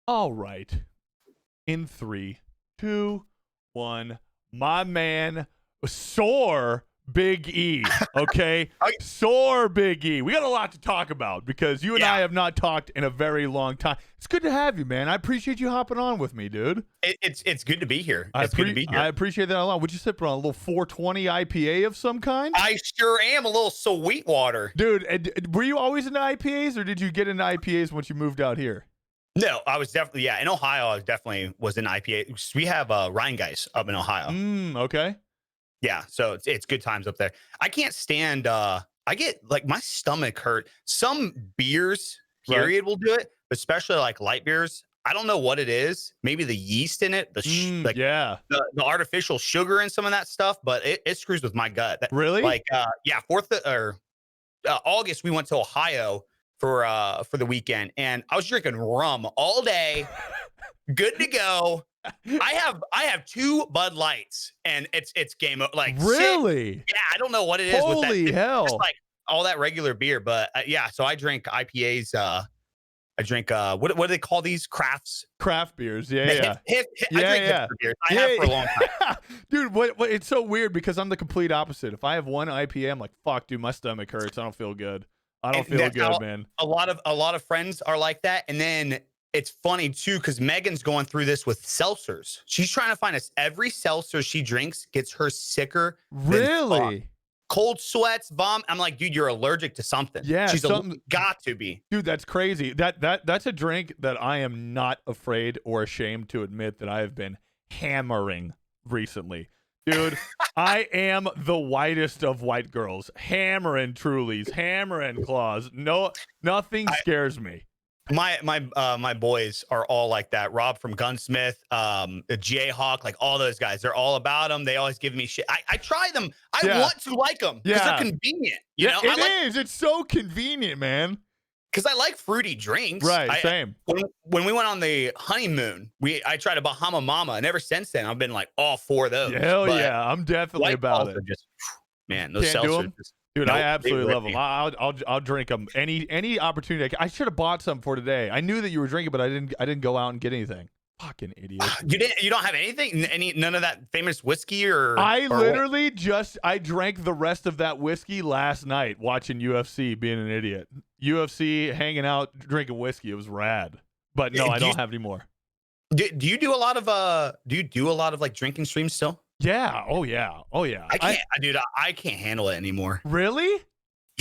All right. In 3, 2, 1, my man, soar Big E. Okay, soar Big E. We got a lot to talk about because you and I have not talked in a very long time. It's good to have you, man. I appreciate you hopping on with me, dude. It's good to be here. It's good to be here. I appreciate that a lot. Would you sip on a little 420 IPA of some kind? I sure am. A little Sweetwater. Dude, were you always into IPAs or did you get into IPAs once you moved out here? No, I was definitely, in Ohio. I definitely was in IPA. We have Rhine guys up in Ohio. Okay. Yeah, so it's good times up there. I can't stand. I get like my stomach hurt. Some beers, period, will do it, especially like light beers. I don't know what it is. Maybe the yeast in it, the artificial sugar and some of that stuff, but it screws with my gut. Really? Like, August, we went to Ohio for the weekend, and I was drinking rum all day, good to go. I have 2 Bud Lights, and it's game like really. Yeah, I don't know what it is. Holy with that. hell! It's like all that regular beer, but so I drink IPAs. I drink what do they call these craft beers? Yeah. I drink hipster beers. I have for a long time. Dude, what it's so weird because I'm the complete opposite. If I have one IPA, I'm like, fuck, dude, my stomach hurts. I don't feel good. I don't feel good, man. A lot of friends are like that, and then it's funny too because Megan's going through this with seltzers. She's trying to find us. Every seltzer she drinks gets her sicker. Really? Cold sweats, vomit. I'm like, dude, you're allergic to something. Yeah, she's got to be. Dude, that's crazy. That's a drink that I am not afraid or ashamed to admit that I have been hammering recently. Dude, I am the whitest of white girls. Hammering Trulies, hammering Claws. No, nothing scares me. My boys are all like that. Rob from Gunsmith, Jayhawk, like all those guys. They're all about them. They always give me shit. I try them. I want to like them because they're convenient. You know, it is. It's so convenient, man. Because I like fruity drinks. Right, same. When we went on the honeymoon, I tried a Bahama Mama, and ever since then, I've been like all 4 of those. Hell yeah, I'm definitely about it. Man, those seltzers. Dude, I absolutely love them. I'll drink them any opportunity. I should have bought some for today. I knew that you were drinking, but I didn't go out and get anything. Fucking idiot. You don't have anything? None of that famous whiskey or? I drank the rest of that whiskey last night watching UFC, being an idiot. UFC, hanging out, drinking whiskey. It was rad. But no, I don't have any more. Do you do a lot of like drinking streams still? Yeah. Oh yeah. I can't handle it anymore. Really?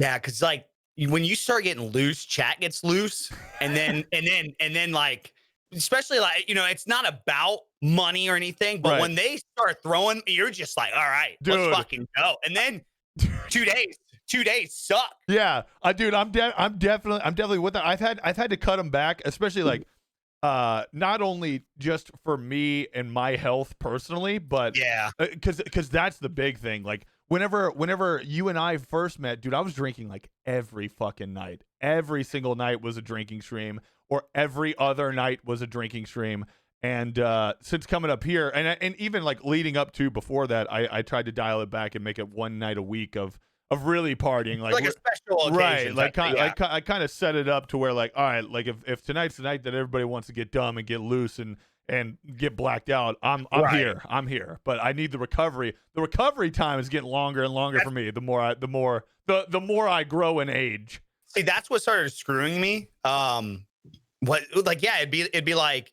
Yeah, because like when you start getting loose, chat gets loose, and then like, especially like, it's not about money or anything, but when they start throwing, you're just like, all right, let's fucking go. And then 2 days suck. Yeah, dude, I'm definitely with that. I've had to cut them back, especially like not only just for me and my health personally, but because that's the big thing. Like whenever you and I first met, dude, I was drinking like every fucking night. Every single night was a drinking stream, or every other night was a drinking stream. And since coming up here, and even like leading up to before that, I tried to dial it back and make it one night a week of really partying, like a special occasion, right? I kind of set it up to where, like, all right, like if tonight's the night that everybody wants to get dumb and get loose and get blacked out, I'm here. But I need the recovery. The recovery time is getting longer and longer for me. The more I grow in age. See, that's what started screwing me. It'd be like,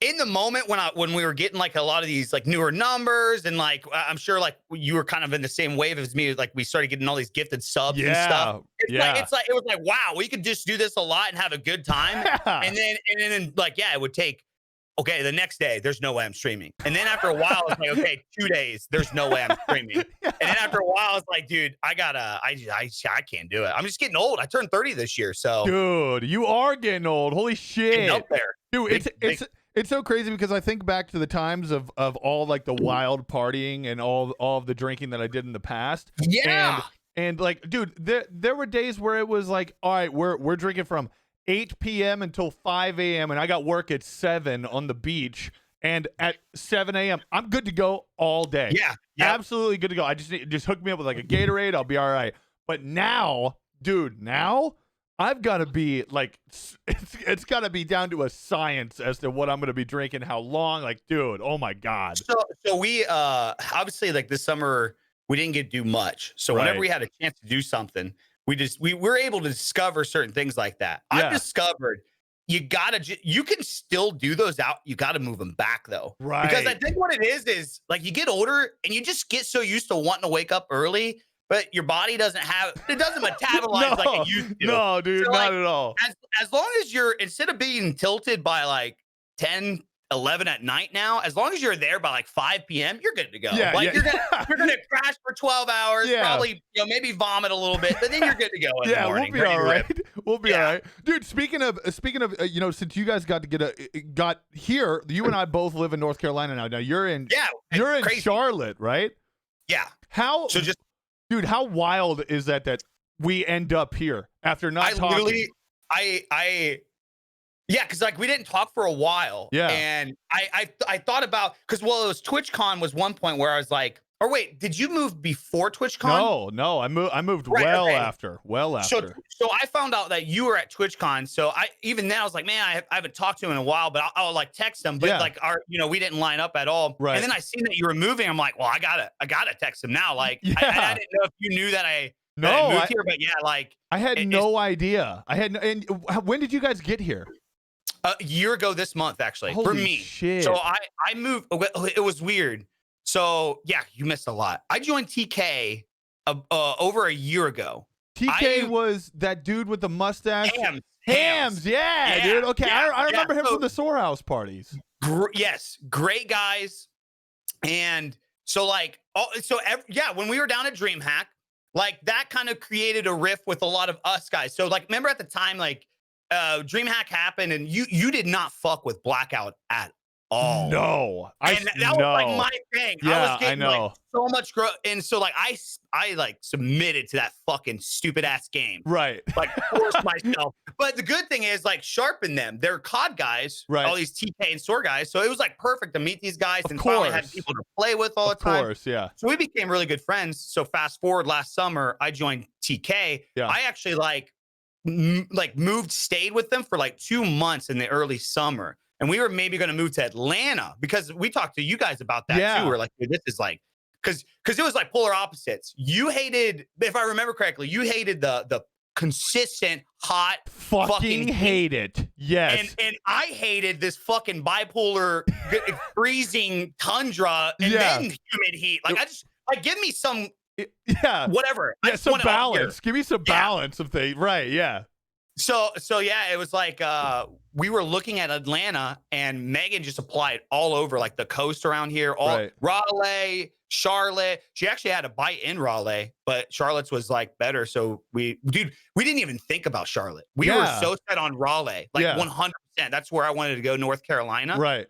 in the moment when we were getting like a lot of these like newer numbers, and like I'm sure like you were kind of in the same wave as me, like we started getting all these gifted subs and stuff. It was like, wow, we could just do this a lot and have a good time. And then it would take, okay, the next day there's no way I'm streaming. And then after a while it's like, okay, 2 days there's no way I'm streaming. And then after a while it's like, dude, I can't do it. I'm just getting old. I turned 30 this year, so dude, you are getting old. Holy shit. Getting up there. Dude, it's so crazy because I think back to the times of all like the wild partying and all of the drinking that I did in the past. Yeah. And like, dude, there were days where it was like, all right, we're drinking from 8 p.m. until 5 a.m. and I got work at 7 on the beach. And at 7 a.m., I'm good to go all day. Yeah. Absolutely good to go. I just hook me up with like a Gatorade. I'll be all right. But now, dude, I've got to be like, it's got to be down to a science as to what I'm going to be drinking, how long. Like, dude, oh my God. So we obviously like this summer we didn't get to do much. So whenever we had a chance to do something, we were able to discover certain things like that. Yeah. I've discovered you can still do those out. You got to move them back though, right? Because I think what it is like you get older and you just get so used to wanting to wake up early. But your body doesn't metabolize like it used to. No, dude, so, not at all. As long as you're, instead of being tilted by like 10, 11 at night now, as long as you're there by like 5 p.m., you're good to go. Yeah, like you're gonna crash for 12 hours, probably maybe vomit a little bit, but then you're good to go in the morning. We'll be all right. We'll be all right. Dude, speaking of since you guys got here, you and I both live in North Carolina now. Now you're in Charlotte, right? Yeah. Dude, how wild is that we end up here after not talking? Because like we didn't talk for a while. Yeah. And I thought about, because it was TwitchCon was one point where I was like, or wait, did you move before TwitchCon? No, I moved after. So I found out that you were at TwitchCon. So even then I was like, man, I haven't talked to him in a while, but I'll like text him. But like we didn't line up at all. Right. And then I seen that you were moving. I'm like, well, I gotta text him now. Like I didn't know if you knew that I moved here, but like I had no idea. And when did you guys get here? A year ago this month, actually. Holy for me. Shit. So I moved. It was weird. So yeah, you missed a lot. I joined TK over a year ago. TK was that dude with the mustache. Hams. Yeah, dude. Okay, I remember him from the Sorehouse parties. Yes, great guys. And so when we were down at DreamHack, like that kind of created a riff with a lot of us guys. So like, remember at the time, like DreamHack happened, and you did not fuck with Blackout at all. No, that was like my thing. Yeah, I was getting like so much growth, and so like I like submitted to that fucking stupid ass game. Right. Like forced myself. But the good thing is like sharpen them. They're COD guys, right? All these TK and SOAR guys. So it was like perfect to meet these guys and finally had people to play with all the time. Of course, yeah. So we became really good friends. So fast forward last summer, I joined TK. Yeah. I actually stayed with them for like 2 months in the early summer. And we were maybe going to move to Atlanta because we talked to you guys about that too. We're like, dude, this is like, because it was like polar opposites. You hated, if I remember correctly, you hated the consistent hot fucking hate it. Yes. And I hated this fucking bipolar freezing tundra and then humid heat. Like give me some whatever. Yeah, some balance. Give me some balance of things. Right. Yeah. So yeah, it was like we were looking at Atlanta, and Megan just applied all over like the coast around here, Raleigh, Charlotte. She actually had a bite in Raleigh, but Charlotte's was like better. So we didn't even think about Charlotte. We were so set on Raleigh, like 100%. That's where I wanted to go, North Carolina. Right.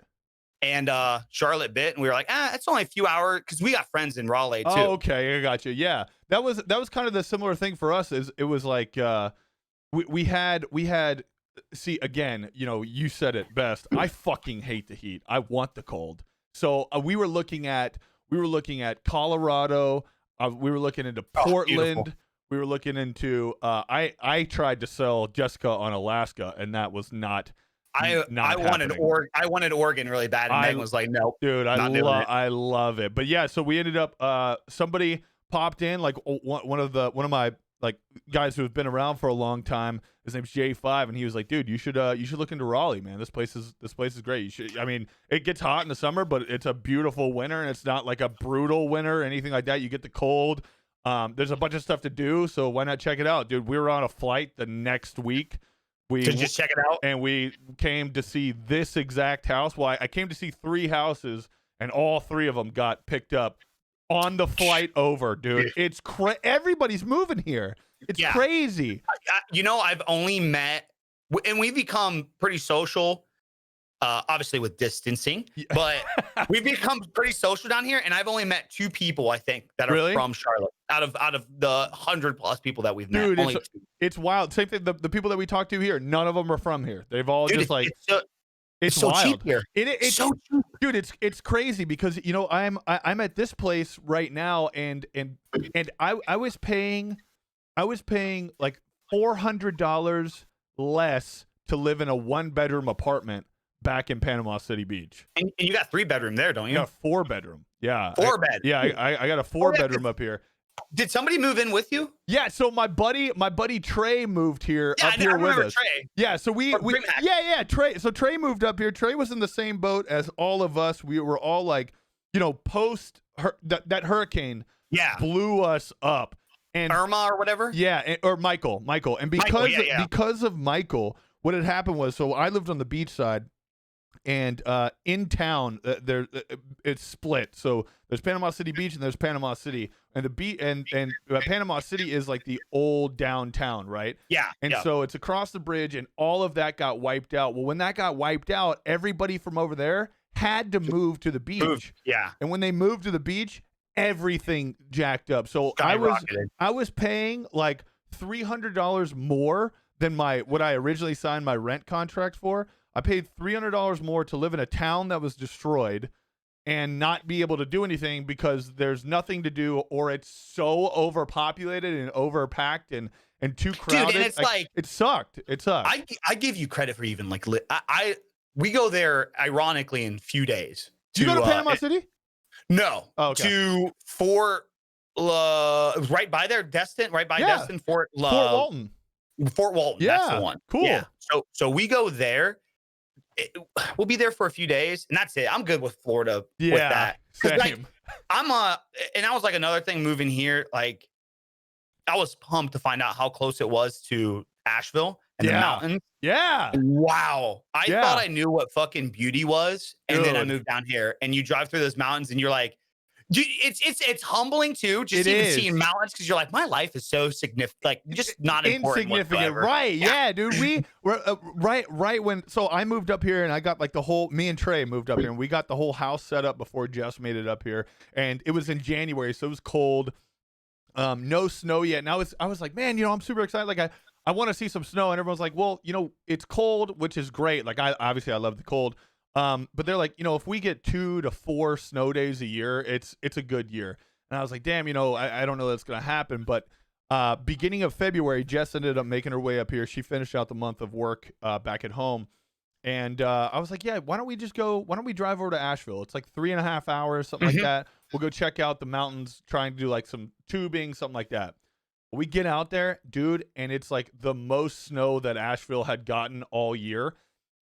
And Charlotte bit, and we were like, it's only a few hours because we got friends in Raleigh too. Oh, okay, I got you. Yeah, that was kind of the similar thing for us. It was like we had see, again, you said it best. I fucking hate the heat. I want the cold. So we were looking at Colorado. We were looking into Portland. We were looking into I tried to sell Jessica on Alaska, and that was not. I wanted Oregon really bad, and Megan was like, "No, dude, I love it." But yeah, so we ended up. Somebody popped in, like one of my like guys who have been around for a long time. His name's J5, and he was like, "Dude, you should look into Raleigh, man. This place is great. You should. I mean, it gets hot in the summer, but it's a beautiful winter, and it's not like a brutal winter or anything like that. You get the cold. There's a bunch of stuff to do, so why not check it out, dude? We were on a flight the next week." To just check it out, and we came to see this exact house. Well, I came to see 3 houses, and all 3 of them got picked up on the flight over, dude. It's everybody's moving here. It's crazy. I've only met, and we've become pretty social, obviously with distancing, but we've become pretty social down here. And I've only met 2 people, I think, that are from Charlotte out of the 100+ people that we've met. Dude, only it's wild. Same thing. The people that we talk to here, none of them are from here. They've all just like. It's so wild. cheap here. It's so cheap. Dude, it's crazy because I'm at this place right now, and I was paying like $400 less to live in a 1-bedroom apartment back in Panama City Beach. And you got 3-bedroom there, don't you? I got a 4-bedroom. Yeah. 4-bed. Yeah, I got a 4-bedroom up here. Did somebody move in with you? Yeah, so my buddy Trey moved here up here with us. Trey. Yeah, so Trey. So Trey moved up here. Trey was in the same boat as all of us. We were all like, post that hurricane blew us up. And Irma or whatever? Yeah, or Michael. And because of Michael, what had happened was, so I lived on the beach side, and in town it's split. So there's Panama City Beach and there's Panama City, and Panama City is like the old downtown, right? Yeah. And so it's across the bridge, and all of that got wiped out. Well, when that got wiped out, everybody from over there had to move to the beach. Yeah. And when they moved to the beach, everything jacked up. So I was paying like $300 more than what I originally signed my rent contract for. I paid $300 more to live in a town that was destroyed and not be able to do anything because there's nothing to do, or it's so overpopulated and overpacked and too crowded. Dude, and it's it sucked. It sucked. I give you credit for even like we go there ironically in a few days. You go to Panama City? No. Oh, okay. To Fort right by there, Destin, right by Destin, Fort Walton. Fort Walton. Yeah, that's the one. Cool. Yeah. So we go there. We'll be there for a few days, and that's it. I'm good with Florida with that. Same. Like, and that was like another thing moving here. Like, I was pumped to find out how close it was to Asheville and the mountains. Yeah. Wow. I thought I knew what fucking beauty was, and then I moved down here, and you drive through those mountains, and you're like, dude, it's humbling too, just even seeing mountains, because you're like, my life is so significant, like just not important insignificant, whatsoever. right? Yeah, dude. We were right when. So I moved up here, and I got like me and Trey moved up here, and we got the whole house set up before Jess made it up here, and it was in January, so it was cold, no snow yet, and I was like, man, I'm super excited, like I want to see some snow, and everyone's like, well, it's cold, which is great, like I love the cold. But they're like, if we get 2 to 4 snow days a year, it's a good year. And I was like, damn, I don't know that's going to happen. But beginning of February, Jess ended up making her way up here. She finished out the month of work back at home. And I was like, why don't we drive over to Asheville? It's like 3.5 hours, something like that. We'll go check out the mountains, trying to do like some tubing, something like that. We get out there, dude, and it's like the most snow that Asheville had gotten all year.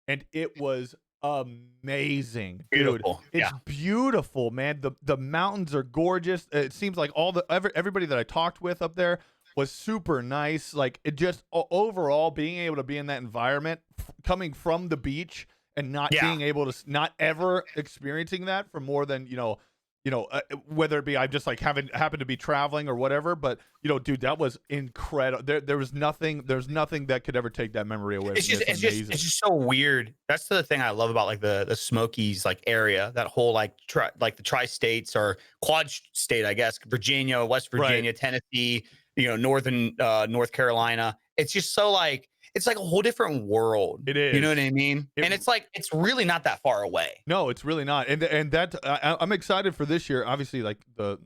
And it was amazing, dude. Beautiful. It's beautiful, man. The mountains are gorgeous. It seems like everybody that I talked with up there was super nice. Like, it just overall being able to be in that environment, coming from the beach and not being able to, not ever experiencing that for more than whether it be I just like happened to be traveling or whatever, but dude, that was incredible. There's nothing that could ever take that memory away. It's just so weird. That's the thing I love about like the Smokies like area, that whole like the tri-states or quad state, I guess, Virginia, West Virginia, Tennessee, northern North Carolina. It's just so like, it's like a whole different world. It is. You know what I mean? And it's like, it's really not that far away. No, it's really not. And that I'm excited for this year. Obviously, like the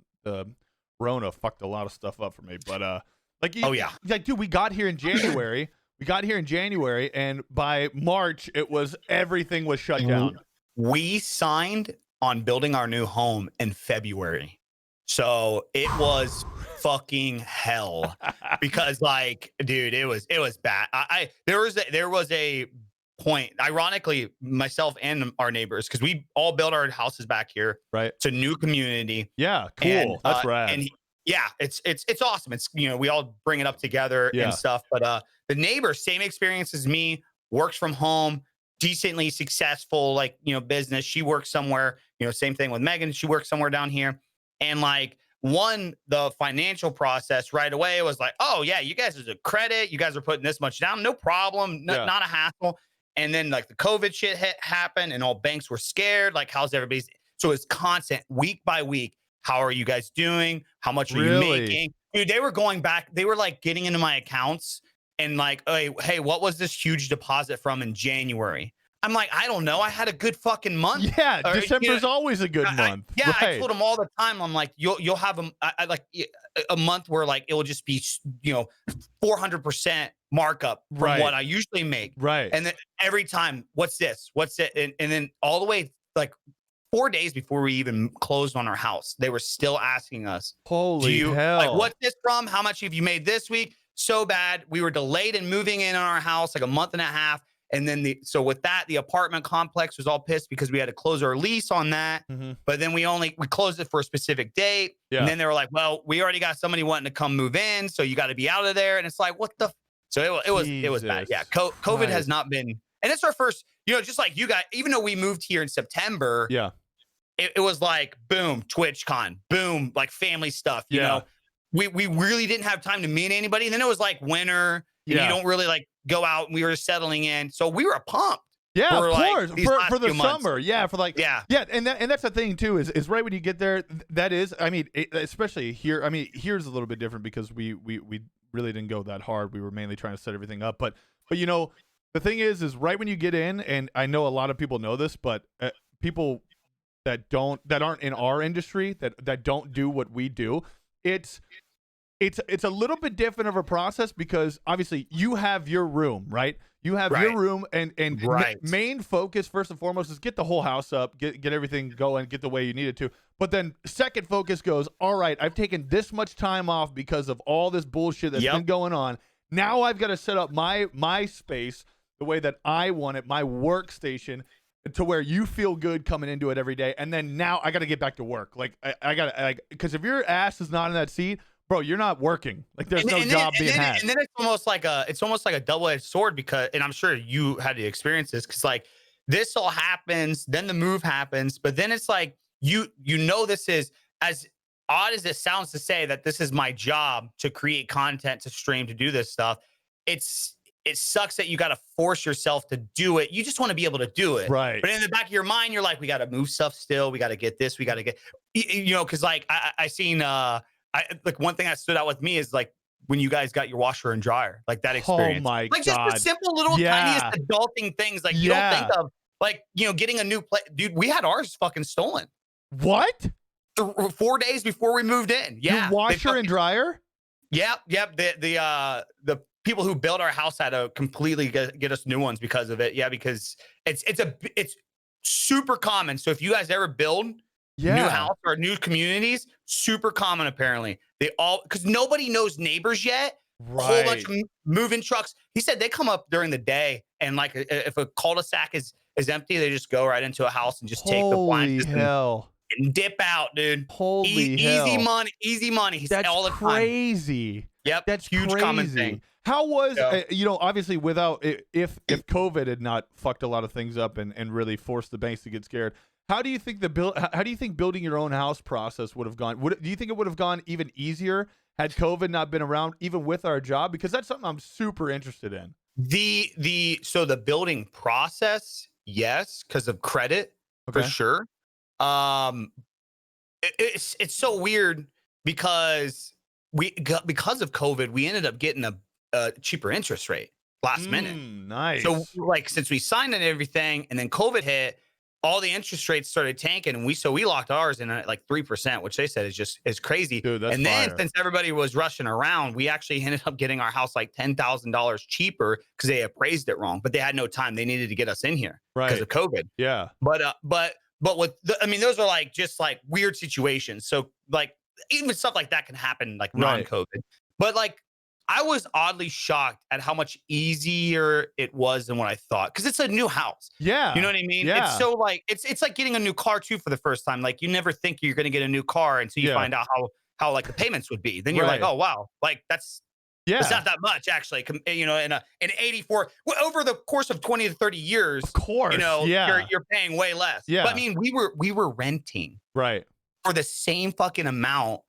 Rona fucked a lot of stuff up for me. But like dude, we got here in January. And by March, everything was shut down. We signed on building our new home in February. So it was fucking hell, because like, dude, it was bad. There was a point, ironically, myself and our neighbors, because we all built our houses back here. Right. It's a new community. Yeah. Cool. And, that's rad. And it's awesome. It's, we all bring it up together and stuff. But the neighbor, same experience as me, works from home, decently successful, like, business. She works somewhere, same thing with Megan. She works somewhere down here. And like, the financial process right away was like, oh yeah, you guys, there's a credit, you guys are putting this much down, no problem, not a hassle. And then like the COVID shit happened, and all banks were scared. Like, how's everybody's? So it's constant, week by week. How are you guys doing? How much are you making? Dude, they were going back. They were like getting into my accounts and like, hey, what was this huge deposit from in January? I'm like, I don't know. I had a good fucking month. Yeah, Or, December's always a good month. I told him all the time. I'm like, you'll have a month where like it will just be 400% markup from what I usually make. Right. And then every time, what's this? What's it? And then all the way like 4 days before we even closed on our house, they were still asking us, holy hell, like, what's this from? How much have you made this week? So bad. We were delayed in moving in on our house like a month and a half. And then so with that, the apartment complex was all pissed because we had to close our lease on that. But then we closed it for a specific date. And then they were like, well, we already got somebody wanting to come move in, so you got to be out of there. And it's like, what the? So it was bad. Yeah, COVID has not been, and it's our first. Just like you guys, even though we moved here in September. Yeah. It was like boom, TwitchCon, boom, like family stuff. You know, we really didn't have time to meet anybody. And then it was like winter. And you don't really like go out, and we were settling in, so we were pumped. Yeah, of course, for the months. summer. Yeah, for like and that's the thing too is right when you get there. That is, I mean, especially here. I mean, here's a little bit different because we really didn't go that hard. We were mainly trying to set everything up, but the thing is right when you get in, and I know a lot of people know this, but people that aren't in our industry that don't do what we do, it's a little bit different of a process because obviously you have your room, right? You have your room, and main focus first and foremost is get the whole house up, get everything going, get the way you need it to. But then second focus goes, all right, I've taken this much time off because of all this bullshit that's been going on. Now I've got to set up my space the way that I want it, my workstation, to where you feel good coming into it every day. And then now I got to get back to work. Like I got to, because if your ass is not in that seat, bro, you're not working. Like there's no job being had. And then it's almost like a double-edged sword because, and I'm sure you had to experience this, because like this all happens, then the move happens, but then it's like this is, as odd as it sounds to say that this is my job to create content, to stream, to do this stuff. It sucks that you got to force yourself to do it. You just want to be able to do it. Right. But in the back of your mind, you're like, we got to move stuff still. We got to get this. We got to get, because like I seen, like one thing that stood out with me is like when you guys got your washer and dryer, like that experience. Oh my God. Like just the simple little tiniest adulting things like you don't think of, like, getting a new place. Dude, we had ours fucking stolen. What? 4 days before we moved in. Yeah. Your washer and dryer? Yep. The people who built our house had to completely get us new ones because of it. Yeah, because it's super common. So if you guys ever build new house or new communities, super common apparently. Because nobody knows neighbors yet. A whole bunch of moving trucks. He said they come up during the day, and like if a cul-de-sac is empty, they just go right into a house and just take the blinds and dip out, dude. Holy hell. Easy money. He said That's all the time. Crazy. Yep. That's huge crazy. Common thing. How was obviously without if COVID had not fucked a lot of things up and really forced the banks to get scared, how do you think building your own house process would have gone? Do you think it would have gone even easier had COVID not been around, even with our job? Because that's something I'm super interested in. So the building process, yes, because of credit, for sure. It's so weird because because of COVID, we ended up getting a cheaper interest rate last minute. Nice. So like since we signed and everything, and then COVID hit, all the interest rates started tanking, and we locked ours in at like 3%, which they said is crazy. Dude, that's and then fire. Since everybody was rushing around, we actually ended up getting our house like $10,000 cheaper because they appraised it wrong, but they had no time. They needed to get us in here because of COVID. Yeah. But with those are like just like weird situations. So like even stuff like that can happen like non-COVID. But like I was oddly shocked at how much easier it was than what I thought, because it's a new house. Yeah. You know what I mean? Yeah. It's so like it's like getting a new car too for the first time. Like you never think you're going to get a new car until you find out how like the payments would be. Then you're like, oh wow, like it's not that much actually. In an 84 over the course of 20 to 30 years, of course, you're paying way less. Yeah. But I mean, we were renting for the same fucking amount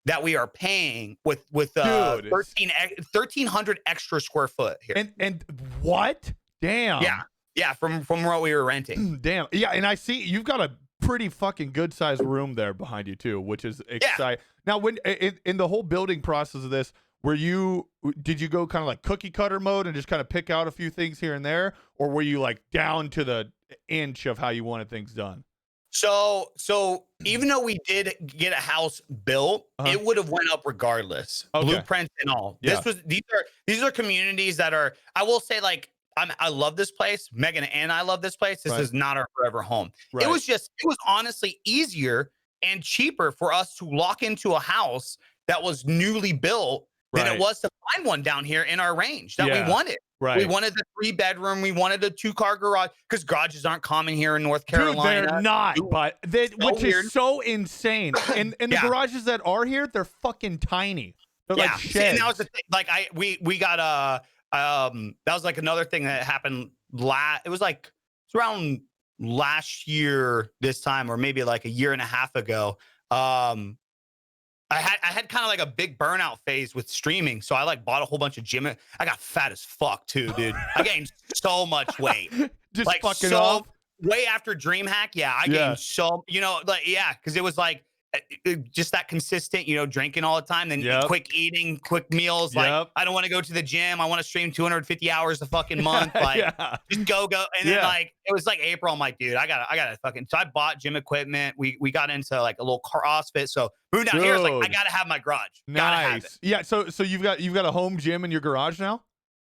that we are paying with 1,300 extra square foot here. And what? Damn. Yeah, from what we were renting. Damn. Yeah, and I see you've got a pretty fucking good sized room there behind you too, which is exciting. Now, when in the whole building process of this, did you go kind of like cookie cutter mode and just kind of pick out a few things here and there, or were you like down to the inch of how you wanted things done? So even though we did get a house built, it would have went up regardless. Okay. Blueprints and all. Yeah. These are communities that are, I will say, like, I love this place. Megan and I love this place. This is not our forever home. Right. It was honestly easier and cheaper for us to lock into a house that was newly built than it was to find one down here in our range that we wanted. Right. We wanted the 3-bedroom. We wanted a 2-car garage because garages aren't common here in North Carolina. Dude, they're not, but which is so insane. And the garages that are here, they're fucking tiny. They're like sheds. See, and that was the thing. Like we got that was like another thing that happened it was around last year this time, or maybe like a year and a half ago. I had kind of like a big burnout phase with streaming. So I like bought a whole bunch of gym. I got fat as fuck too, dude. I gained so much weight. Just like fucking off. Way after DreamHack. Yeah. I gained so, cause it was like just that consistent, drinking all the time, then quick eating, quick meals. Like I don't want to go to the gym. I want to stream 250 hours a fucking month. Like just go. And then like, it was like April. I'm like, dude, I gotta fucking, so I bought gym equipment. We got into like a little CrossFit. So moving down here, I was like, I gotta have my garage. Nice. Yeah. So you've got a home gym in your garage now?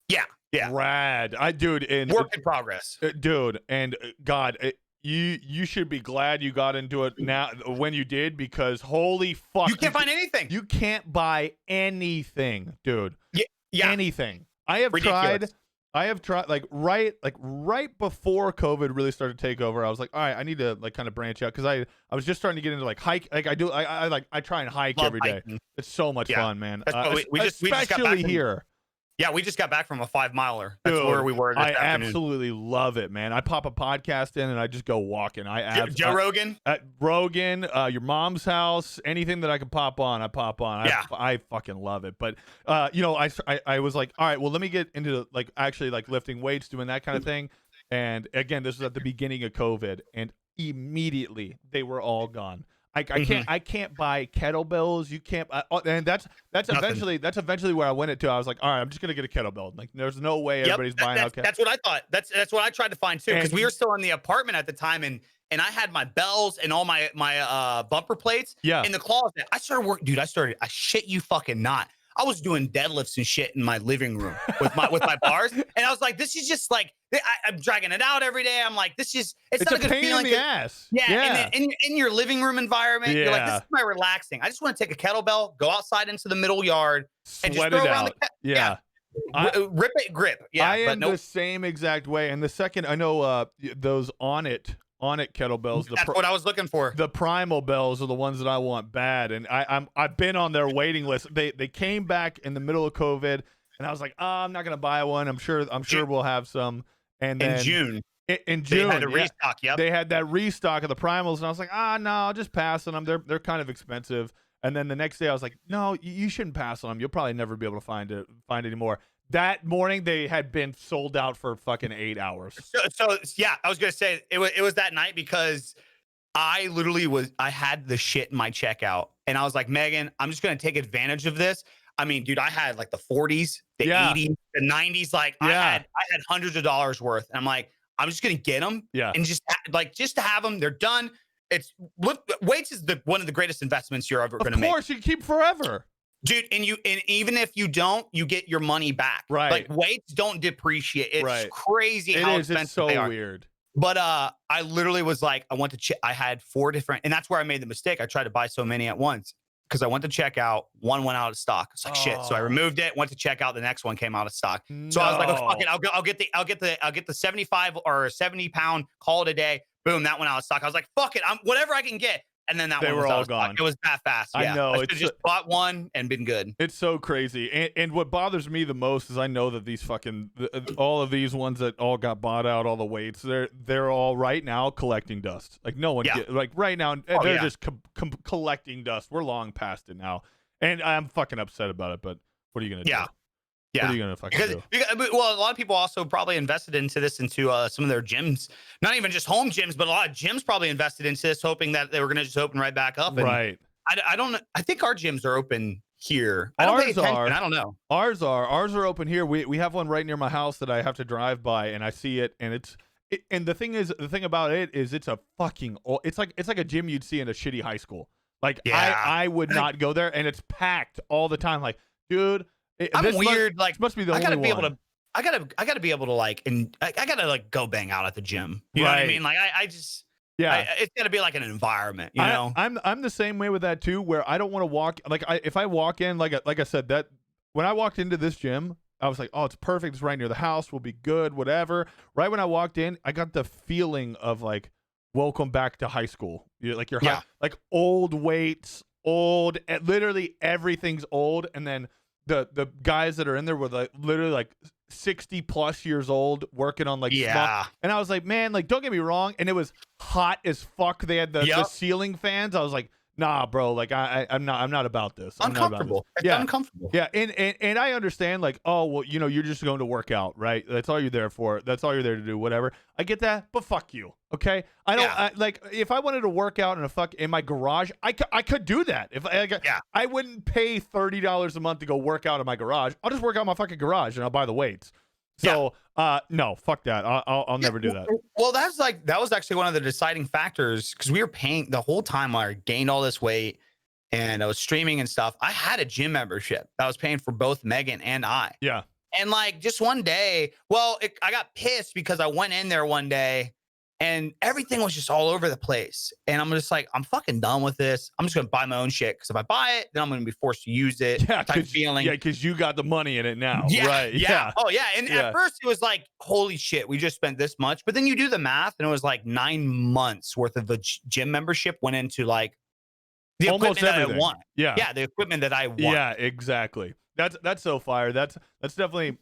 Yeah. Yeah. Rad. And work in progress. Dude. And God, you should be glad you got into it now when you did, because holy fuck, you can't find anything. You can't buy anything, dude. Yeah. Anything. I have tried like right before COVID really started to take over. I was like, all right, I need to like kind of branch out, because I was just starting to get into like hike. Like I try and hike every day. It's so much fun, man. We just got back here. Yeah, we just got back from a 5-miler. That's where we were this afternoon. Absolutely love it, man. I pop a podcast in and I just go walking. Joe Rogan? Rogan, your mom's house, anything that I can pop on, I pop on. Yeah. I fucking love it. But, I was like, all right, well, let me get into like actually like lifting weights, doing that kind of thing. And again, this was at the beginning of COVID, and immediately they were all gone. I can't buy kettlebells. You can't, and that's eventually where I went to. I was like, all right, I'm just gonna get a kettlebell. Like, there's no way everybody's buying out. That's what I thought. That's what I tried to find too, because we were still in the apartment at the time, and I had my bells and all my bumper plates in the closet. I started working, dude. I shit you fucking not. I was doing deadlifts and shit in my living room with my bars, and I was like, this is just like, I'm dragging it out every day. I'm like, it's not a good pain feeling. In the ass. Yeah. And then in your living room environment, you're like, this is my relaxing. I just want to take a kettlebell, go outside into the middle yard, and just throw around the rip it, grip. Yeah, I am the same exact way. And the second I know those on it kettlebells. That's what I was looking for. The primal bells are the ones that I want bad, and I've been on their waiting list. They came back in the middle of COVID, and I was like, I'm not gonna buy one. I'm sure we'll have some. And then in June, they had a restock. Yep, they had that restock of the primals, and I was like, no, I'll just pass on them. They're kind of expensive. And then the next day, I was like, no, you shouldn't pass on them. You'll probably never be able to find anymore. That morning, they had been sold out for fucking 8 hours. So yeah, I was gonna say it was that night, because I literally had the shit in my checkout, and I was like, Megan, I'm just gonna take advantage of this. I mean, dude, I had like the 40s, the 80s, the 90s. Like I had hundreds of dollars worth, and I'm like, I'm just gonna get them, and just to have them. They're done. Weights is one of the greatest investments you're ever gonna make. Of course, you keep forever. Dude, and even if you don't, you get your money back. Right. Like, weights don't depreciate. It's crazy how expensive they are. It's so weird. But I literally was like, I had 4 different, and that's where I made the mistake. I tried to buy so many at once, because I went to check out, one went out of stock. It's like shit. So I removed it, went to check out, the next one came out of stock. So I was like, oh, fuck it, I'll get the 75 or 70 pound, call it a day. Boom, that went out of stock. I was like, fuck it, whatever I can get. And then they were all gone. It was that fast. Yeah. I know. I just bought one and been good. It's so crazy. And what bothers me the most is I know that these all of these ones that all got bought out, all the weights, they're all right now collecting dust. Like no one like right now they're just collecting dust. We're long past it now, and I'm fucking upset about it. But what are you gonna do? Yeah. What are you gonna fucking do? Well, a lot of people also probably invested into some of their gyms, not even just home gyms, but a lot of gyms probably invested into this, hoping that they were gonna just open right back up. And right. I think our gyms are open here. I don't pay attention. I don't know. Ours are open here. We have one right near my house that I have to drive by, and I see it, and and the thing about it is it's a fucking it's like a gym you'd see in a shitty high school. Like I would not go there, and it's packed all the time. Like, dude, I'm weird. Like, must be the only one. I gotta be able to like, and I gotta like go bang out at the gym. You know what I mean? Like, I just. Yeah, it's gotta be like an environment, you know. I'm the same way with that too, where I don't want to walk. Like if I walk in, like I said, that when I walked into this gym, I was like, oh, it's perfect. It's right near the house. We'll be good. Whatever. Right when I walked in, I got the feeling of like, welcome back to high school. Like like old weights, old. Literally everything's old, and then the guys that are in there were like literally like 60 plus years old working on like small, and I was like, man, like don't get me wrong, and it was hot as fuck. They had the ceiling fans. I was like, nah, bro, like I'm not about this. Uncomfortable. It's uncomfortable. Yeah, and I understand, like, oh well, you know, you're just going to work out, right? That's all you're there for. That's all you're there to do. Whatever. I get that, but fuck you. Okay, I don't like if I wanted to work out in my garage, I could do that. If I wouldn't pay $30 a month to go work out in my garage. I'll just work out in my fucking garage and I'll buy the weights. So no, fuck that. I'll never do that. Well, that was actually one of the deciding factors, because we were paying the whole time I gained all this weight and I was streaming and stuff. I had a gym membership that I was paying for both Megan and I. Yeah. And like just one day, I got pissed because I went in there one day and everything was just all over the place. And I'm just like, I'm fucking done with this. I'm just going to buy my own shit. Because if I buy it, then I'm going to be forced to use it. Yeah, because you got the money in it now. Yeah, right. Yeah. Oh, yeah. And at first it was like, holy shit, we just spent this much. But then you do the math and it was like 9 months worth of the gym membership went into like the almost equipment everything. that I want. Yeah. Yeah, the equipment that I want. Yeah, exactly. That's so fire. That's definitely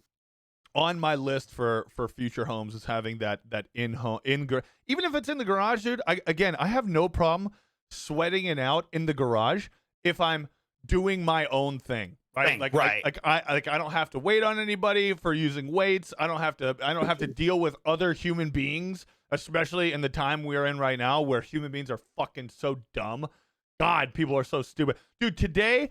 on my list for future homes, is having that in-home, even if it's in the garage, dude. I have no problem sweating it out in the garage if I'm doing my own thing. Right? I don't have to wait on anybody for using weights. I don't have to deal with other human beings, especially in the time we're in right now where human beings are fucking so dumb. God, people are so stupid. Dude, today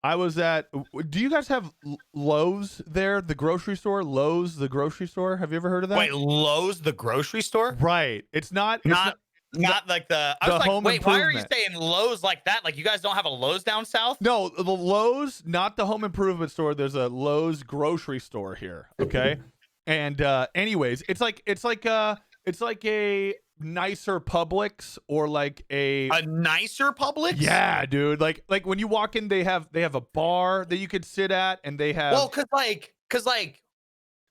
I was at, do you guys have Lowe's there? The grocery store? Lowe's, the grocery store? Have you ever heard of that? Wait, Lowe's, the grocery store? Right. It's not like the, I was like, wait, why are you saying Lowe's like that? Like you guys don't have a Lowe's down south? No, the Lowe's, not the home improvement store. There's a Lowe's grocery store here. Okay. And anyways, it's like a nicer Publix, or like a nicer Publix. Yeah, dude. Like when you walk in, they have a bar that you could sit at, and they have cause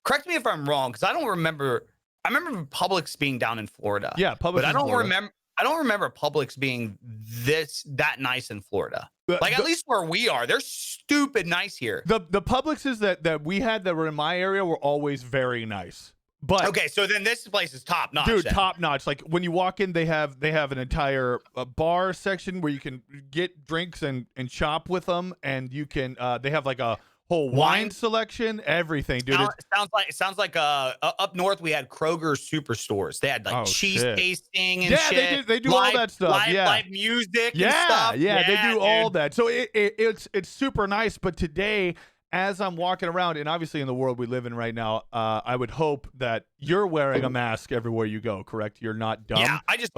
correct me if I'm wrong, because I remember Publix being down in Florida. Yeah, Publix. But I don't remember Publix being that nice in Florida. At least where we are, they're stupid nice here. The Publixes that we had that were in my area were always very nice. But okay, so then this place is top notch. Dude, top notch. Like when you walk in, they have an entire bar section where you can get drinks and shop with them, and you can they have like a whole wine selection, everything, dude. It sounds like up north we had Kroger superstores. They had like cheese tasting and shit. They do all that stuff. Live music and stuff. Yeah, they do all that. So it's super nice. But today, as I'm walking around, and obviously in the world we live in right now, I would hope that you're wearing a mask everywhere you go. Correct? You're not dumb. Yeah, I just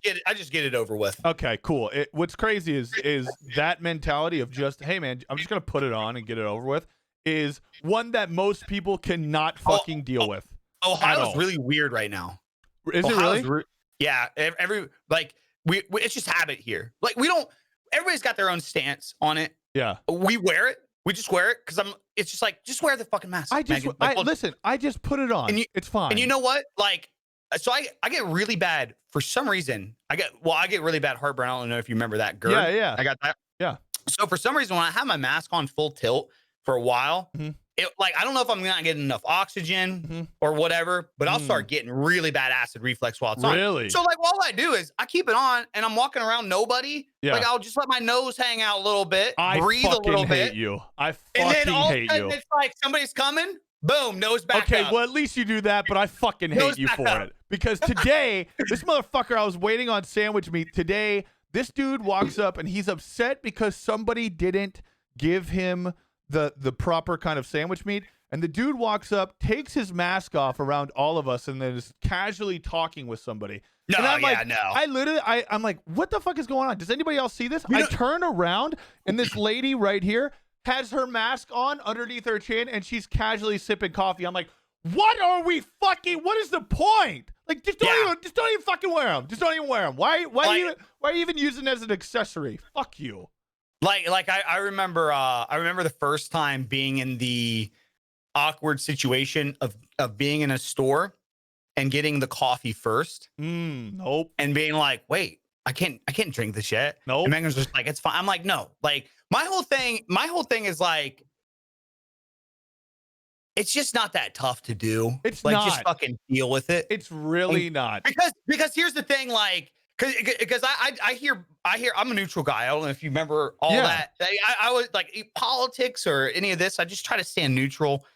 get it. I just get it over with. Okay, cool. What's crazy is that mentality of just, hey man, I'm just gonna put it on and get it over with, is one that most people cannot fucking deal with. Ohio's really weird right now. Is it really? Yeah. It's just habit here. Like everybody's got their own stance on it. Yeah. We wear it. We just wear it because it's just like, just wear the fucking mask. Listen, I just put it on. It's fine. And you know what? Like, so I get really bad for some reason. I get really bad heartburn. I don't know if you remember that. GERD. Yeah. I got that. Yeah. So for some reason, when I have my mask on full tilt for a while, I don't know if I'm not getting enough oxygen or whatever, but I'll start getting really bad acid reflux while it's on. Really? So like, all I do is I keep it on and I'm walking around nobody. Yeah. Like I'll just let my nose hang out a little bit, breathe a little bit. I fucking hate you. It's like somebody's coming. Boom, nose back up. Okay, well, at least you do that, but I fucking hate you for it. Because today, this motherfucker, I was waiting on sandwich meat. Today, This dude walks up and he's upset because somebody didn't give him the proper kind of sandwich meat. And the dude walks up, takes his mask off around all of us, and then is casually talking with somebody. No, and I'm yeah, no. I'm like, what the fuck is going on? Does anybody else see this? I turn around, and this lady right here has her mask on underneath her chin, and she's casually sipping coffee. I'm like, what are we fucking? What is the point? Like, just don't even fucking wear them. Just don't even wear them. Why are you even using it as an accessory? Fuck you. I remember the first time being in the awkward situation of being in a store and getting the coffee first. Nope. And being like, wait, I can't drink this yet. Nope. And Megan's just like, it's fine. I'm like, no. Like my whole thing is like, it's just not that tough to do. It's like not. Just fucking deal with it. It's really not. Because here's the thing, like, because I hear I'm a neutral guy. I don't know if you remember all that. I was like politics or any of this. I just try to stand neutral.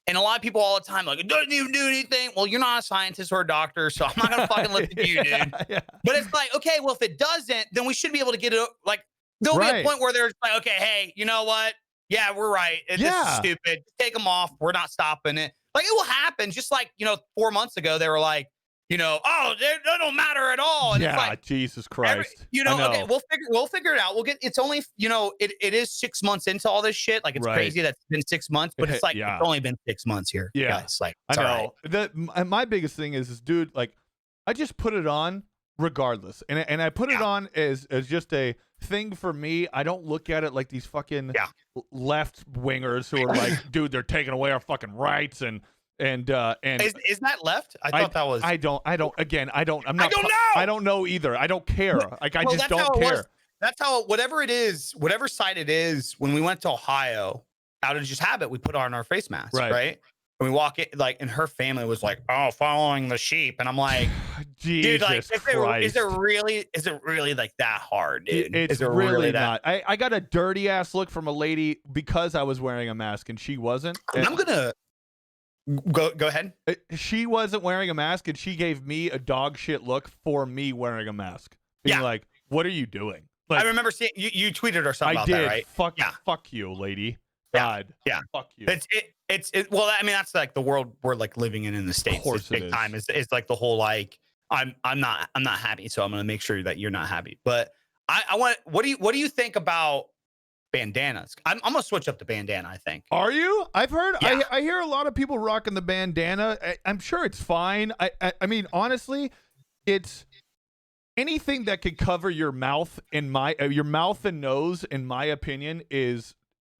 And a lot of people all the time like, it doesn't even do anything. Well, you're not a scientist or a doctor, so I'm not gonna fucking listen to you, dude. Yeah. But it's like, okay, well, if it doesn't, then we should be able to get it. Like, there'll be a point where there's like, okay, hey, you know what? Yeah, we're right. This is stupid. Take them off. We're not stopping it. Like, it will happen. Just like, 4 months ago, they were like, oh, they don't matter at all. And yeah, it's like, Jesus Christ. Okay, we'll figure it out. It's only, it is 6 months into all this shit. Like, it's crazy that it's been 6 months, but it's like, it's only been 6 months here. Yeah. Guys. Like, I know. My biggest thing is dude, like, I just put it on regardless. And I put it on as just a thing for me. I don't look at it like these fucking left wingers who are like, dude, they're taking away our fucking rights and is that left? I thought that was. I don't know. I don't know either. I don't care. Like, I just don't care. That's how, whatever it is, whatever side it is, when we went to Ohio, out of just habit, we put on our face masks, right? And we walk in, like, and her family was like, oh, following the sheep. And I'm like, Jesus dude, like, Christ. Is it really like that hard, dude? It's really not. I got a dirty ass look from a lady because I was wearing a mask and she wasn't. I'm gonna go ahead. She wasn't wearing a mask and she gave me a dog shit look for me wearing a mask. Being like, what are you doing? Like, I remember seeing you tweeted or something about that, right? Fuck you, lady. God. Yeah. Fuck you. Well, I mean, that's like the world we're like living in the States. Of course, big time is like the whole like I'm not happy, so I'm gonna make sure that you're not happy. But I want what do you think about bandanas? I'm gonna switch up to bandana. I think. Are you? I've heard. Yeah. I hear a lot of people rocking the bandana. I'm sure it's fine. I mean, honestly, it's anything that could cover your mouth and your mouth and nose. In my opinion, is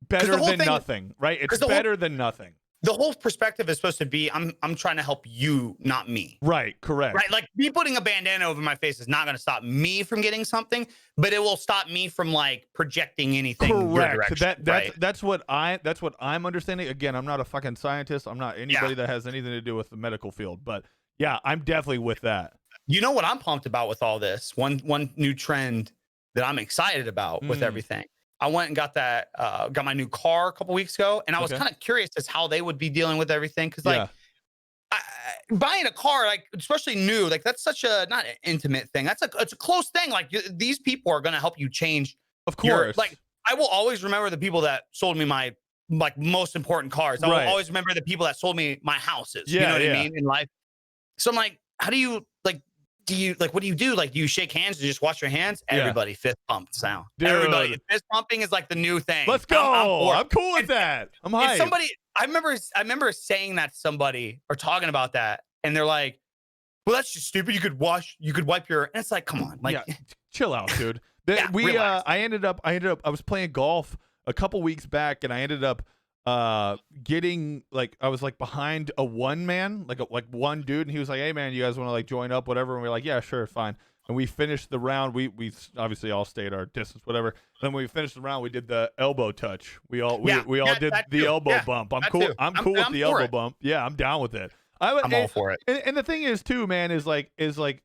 better than nothing. Right? It's better than nothing. The whole perspective is supposed to be, I'm trying to help you, not me. Right, correct. Right, like me putting a bandana over my face is not going to stop me from getting something, but it will stop me from like projecting anything. Correct. That's what I'm understanding. Again, I'm not a fucking scientist. I'm not anybody that has anything to do with the medical field. But yeah, I'm definitely with that. You know what I'm pumped about with all this? One new trend that I'm excited about with everything. I went and got my new car a couple weeks ago, and I was kind of curious as how they would be dealing with everything. Because like buying a car, like especially new, like that's such a not an intimate thing. It's a close thing. Like these people are going to help you change. Of course. Like I will always remember the people that sold me my like most important cars. I will always remember the people that sold me my houses. You know what I mean in life. So I'm like, how do you like? What do you do? Like, do you shake hands and just wash your hands? Everybody fist pumps now. Dude. Everybody fist pumping is like the new thing. Let's go. I'm cool with that. I'm hyped. I remember saying that to somebody or talking about that, and they're like, "Well, that's just stupid. You could wipe your." And it's like, come on, like, chill out, dude. I was playing golf a couple weeks back, and I ended up getting like I was like behind a one man, like one dude, and he was like, hey man, you guys want to like join up, whatever, and we are like, yeah, sure, fine. And we finished the round. We obviously all stayed our distance, whatever. Then when we finished the round, we did the elbow touch. We all did the elbow bump. I'm cool. I'm cool with the elbow bump. Yeah, I'm down with it. I'm all for it. And the thing is too, man, is like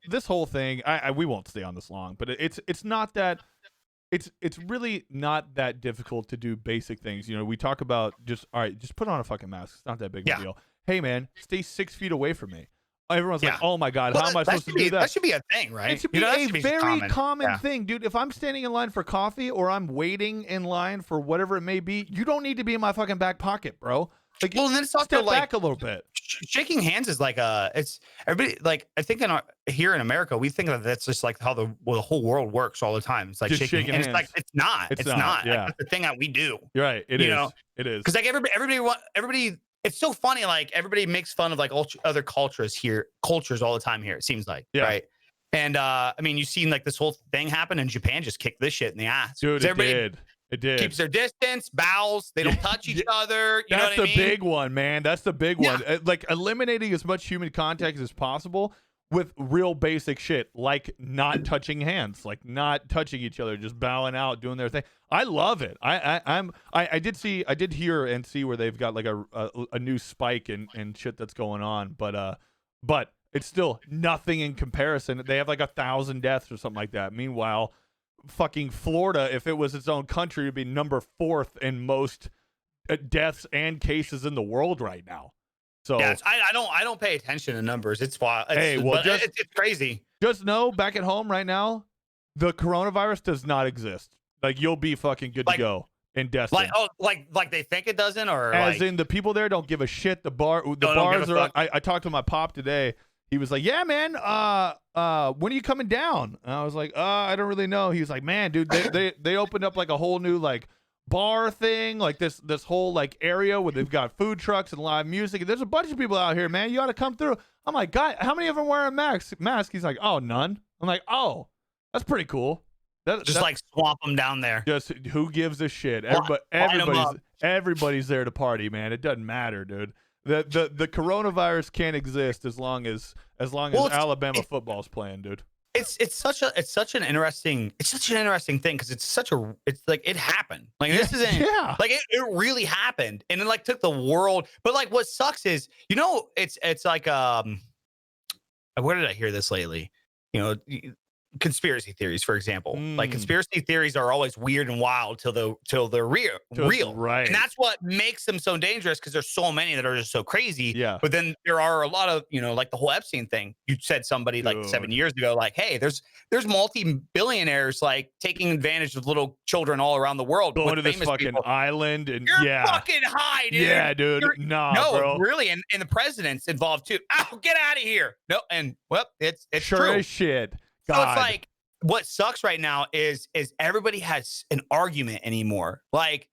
this whole thing. We won't stay on this long, but it's not that. It's really not that difficult to do basic things. You know, we talk about just put on a fucking mask. It's not that big of a deal. Hey man, stay 6 feet away from me. Everyone's like, oh my God, how am I supposed to do that? That should be a thing, right? It should be a very common thing, dude. If I'm standing in line for coffee or I'm waiting in line for whatever it may be, you don't need to be in my fucking back pocket, bro. Like, well, and then it's also step like back a little bit. Shaking hands is like it's everybody like I think here in America we think that that's just like how the whole world works all the time. It's like just shaking hands. It's like it's not. It's not. Yeah. Like, that's the thing that we do. You're right. It is. It is. Because like everybody. It's so funny. Like everybody makes fun of like other cultures all the time here. It seems like right. And I mean, you've seen like this whole thing happen in Japan. Just kicked this shit in the ass. Dude, it did. Keeps their distance, bows. They don't touch each other. You know what I mean? That's the big one, man. That's the big one. Like eliminating as much human contact as possible with real basic shit, like not touching hands, like not touching each other, just bowing out, doing their thing. I love it. I did hear and see where they've got like a new spike and shit that's going on, but it's still nothing in comparison. They have like 1,000 deaths or something like that. Meanwhile, fucking Florida, if it was its own country, would be number 4th in most deaths and cases in the world right now. So I don't pay attention to numbers. It's wild. It's crazy. Just know back at home right now, the coronavirus does not exist. Like you'll be fucking good to go in Destin. Like they think it doesn't, or as in the people there don't give a shit. The bars are. I talked to my pop today. He was like, "Yeah, man. When are you coming down?" And I was like, I don't really know." He was like, "Man, dude, they opened up like a whole new like bar thing, like this whole like area where they've got food trucks and live music. And there's a bunch of people out here, man. You ought to come through." I'm like, "God, how many of them wearing mask?" He's like, "Oh, none." I'm like, "Oh, that's pretty cool." Like swamp them down there. Just who gives a shit? Everybody's there to party, man. It doesn't matter, dude. The coronavirus can't exist as long as Alabama football's playing, dude. It's such an interesting thing because it's like it happened. Like this isn't like it really happened, and it like took the world. But like what sucks is it's like where did I hear this lately? Conspiracy theories, for example. Like conspiracy theories are always weird and wild till they're real. Right. And that's what makes them so dangerous because there's so many that are just so crazy. Yeah. But then there are a lot of, like the whole Epstein thing. You said somebody like 7 years ago, like, hey, there's multi-billionaires like taking advantage of little children all around the world. Going to this fucking island and You're fucking high, dude. Yeah, dude. Bro. Really, and the president's involved too. Oh, get out of here. No, and well, it's sure true. As shit. God. So it's like what sucks right now is everybody has an argument anymore. Like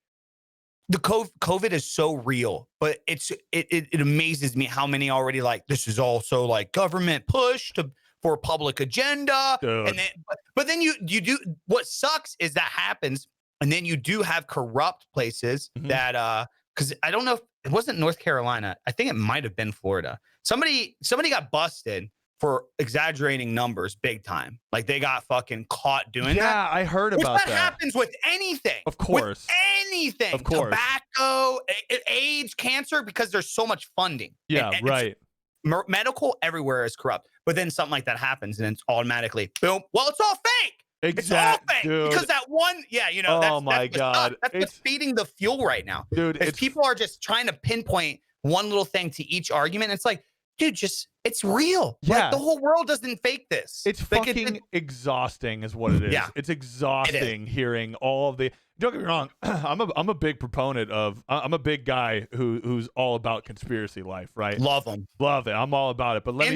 the COVID is so real, but it amazes me how many already like this is also like government push for public agenda. Dude. And then but then you do what sucks is that happens, and then you do have corrupt places that because I don't know if it wasn't North Carolina. I think it might have been Florida. Somebody got busted for exaggerating numbers big time. Like they got fucking caught doing that. Yeah, I heard about that. That happens with anything. Of course. With anything. Of course. Tobacco, AIDS, cancer, because there's so much funding. Yeah, right. Medical everywhere is corrupt. But then something like that happens and it's automatically, boom. Well, it's all fake. It's all fake. Dude. Because that one, oh my God. That's what's feeding the fuel right now. Dude, people are just trying to pinpoint one little thing to each argument. It's like, dude, it's real. Yeah. Like the whole world doesn't fake this. It's like fucking exhausting is what it is. Yeah. It's exhausting hearing all of the, don't get me wrong. I'm a big proponent of, I'm a big guy who's all about conspiracy life, right? Love them. Love it. I'm all about it. But let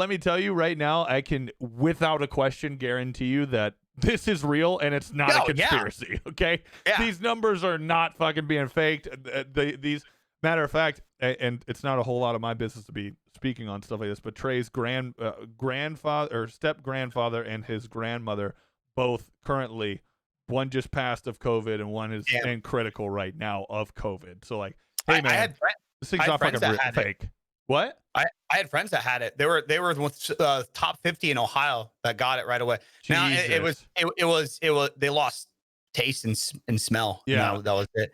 me tell you right now, I can without a question guarantee you that this is real and it's not a conspiracy. Yeah. Okay. Yeah. These numbers are not fucking being faked. These matter of fact, and it's not a whole lot of my business to be speaking on stuff like this, but Trey's grandfather or step grandfather and his grandmother both currently, one just passed of COVID and one is in critical right now of COVID. So like, hey man, this thing's not fucking fake. What? I had friends that had it. They were with top 50 in Ohio that got it right away. Now it was they lost taste and smell. Yeah, that was it.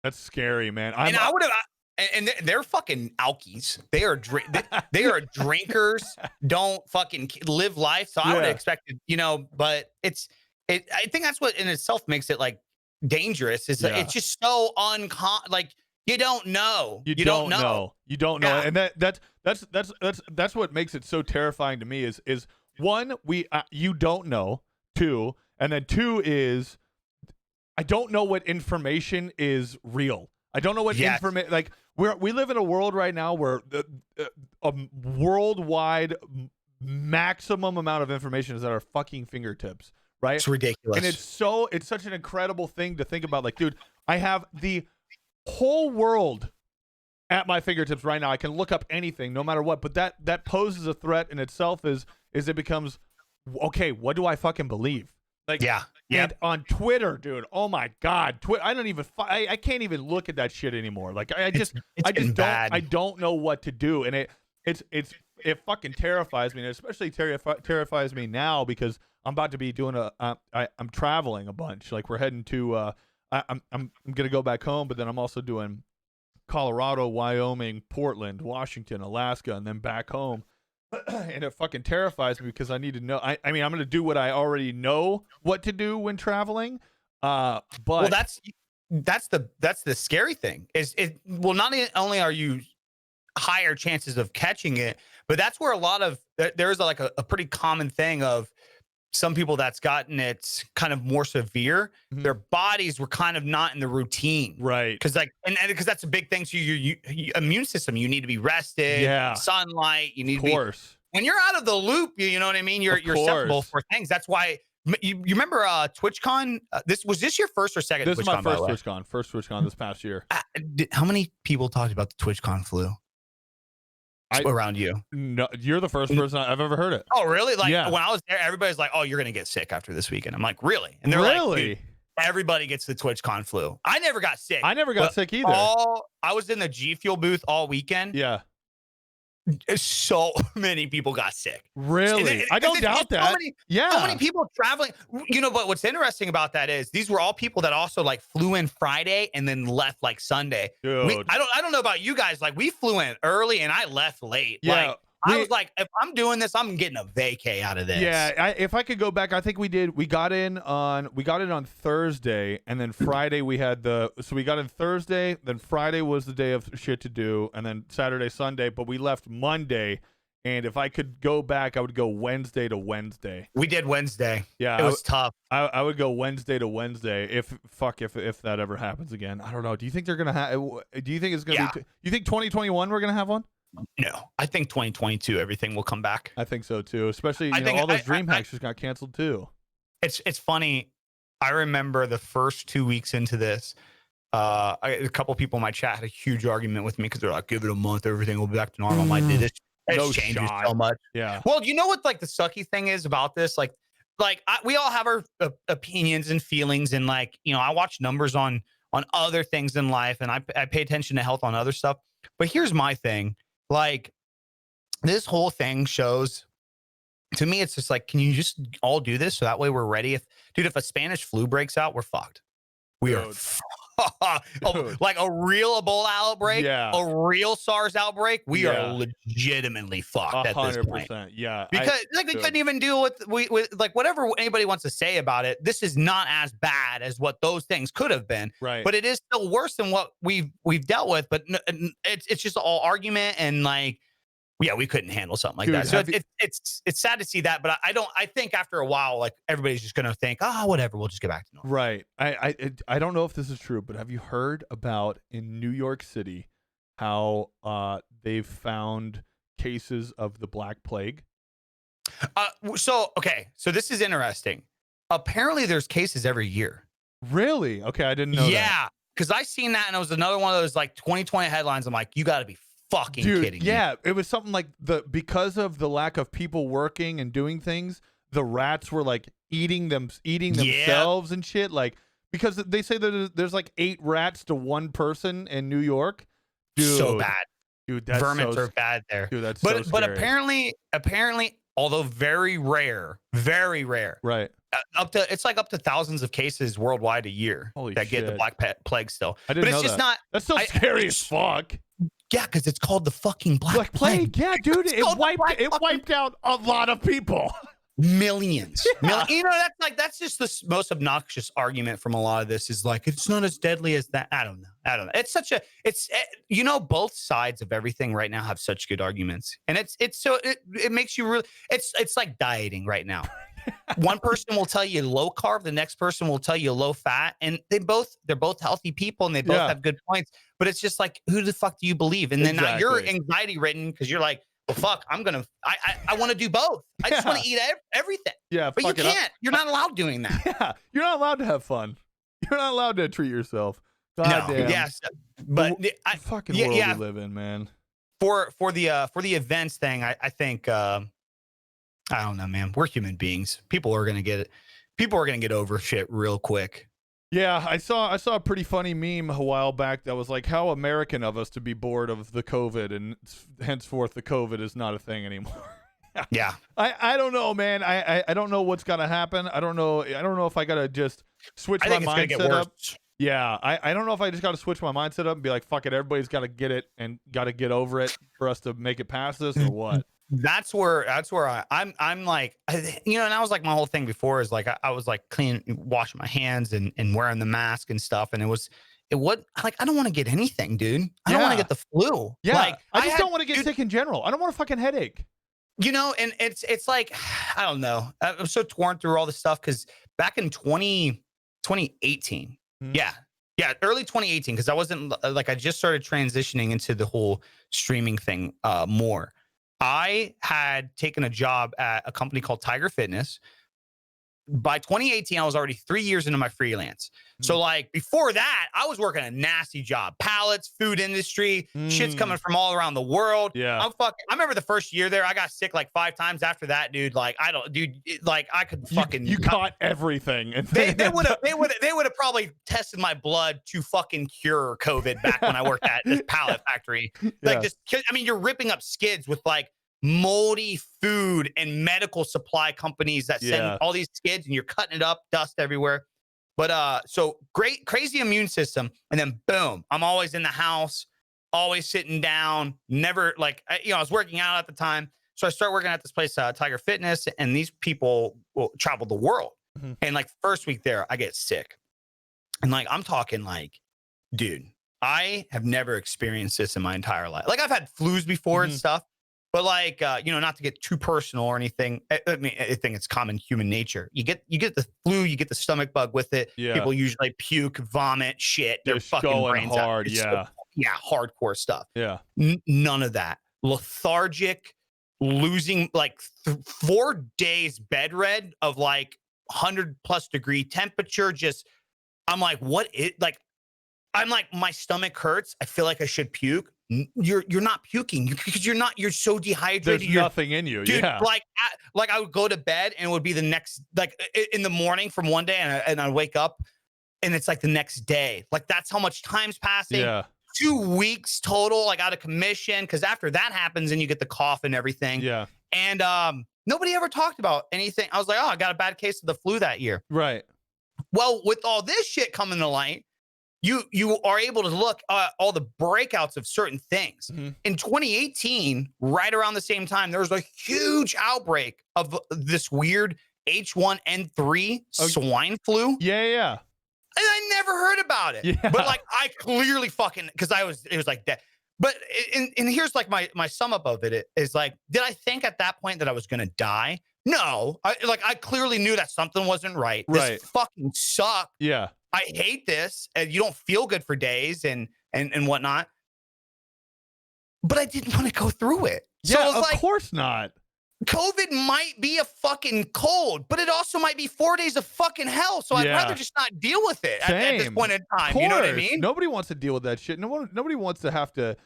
That's scary, man. I would have. And they're fucking alkies. They are they are drinkers. Don't fucking live life. So I would have expected, but I think that's what in itself makes it like dangerous. It's just so like You don't know. You don't know. You don't know. And that's what makes it so terrifying to me is one, you don't know. Two, and then two is I don't know what information is real. I don't know what information, like we live in a world right now where a worldwide maximum amount of information is at our fucking fingertips, right? It's ridiculous. And it's such an incredible thing to think about. Like, dude, I have the whole world at my fingertips right now. I can look up anything, no matter what. But that poses a threat in itself. Is it becomes okay? What do I fucking believe? Like, and on Twitter, dude. Oh my God, I can't even look at that shit anymore. Like, I just don't know what to do, and it fucking terrifies me, and it especially terrifies me now because I'm about to be doing I'm traveling a bunch. Like, we're heading to I'm gonna go back home, but then I'm also doing Colorado, Wyoming, Portland, Washington, Alaska, and then back home. And it fucking terrifies me because I need to know. I mean, I'm gonna do what I already know what to do when traveling. But that's the scary thing. Not only are you higher chances of catching it, but that's where a lot of there's like a pretty common thing of some people that's gotten it kind of more severe. Mm-hmm. Their bodies were kind of not in the routine, right? Because because that's a big thing. So your immune system, you need to be rested, sunlight. You need to be. When you're out of the loop, you know what I mean. You're susceptible for things. That's why you remember TwitchCon. Was this your first or second? This is my first TwitchCon. First TwitchCon this past year. How many people talked about the TwitchCon flu? Around you? No, you're the first person I've ever heard it. Oh, really? Like, when I was there, everybody's like, "Oh, you're gonna get sick after this weekend." I'm like, "Really?" And they're like, "Everybody gets the TwitchCon flu." I never got sick. I never got sick either. I was in the G Fuel booth all weekend. Yeah. So many people got sick. Really? I don't doubt that. So many people traveling. You know, but what's interesting about that is these were all people that also like flew in Friday and then left like Sunday. Dude. I don't know about you guys. Like, we flew in early and I left late. Yeah. Like, I was like, if I'm doing this, I'm getting a vacay out of this. Yeah, if I could go back, I think we did. We got in on Thursday, and then Friday we got in Thursday. Then Friday was the day of shit to do, and then Saturday, Sunday. But we left Monday, and if I could go back, I would go Wednesday to Wednesday. We did Wednesday. Yeah, it was tough. I would go Wednesday to Wednesday if that ever happens again. I don't know. Do you think they're gonna have? Do you think it's gonna be? You think 2021 we're gonna have one? No, I think 2022 everything will come back. I think so too, especially all those dream hacks just got canceled too. It's funny. I remember the first 2 weeks into this, a couple of people in my chat had a huge argument with me because they're like, "Give it a month, everything will be back to normal." I'm like, "This changes so much." Yeah. Well, you know what? Like, the sucky thing is about this, we all have our opinions and feelings, and like, you know, I watch numbers on other things in life, and I pay attention to health on other stuff. But here's my thing. Like, this whole thing shows, to me, it's just like, can you just all do this so that way we're ready? If a Spanish flu breaks out, we're fucked. We are like a real Ebola outbreak, a real SARS outbreak. We are legitimately fucked at this point. 100%. Yeah, because we couldn't even deal with like whatever anybody wants to say about it. This is not as bad as what those things could have been, right? But it is still worse than what we've dealt with. But it's just all argument and like. Yeah, we couldn't handle something like that. So it's sad to see that, but I think after a while, like, everybody's just gonna think, whatever, we'll just get back to normal. Right. I don't know if this is true, but have you heard about in New York City how they've found cases of the Black Plague? So this is interesting. Apparently, there's cases every year. Really? Okay, I didn't know. Yeah, because I seen that, and it was another one of those like 2020 headlines. I'm like, you got to be fucking kidding me. Yeah, it was something like because of the lack of people working and doing things, the rats were like eating themselves and shit. Like, because they say that there's like 8 rats to 1 person in New York. Dude, so bad. Dude, that's vermins are bad there. Dude, that's so scary. But apparently, although very rare, right? Up to thousands of cases worldwide a year get the Black Plague still. I didn't know just that. not. That's so scary as fuck. Yeah, because it's called the fucking Black Plague. Yeah, dude, it wiped out a lot of people. Millions. You know, that's just the most obnoxious argument from a lot of this is like, it's not as deadly as that. I don't know. It's you know, both sides of everything right now have such good arguments. And it makes you really, it's like dieting right now. One person will tell you low carb, the next person will tell you low fat, and they're both healthy people and they both have good points. But it's just like, who the fuck do you believe? And then now you're anxiety ridden because you're like, well, fuck, I want to do both. I just want to eat everything. Yeah, but you can't. You're not allowed doing that. Yeah, you're not allowed to have fun. You're not allowed to treat yourself. God damn. Yes, but fucking world we live in, man. For the events thing, I think I don't know, man. We're human beings. People are gonna get it. People are gonna get over shit real quick. Yeah, I saw a pretty funny meme a while back that was like, how American of us to be bored of the COVID, and henceforth the COVID is not a thing anymore. Yeah. I don't know, man. I don't know what's gonna happen. I don't know if I gotta just switch my mindset up. Yeah, I don't know if I just gotta switch my mindset up and be like, fuck it, everybody's gotta get it and gotta get over it for us to make it past this, or what? That's where I'm like, you know, and that was like my whole thing before is like, I was like washing my hands and wearing the mask and stuff. And it was like, I don't want to get anything, dude. I don't want to get the flu. Yeah. Like, I just don't want to get sick in general. I don't want a fucking headache. You know, and it's like, I don't know. I'm so torn through all this stuff because back in 2018, early 2018, because I wasn't like, I just started transitioning into the whole streaming thing more. I had taken a job at a company called Tiger Fitness. By 2018, I was already 3 years into my freelance. So like before that, I was working a nasty job, pallets, food industry, shit's coming from all around the world. Yeah. I remember the first year there, I got sick like 5 times. After that, dude, like I could fucking you caught everything. And they would have probably tested my blood to fucking cure COVID back when I worked at this pallet factory. Like just, I mean, you're ripping up skids with like moldy food and medical supply companies that send all these skids, and you're cutting it up, dust everywhere. But so great, crazy immune system, and then boom, I'm always in the house, always sitting down, never like, you know, I was working out at the time, so I start working at this place, Tiger Fitness, and these people will travel the world. And like first week there, I get sick, and like I'm talking like, dude, I have never experienced this in my entire life. Like I've had flus before and stuff. But like, you know, not to get too personal or anything. I mean, I think it's common human nature. You get the flu, you get the stomach bug with it. Yeah. People usually puke, vomit, shit. Their fucking brains hard. out. Hardcore stuff. Yeah. None of that. Lethargic, losing like 4 days bedred of like 100+ degree temperature. Just, I'm like, I'm like, my stomach hurts. I feel like I should puke. You're not puking because you're so dehydrated. There's nothing in you, dude. Like I would go to bed and it would be the next, like in the morning from one day, and I wake up and it's like the next day. Like that's how much time's passing. Yeah. 2 weeks total, like out of commission. Because after that happens, and you get the cough and everything. Yeah. And nobody ever talked about anything. I was like, oh, I got a bad case of the flu that year. Right. Well, with all this shit coming to light, you are able to look at all the breakouts of certain things. In 2018, right around the same time, there was a huge outbreak of this weird H1N3 swine flu. Yeah. And I never heard about it. Yeah. But like, I clearly fucking, because it was like that. But and here's like my sum up of it is like, did I think at that point that I was gonna die? No. I clearly knew that something wasn't right. This fucking sucked. Yeah. I hate this, and you don't feel good for days and whatnot. But I didn't want to go through it. So yeah, of course not. COVID might be a fucking cold, but it also might be 4 days of fucking hell. So I'd rather just not deal with it at this point in time. You know what I mean? Nobody wants to deal with that shit. Nobody wants to have to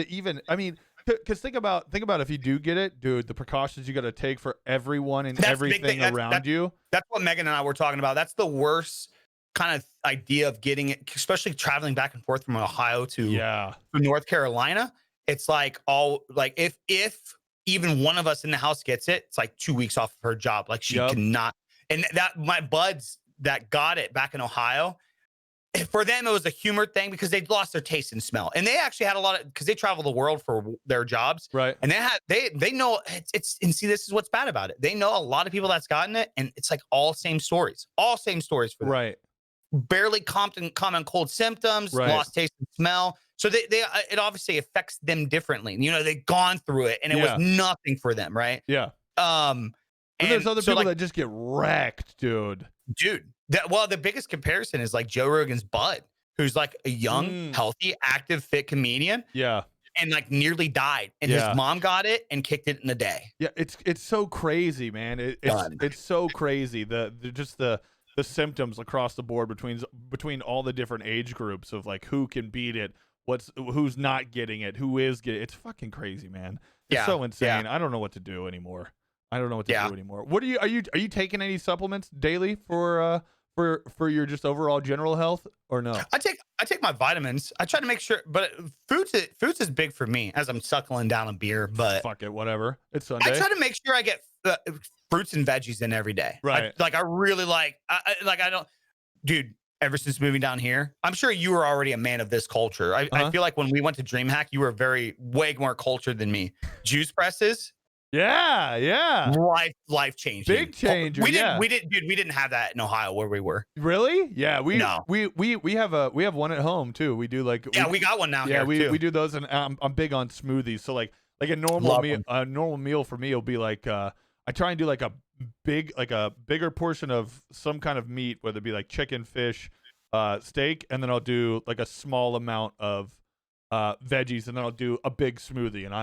even. I mean, because think about if you do get it, dude. The precautions you got to take for everyone and everything around you. That's what Megan and I were talking about. That's the worst kind of idea of getting it, especially traveling back and forth from Ohio to North Carolina. It's like if even one of us in the house gets it, it's like 2 weeks off of her job. Like she cannot. And that my buds that got it back in Ohio, for them, it was a humor thing because they'd lost their taste and smell. And they actually had a lot of, because they travel the world for their jobs. Right. And they know and see, this is what's bad about it. They know a lot of people that's gotten it. And it's like all same stories for them. Right. Barely common cold symptoms, lost taste and smell. So it obviously affects them differently. You know, they've gone through it and it was nothing for them. Right. Yeah. And there's other people that just get wrecked, dude. The biggest comparison is like Joe Rogan's Bud, who's like a young, healthy, active, fit comedian. Yeah. And like nearly died. And his mom got it and kicked it in a day. Yeah, it's so crazy, man. It's so crazy. The symptoms across the board between all the different age groups of like who can beat it, who's not getting it, who is getting it. It's fucking crazy, man. It's so insane. I don't know what to do anymore. What are you taking any supplements daily for your just overall general health or no? I take my vitamins. I try to make sure, but fruits is big for me as I'm suckling down a beer. But fuck it, whatever. It's Sunday. I try to make sure I get fruits and veggies in every day. Right. I really I don't, dude. Ever since moving down here, I'm sure you were already a man of this culture. I feel like when we went to DreamHack, you were way more cultured than me. Juice presses. Yeah. Life changing. Big changer. We didn't have that in Ohio where we were. Really? Yeah. We have one at home too. We do like we got one now. Yeah, here we do those, and I'm big on smoothies. So like a normal meal for me will be like I try and do like a bigger portion of some kind of meat, whether it be like chicken, fish, steak, and then I'll do like a small amount of veggies, and then I'll do a big smoothie, and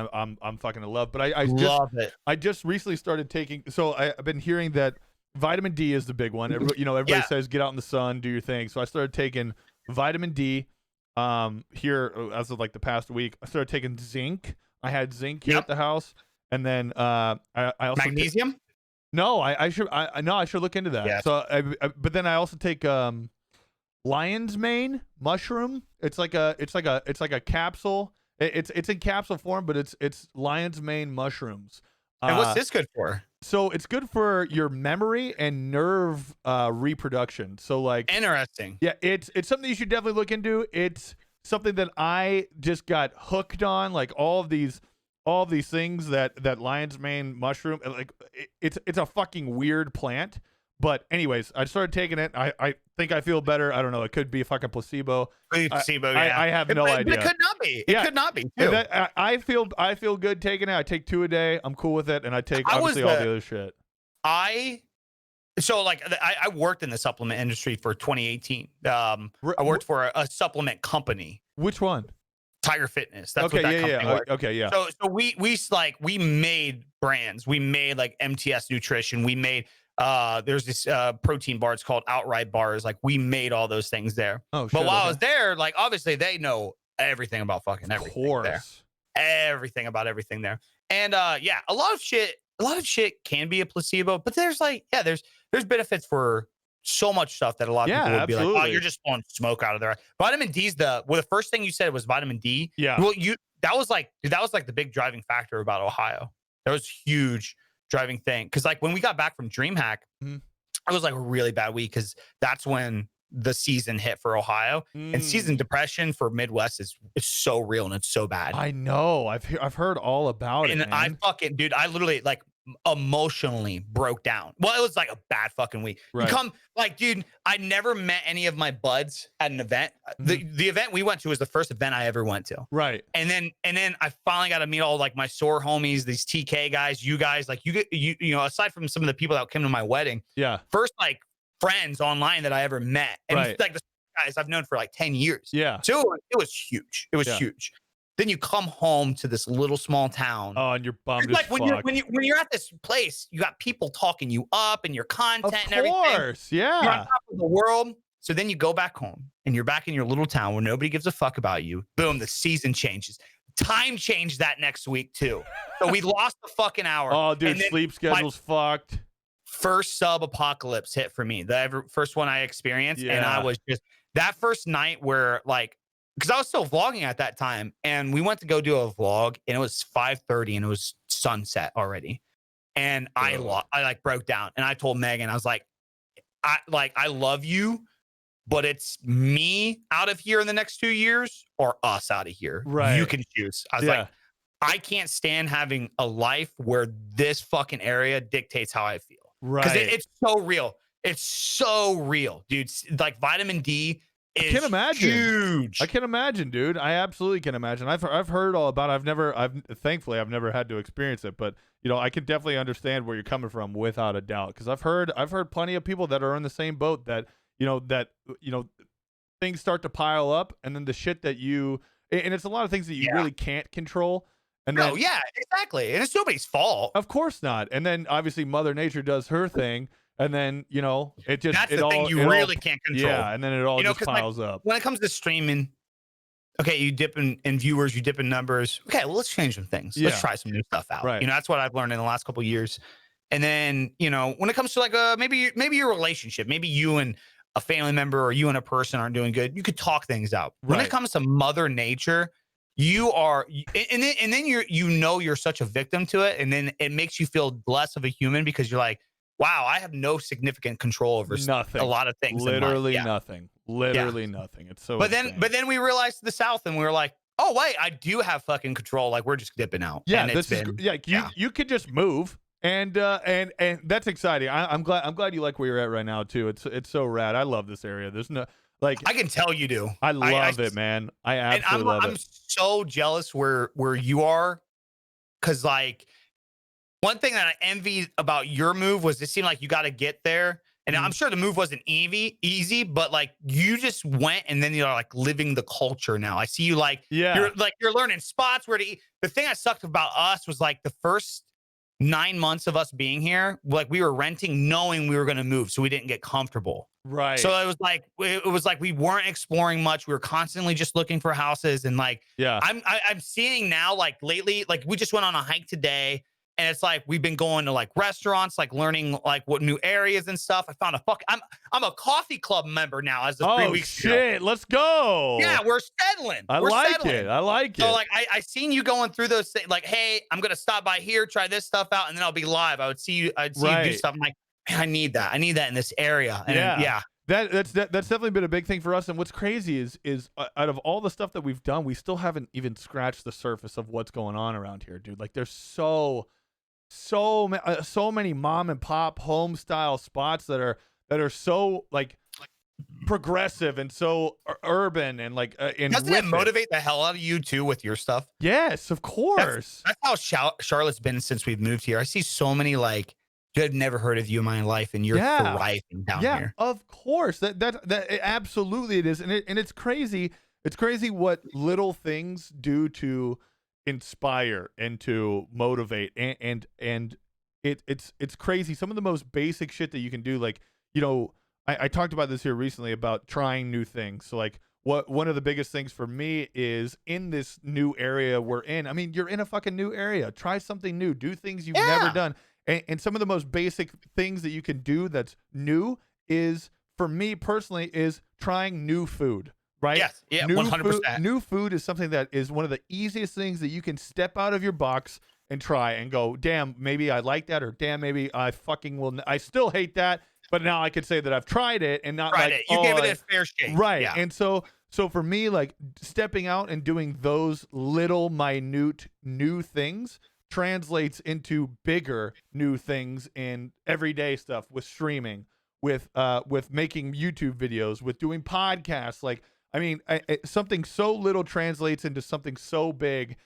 I'm fucking in love. But I love it. I just recently started taking. So I've been hearing that vitamin D is the big one. Everybody says get out in the sun, do your thing. So I started taking vitamin D. Here as of like the past week, I started taking zinc. I had zinc here at the house, and then I also magnesium. No, I should look into that. Yeah. So but then I also take lion's mane mushroom. It's like a capsule. It's in capsule form, but it's lion's mane mushrooms. And what's this good for? So it's good for your memory and nerve reproduction. So like interesting. Yeah, it's something you should definitely look into. It's something that I just got hooked on. Like all of these things that lion's mane mushroom. Like it's a fucking weird plant. But anyways, I started taking it. I think I feel better. I don't know. It could be a fucking placebo. I have no idea. It could not be. It could not be. Too. I feel good taking it. I take 2 a day. I'm cool with it, and I take obviously all the other shit. I worked in the supplement industry for 2018. I worked for a supplement company. Which one? Tiger Fitness. That's what that company was. Okay, yeah. So we made brands. We made like MTS Nutrition. We made there's this protein bar. It's called Outright Bars. Like we made all those things there. Oh, but while I was there, like obviously they know everything about fucking everything. Of course. There. Everything about everything there. And a lot of shit can be a placebo, but there's benefits for so much stuff that a lot of people would be like, oh, you're just blowing smoke out of there. Vitamin D's the first thing you said was vitamin D. Yeah. Well, that was like the big driving factor about Ohio. That was huge driving thing. Cause like when we got back from DreamHack, it was like a really bad week because that's when the season hit for Ohio. And season depression for Midwest is so real and it's so bad. I know. I've heard all about it. And I literally like emotionally broke down. Well, it was like a bad fucking week. Right. Dude, I never met any of my buds at an event. The event we went to was the first event I ever went to. Right. And then I finally got to meet all like my sore homies, these TK guys, you guys, like you know, aside from some of the people that came to my wedding. Yeah. First like friends online that I ever met. And right. Like the guys I've known for like 10 years. Yeah. So it was huge. It was huge. Then you come home to this little small town. Oh, and you're bummed. Like when you're at this place, you got people talking you up and your content and everything. Of course, yeah. You're on top of the world. So then you go back home and you're back in your little town where nobody gives a fuck about you. Boom, the season changes. Time changed that next week too. So we lost the fucking hour. Oh, dude, sleep schedule's fucked. First sub apocalypse hit for me. The first one I experienced, and I was just that first night where like. Because I was still vlogging at that time, and we went to go do a vlog, and it was 5:30, and it was sunset already, and I like broke down, and I told Megan, I was like, I love you, but it's me out of here in the next 2 years or us out of here. Right. You can choose. I was like, I can't stand having a life where this fucking area dictates how I feel. Right. Because it's so real. It's so real, dude. Like vitamin D is I can imagine. Huge. I can imagine, dude. I absolutely can imagine. I've heard all about it. Thankfully I've never had to experience it, but you know, I can definitely understand where you're coming from without a doubt. Because I've heard plenty of people that are in the same boat that things start to pile up, and then the shit that and it's a lot of things that you really can't control. And then, yeah, exactly. And it's nobody's fault. Of course not. And then obviously Mother Nature does her thing. And then, it just, that's the thing you really can't control. Yeah. And then it all just piles up. When it comes to streaming, okay, you dip in viewers, you dip in numbers. Okay, well, let's change some things. Let's try some new stuff out. Right. That's what I've learned in the last couple of years. And then, when it comes to like maybe your relationship, maybe you and a family member or you and a person aren't doing good, you could talk things out. When it comes to Mother Nature, you are, and then you're such a victim to it, and then it makes you feel less of a human because you're like, wow, I have no significant control over nothing. A lot of things. Literally nothing. Literally nothing. It's so. But then we realized the South, and we were like, oh wait, I do have fucking control. Like we're just dipping out. Yeah, you could just move. And that's exciting. I'm glad you like where you're at right now too. It's so rad. I love this area. There's no I can tell you do. I love it, man. I absolutely love it. I'm so jealous where you are, because like one thing that I envy about your move was it seemed like you got to get there. And I'm sure the move wasn't easy, but like you just went, and then you're like living the culture now. I see you you're learning spots where to eat. The thing that sucked about us was like the first 9 months of us being here, like we were renting knowing we were going to move, so we didn't get comfortable. Right. So it was like we weren't exploring much. We were constantly just looking for houses, and like I'm seeing now, like lately, like we just went on a hike today, and it's like we've been going to like restaurants, like learning like what new areas and stuff. I found I'm a coffee club member now as of 3 weeks ago. Shit, let's go. Yeah, we're settling. I like it. So like I seen you going through those things, like, hey, I'm gonna stop by here, try this stuff out, and then I'll be live. I'd see you do stuff. I'm like, man, I need that in this area. And That's definitely been a big thing for us. And what's crazy is out of all the stuff that we've done, we still haven't even scratched the surface of what's going on around here, dude. Like there's so many mom and pop home style spots that are so like progressive and so urban and like doesn't it motivate the hell out of you too with your stuff? Yes, of course. That's how Charlotte's been since we've moved here. I see so many like, I've never heard of you in my life, and you're thriving down here. Of course, that absolutely it is, and it's crazy. It's crazy what little things do to inspire and to motivate, and it's crazy. Some of the most basic shit that you can do, like I talked about this here recently about trying new things. So like one of the biggest things for me is in this new area we're in. I mean, you're in a fucking new area. Try something new. Do things you've never done. And some of the most basic things that you can do that's new is, for me personally, is trying new food, right? Yes, yeah, 100%. New food is something that is one of the easiest things that you can step out of your box and try and go, damn, maybe I like that, or damn, maybe I fucking will. I still hate that, but now I could say that I've tried it and not like, you gave it a fair shake. Right. Yeah. And so for me, like stepping out and doing those little minute new things translates into bigger new things in everyday stuff, with streaming, with making YouTube videos, with doing podcasts. Like, I mean, something so little translates into something so big,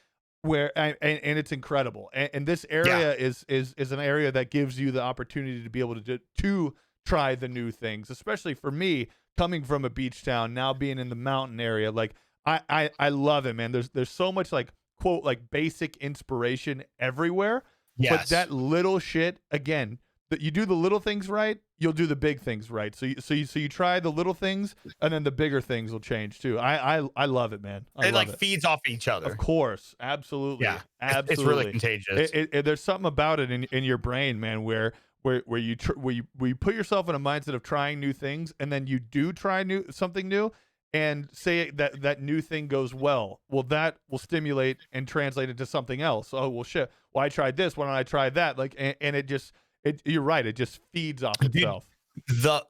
where and it's incredible. And this area is an area that gives you the opportunity to be able to try the new things, especially for me coming from a beach town, now being in the mountain area. Like I love it, man. There's so much like, quote, like basic inspiration everywhere. Yes. But that little shit, again, that you do the little things right, you'll do the big things right. So you try the little things, and then the bigger things will change too. I love it, man. It like feeds off each other. Of course, absolutely. Yeah, absolutely. It's really contagious. There's something about it in your brain, man, where you put yourself in a mindset of trying new things, and then you do try something new, and say that new thing goes well. Well, that will stimulate and translate into something else. Oh, well, shit. Well, I tried this. Why don't I try that? Like, and it just, you're right. It just feeds off itself. The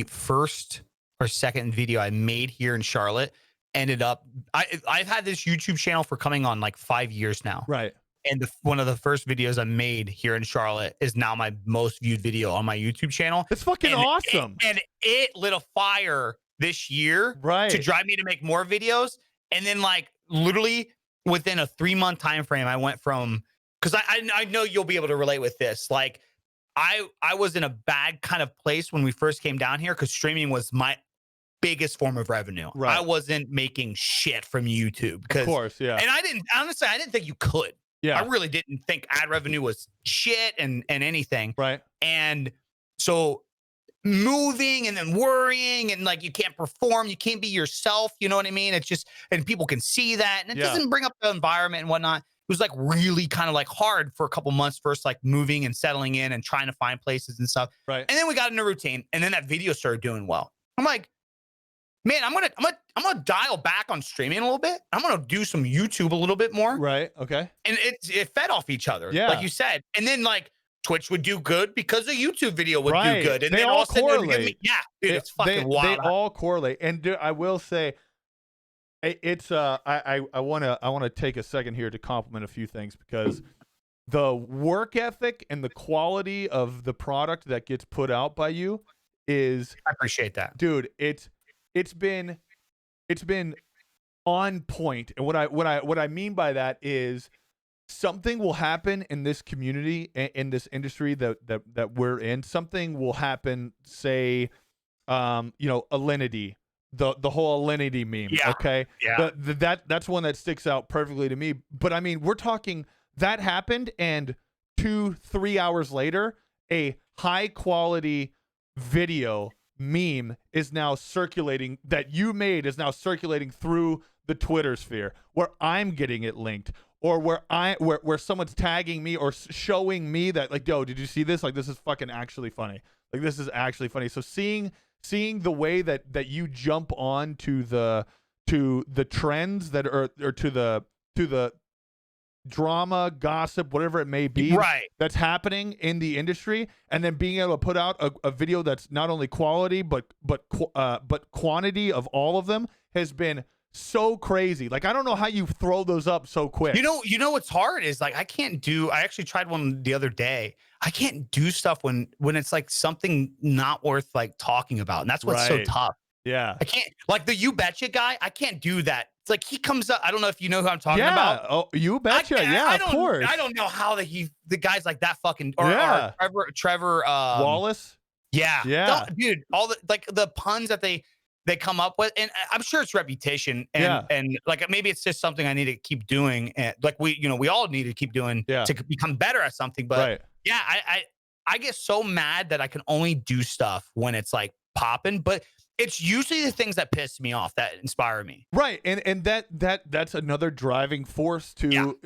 first or second video I made here in Charlotte ended up, I've had this YouTube channel for coming on like 5 years now. Right. And one of the first videos I made here in Charlotte is now my most viewed video on my YouTube channel. It's fucking awesome. And it lit a fire this year to drive me to make more videos. And then like literally within a 3-month time frame, I went from, because I know you'll be able to relate with this. Like I was in a bad kind of place when we first came down here because streaming was my biggest form of revenue. Right. I wasn't making shit from YouTube. Of course, yeah. And I didn't think you could. Yeah. I really didn't think ad revenue was shit and anything. Right. And so moving and then worrying and like you can't perform, you can't be yourself, you know what I mean? It's just, and people can see that, and it doesn't bring up the environment and whatnot. It was like really kind of like hard for a couple months first, like moving and settling in and trying to find places and stuff. Right. And then we got in a routine, and then that video started doing well. I'm like, man, I'm gonna dial back on streaming a little bit. I'm gonna do some YouTube a little bit more. Right. Okay. And it fed off each other, yeah, like you said. And then like Twitch would do good because the YouTube video would do good. And they then all correlate. Dude, it's fucking wild. They all correlate. And dude, I will say, it's I want to take a second here to compliment a few things, because the work ethic and the quality of the product that gets put out by you is, I appreciate that, dude. It's been on point. And what I mean by that is something will happen in this community, in this industry that we're in. Something will happen, say, Alinity, the whole Alinity meme. Yeah. Okay. Yeah. That's one that sticks out perfectly to me. But I mean, we're talking that happened, and 2-3 hours later, a high quality video meme is now circulating, that you made is now circulating through the Twitter sphere, where I'm getting it linked, or where someone's tagging me or showing me that, like, yo, did you see this? Like, this is fucking actually funny. Like, this is actually funny. So seeing the way that you jump on to the trends that are, or to the drama, gossip, whatever it may be, right, that's happening in the industry, and then being able to put out a video that's not only quality but quantity of all of them has been so crazy. Like, I don't know how you throw those up so quick. You know what's hard is, like, I actually tried one the other day. I can't do stuff when it's like something not worth like talking about, and that's what's so tough. Yeah, I can't, like the You Betcha guy. I can't do that. It's like he comes up. I don't know if you know who I'm talking about. Oh, You Betcha. Of course. I don't know how the guy's like that fucking, or Trevor Wallace. Yeah. Dude, all the, like, the puns that they come up with, and I'm sure it's repetition, and like maybe it's just something I need to keep doing, and like we all need to keep doing to become better at something. But I get so mad that I can only do stuff when it's like popping, but it's usually the things that piss me off that inspire me. Right. And that's another driving force to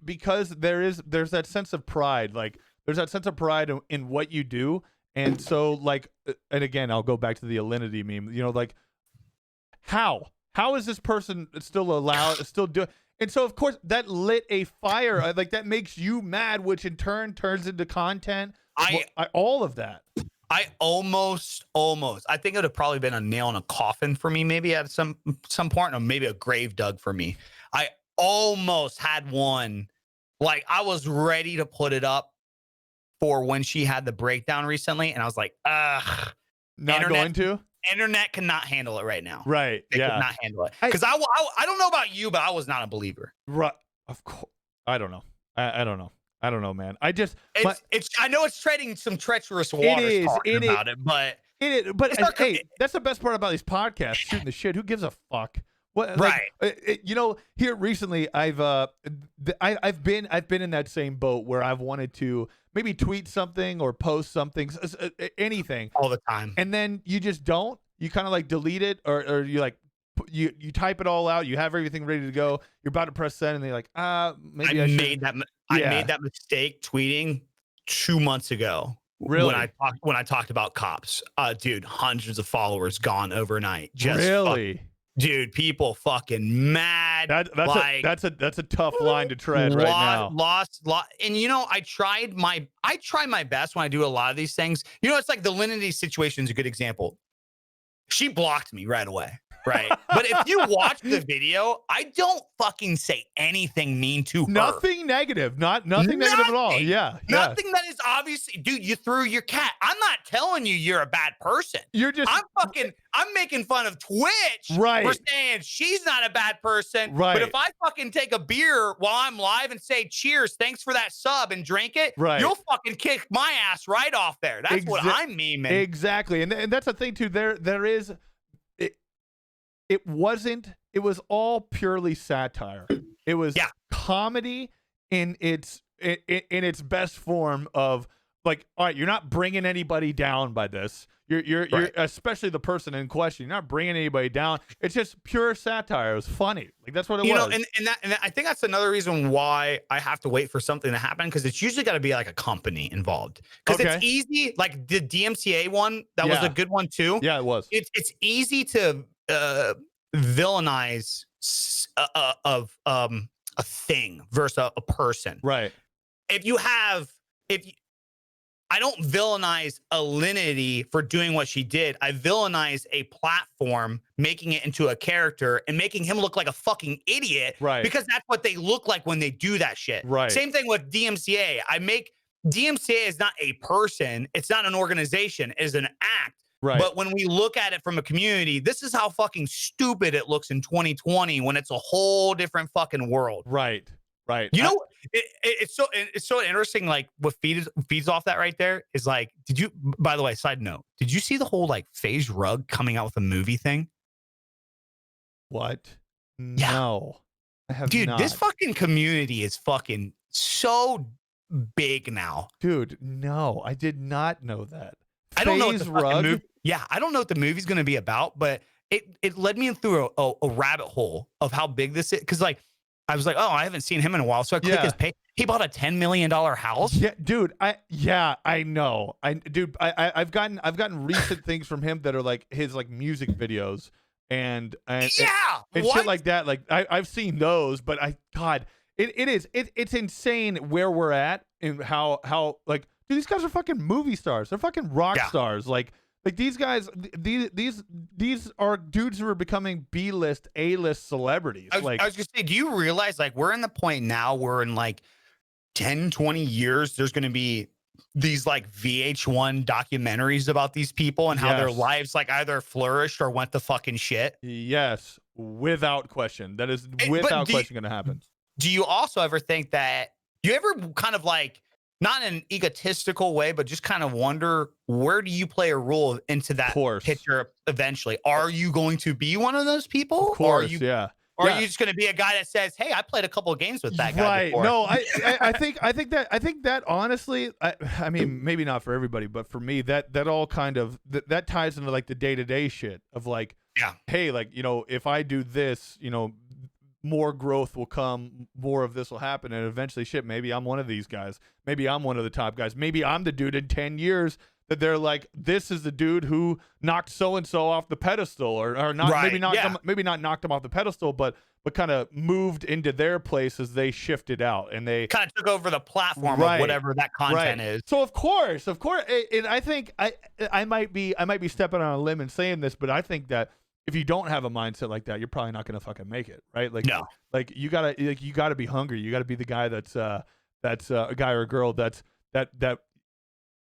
because there's that sense of pride. Like, there's that sense of pride in what you do. And so, like, and again, I'll go back to the Alinity meme, like, how is this person still doing? And so, of course, that lit a fire. Like, that makes you mad, which in turn turns into content. All of that. I almost, I think it would have probably been a nail in a coffin for me, maybe at some point, or maybe a grave dug for me. I almost had one, like, I was ready to put it up for when she had the breakdown recently, and I was like, internet cannot handle it right now. Right. They could not handle it. Because I don't know about you, but I was not a believer. Right. Of course. I don't know. I don't know. I don't know, man. I know it's treading some treacherous waters talking about it, but it is. But hey, that's the best part about these podcasts, shooting the shit. Who gives a fuck? What? Right. Here recently, I've been in that same boat where I've wanted to maybe tweet something or post something, anything all the time, and then you just don't. You kind of like delete it, or you like. You type it all out. You have everything ready to go. You're about to press send, and they're like, maybe I made that mistake tweeting 2 months ago. Really? When I talked about cops, dude, hundreds of followers gone overnight. Just really? Dude, people fucking mad. That's a tough line to tread right now. Lost. And I try my best when I do a lot of these things. It's like the Linity situation is a good example. She blocked me right away. Right. But if you watch the video, I don't fucking say anything mean to her. Nothing negative. Nothing negative at all. Yeah. Nothing that is obviously, dude, you threw your cat. I'm not telling you you're a bad person. I'm making fun of Twitch. Right. We're saying she's not a bad person. Right. But if I fucking take a beer while I'm live and say cheers, thanks for that sub and drink it, right, you'll fucking kick my ass right off there. That's what I'm memeing. Exactly. And that's the thing too. There is it was all purely satire. It was comedy in its best form of like, all right, you're not bringing anybody down by this. You're especially the person in question. You're not bringing anybody down. It's just pure satire. It was funny. Like that's what it was. And I think that's another reason why I have to wait for something to happen, because it's usually got to be like a company involved. Because it's easy. Like the DMCA one, that was a good one too. Yeah, it was. It's easy to villainize a thing versus a person. Right. I don't villainize Alinity for doing what she did. I villainize a platform, making it into a character and making him look like a fucking idiot. Right. Because that's what they look like when they do that shit. Right. Same thing with DMCA. DMCA is not a person. It's not an organization. It's an act. Right. But when we look at it from a community, this is how fucking stupid it looks in 2020 when it's a whole different fucking world. Right. Right. It's so interesting. Like what feeds off that right there is like, by the way, side note, did you see the whole like FaZe Rug coming out with a movie thing? What? No, I have not. This fucking community is fucking so big now. Dude, no, I did not know that. I don't know what the fucking movie. Yeah, I don't know what the movie's going to be about, but it led me through a rabbit hole of how big this is. Because like, I was like, oh, I haven't seen him in a while. So I clicked his page. He bought a $10 million house. Yeah, dude. I know. I've gotten recent things from him that are like his like music videos and shit like that. Like I've seen those, but it's insane where we're at and how like, dude, these guys are fucking movie stars. They're fucking rock stars. Like these guys, these are dudes who are becoming B-list, A-list celebrities. I was gonna say, do you realize like we're in the point now where in like 10, 20 years, there's gonna be these like VH1 documentaries about these people and how their lives like either flourished or went to fucking shit? Yes, without question. That is without question gonna happen. Do you also ever think that you ever kind of like, not in an egotistical way, but just kind of wonder, where do you play a role into that picture eventually? Are you going to be one of those people? Of course, Or are you just going to be a guy that says, "Hey, I played a couple of games with that guy before"? No, I think that honestly, I mean, maybe not for everybody, but for me, that all kind of that ties into like the day-to-day shit of like, hey, like, if I do this, more growth will come, more of this will happen, and eventually shit, maybe I'm one of these guys. Maybe I'm one of the top guys. Maybe I'm the dude in 10 years that they're like, this is the dude who knocked so-and-so off the pedestal, or not, maybe not knocked him off the pedestal, but kind of moved into their place as they shifted out and they kind of took over the platform of whatever that content is. So of course, and I think I might be stepping on a limb and saying this, but I think that if you don't have a mindset like that, you're probably not going to fucking make it, right? Like, no. Like you gotta be hungry. You gotta be the guy that's a guy or a girl that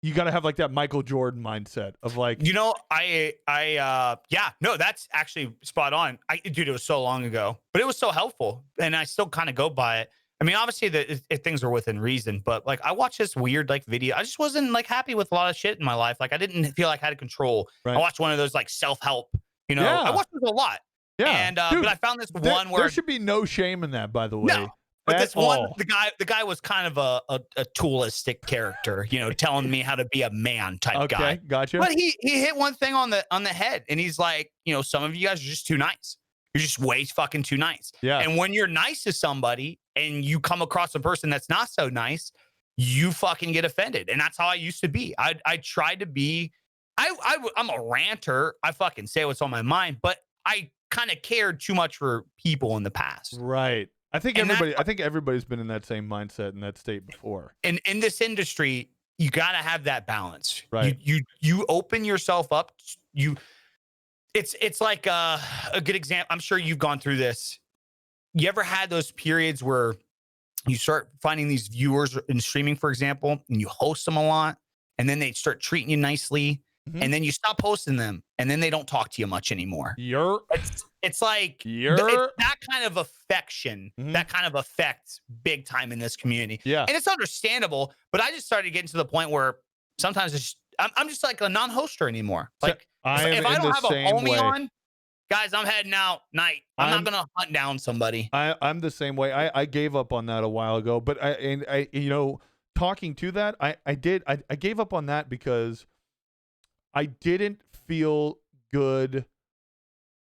you gotta have like that Michael Jordan mindset of like, no, that's actually spot on. Dude, it was so long ago, but it was so helpful, and I still kind of go by it. I mean, obviously things are within reason, but like I watched this weird like video. I just wasn't like happy with a lot of shit in my life. Like I didn't feel like I had control. Right. I watched one of those like self-help. I watched this a lot. Yeah. And dude, but I found this one where there should be no shame in that, by the way. No. But this one, the guy was kind of a toolistic character, telling me how to be a man type guy. Okay, gotcha. But he hit one thing on the head, and he's like, some of you guys are just too nice. You're just way fucking too nice. Yeah. And when you're nice to somebody and you come across a person that's not so nice, you fucking get offended. And that's how I used to be. I tried to be. I'm a ranter. I fucking say what's on my mind, but I kind of cared too much for people in the past. Right. I think everybody's been in that same mindset in that state before. And in this industry, you got to have that balance. Right. You open yourself up. It's like a good example. I'm sure you've gone through this. You ever had those periods where you start finding these viewers in streaming, for example, and you host them a lot, and then they start treating you nicely, and then you stop posting them, and then they don't talk to you much anymore. It's like it's that kind of affection, that kind of affects big time in this community. Yeah. And it's understandable, but I just started getting to the point where sometimes I'm just like a non-hoster anymore. Like if I don't have a homie on, guys, I'm heading out night. I'm not gonna hunt down somebody. I'm the same way. I gave up on that a while ago, but I talking to that, I gave up on that because I didn't feel good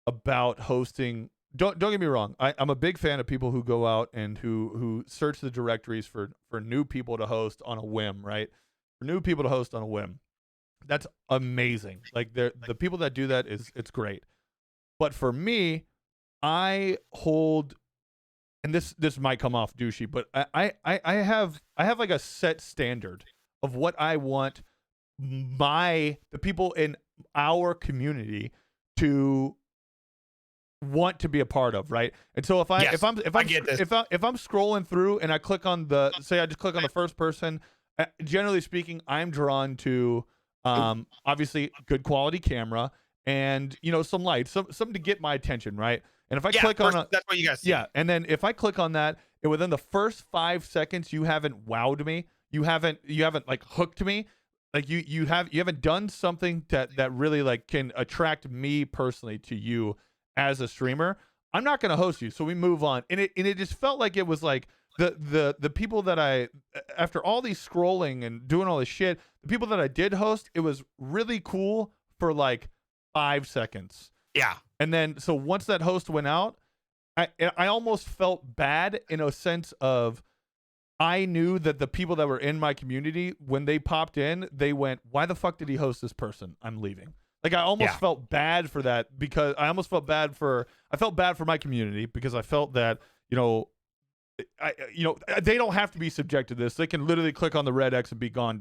about hosting. Don't get me wrong. I'm a big fan of people who go out and who search the directories for new people to host on a whim, right? For new people to host on a whim. That's amazing. Like the people that do that it's great. But for me, I hold, and this might come off douchey, but I have like a set standard of what I want the people in our community to want to be a part of, right? And so if I'm scrolling through and I click on I just click on the first person, generally speaking, I'm drawn to obviously good quality camera and some lights, something to get my attention, right? And if I click on that's what you guys see. Yeah, and then if I click on that, and within the first 5 seconds you haven't wowed me, you haven't like hooked me, like you haven't done something that really like can attract me personally to you as a streamer, I'm not going to host you. So we move on. And it just felt like it was like the people that after all these scrolling and doing all this shit, the people that I did host, it was really cool for like 5 seconds. Yeah. And then, so once that host went out, I almost felt bad in a sense of, I knew that the people that were in my community, when they popped in, they went, why the fuck did he host this person? I'm leaving. Like, I almost felt bad for that, because I felt bad for my community, because I felt that, they don't have to be subject to this. They can literally click on the red X and be gone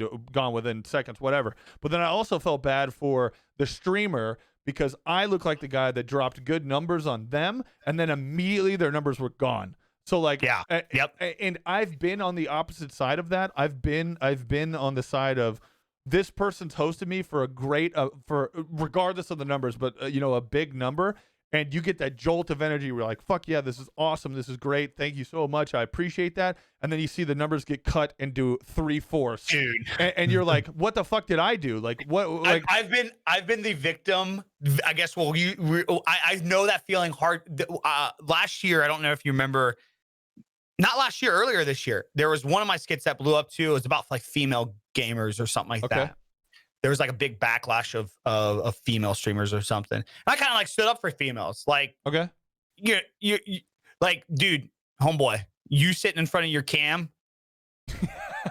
within seconds, whatever. But then I also felt bad for the streamer, because I look like the guy that dropped good numbers on them, and then immediately their numbers were gone. So like, and I've been on the opposite side of that. I've been on the side of, this person's hosted me for a great, for regardless of the numbers, but a big number, and you get that jolt of energy. We're like, fuck yeah, this is awesome, this is great, thank you so much, I appreciate that. And then you see the numbers get cut and do 3/4, dude, and you're like, what the fuck did I do? Like, what? Like, I've been the victim, I guess. Well, I know that feeling hard. Last year, I don't know if you remember. Not last year, earlier this year, there was one of my skits that blew up too. It was about like female gamers or something like that. There was like a big backlash of female streamers or something. And I kind of like stood up for females. Like, okay, you like, dude, homeboy, you sitting in front of your cam.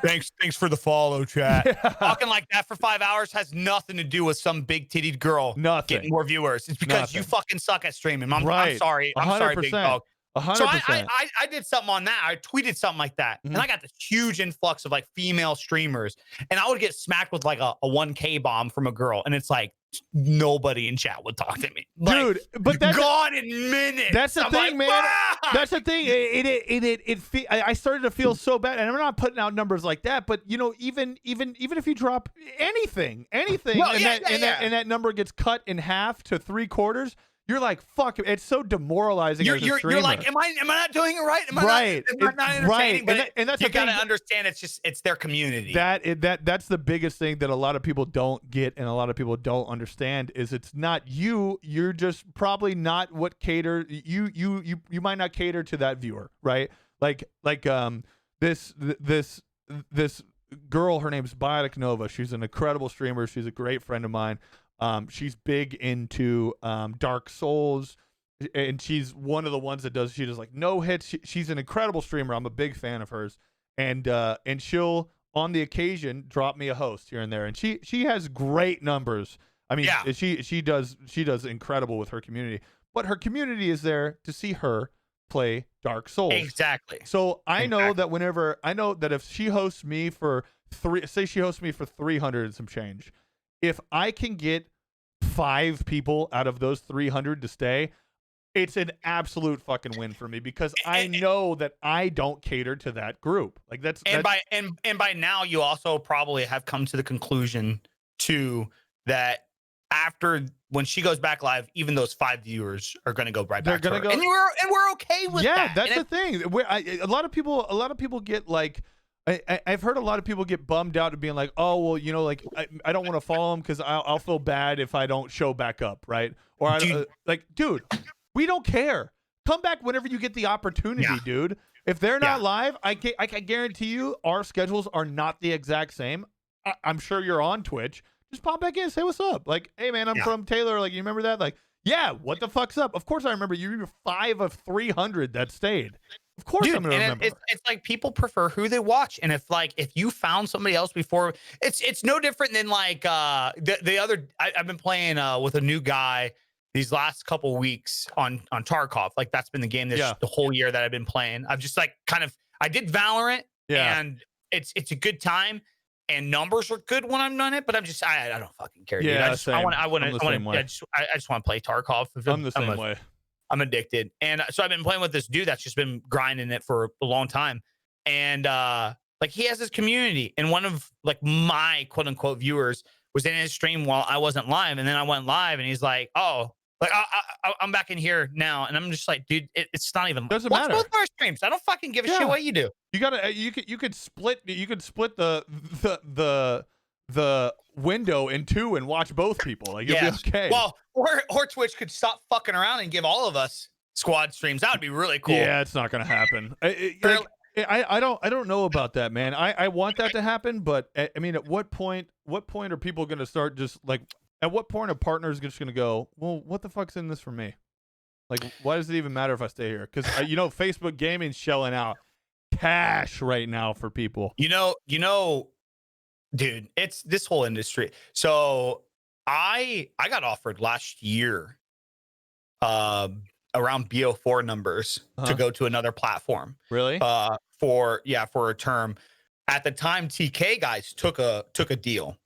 thanks for the follow, chat. Talking like that for 5 hours has nothing to do with some big tittied girl getting more viewers. It's because you fucking suck at streaming. I'm sorry. I'm sorry, big dog. 100%. So I did something on that. I tweeted something like that, and I got this huge influx of like female streamers, and I would get smacked with like a 1K bomb from a girl, and it's like nobody in chat would talk to me, dude. Like, but that's gone in minutes. That's the thing, man. Fuck! That's the thing. I started to feel so bad, and I'm not putting out numbers like that, but even if you drop anything, and that number gets cut in half to 3/4. You're like, fuck, it's so demoralizing as a streamer. You're like, am I not doing it right? Am I not entertaining? Right. And that's you got to understand, it's their community. That's the biggest thing that a lot of people don't get, and a lot of people don't understand, is it's not you. You're just probably not what cater you might not cater to that viewer, right? Like this girl, her name's Biotic Nova. She's an incredible streamer. She's a great friend of mine. She's big into Dark Souls, and she's one of the ones that she does like no hits. She's an incredible streamer. I'm a big fan of hers, and she'll on the occasion drop me a host here and there, and she has great numbers. I mean, she does incredible with her community. but her community is there to see her play Dark Souls. Exactly. So I know that if she hosts me for 300 and some change, if I can get 5 people out of those 300 to stay, it's an absolute fucking win for me, because I know that I don't cater to that group. Like that's by now you also probably have come to the conclusion too that after when she goes back live, even those 5 viewers are going to go right back to her. And we're okay with that. Yeah, that's the thing. A lot of people get like, I've heard a lot of people get bummed out at being like, oh, well, you know, like I don't want to follow them because I'll feel bad if I don't show back up, right? Or dude, we don't care. Come back whenever you get the opportunity, dude. If they're not live, I can guarantee you our schedules are not the exact same. I'm sure you're on Twitch. Just pop back in, say what's up. Like, hey man, I'm from Taylor. Like, you remember that? Like, yeah, what the fuck's up? Of course I remember. You were 5 of 300 that stayed. Of course I'm gonna remember. It's like people prefer who they watch, and if you found somebody else before, it's no different than like the other. I've been playing with a new guy these last couple weeks on Tarkov. Like that's been the game the whole year that I've been playing. I've just like I did Valorant, and it's a good time. And numbers are good when I'm on it, but I don't fucking care. Dude. I just want to play Tarkov. I'm the same way. I'm addicted. And so I've been playing with this dude that's just been grinding it for a long time. And like he has his community, and one of like my quote unquote viewers was in his stream while I wasn't live. And then I went live and he's like, oh, like I'm back in here now. And I'm just like, dude, it's not even doesn't matter. Watch both our streams. I don't fucking give a shit what you do. You could split the window in 2 and watch both people. Like you'll be okay. Well, or Twitch could stop fucking around and give all of us squad streams. That would be really cool. Yeah, it's not gonna happen. I don't know about that, man. I want that to happen, but I mean, at what point are people gonna start just like? At what point are partners just gonna go, well, what the fuck's in this for me? Like, why does it even matter if I stay here? Because Facebook Gaming's shelling out cash right now for people. You know, dude, it's this whole industry. So I got offered last year around BO4 numbers to go to another platform. Really? For a term. At the time, TK guys took a deal.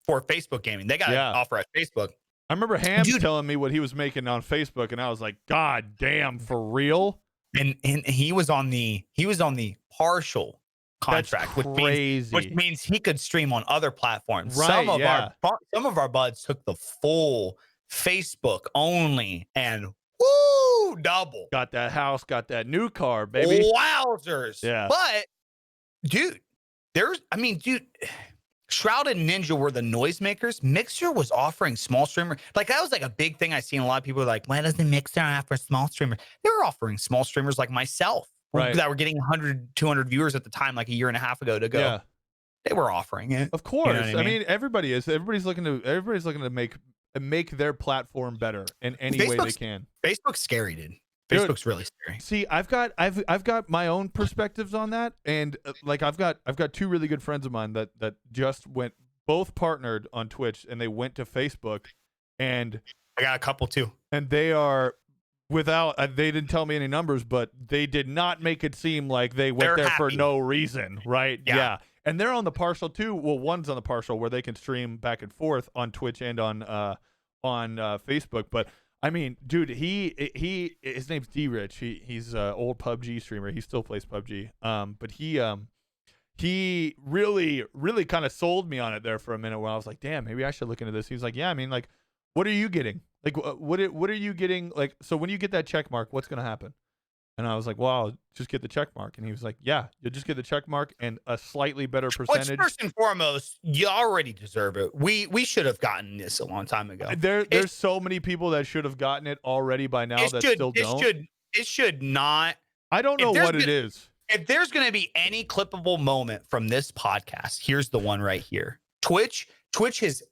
For Facebook Gaming. They got an offer at Facebook. I remember Hams telling me what he was making on Facebook, and I was like, God damn, for real? And he was on the partial contract, which means he could stream on other platforms. Right, some of our buds took the full Facebook only, and woo, double. Got that house, got that new car, baby. Wowzers. Yeah. But dude, Shroud and Ninja were the noisemakers. Mixer was offering small streamer. Like that was like a big thing I seen a lot of people were like, why doesn't Mixer offer small streamers? They were offering small streamers like myself that were getting 100, 200 viewers at the time, like a year and a half ago to go. Yeah. They were offering it. Of course. You know what I mean, everybody is. Everybody's looking to make their platform better in any way they can. Facebook's scary, dude. Facebook's really scary. See, I've got my own perspectives on that, and like I've got 2 really good friends of mine that just both partnered on Twitch, and they went to Facebook, and I got a couple too, and they are they didn't tell me any numbers, but they did not make it seem like they went there for no reason, right? Yeah. And they're on the partial too. Well, one's on the partial where they can stream back and forth on Twitch and on Facebook, but. I mean, dude, his name's D-Rich. He's an old PUBG streamer. He still plays PUBG. But he really kind of sold me on it there for a minute where I was like, damn, maybe I should look into this. He was like, yeah, I mean, like, what are you getting? Like, what are you getting? Like, so when you get that check mark, what's going to happen? And I was like, well, I'll just get the check mark. And he was like, yeah, you'll just get the check mark and a slightly better percentage. Which, first and foremost, you already deserve it. We should have gotten this a long time ago. There's so many people that should have gotten it already by now that still don't. It should not. I don't know what it is. If there's going to be any clippable moment from this podcast, here's the one right here. Twitch is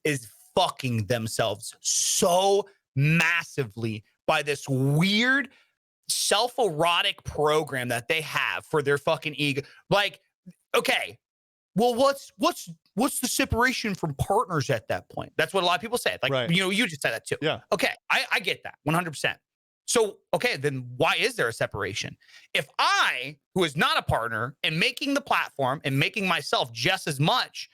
fucking themselves so massively by this weird self-erotic program that they have for their fucking ego. Like, okay, well, what's the separation from partners at that point? That's what a lot of people say. Like, right. you just said that too. Yeah. Okay. I get that 100%. So, okay, then why is there a separation? If I, who is not a partner, am making the platform and making myself just as much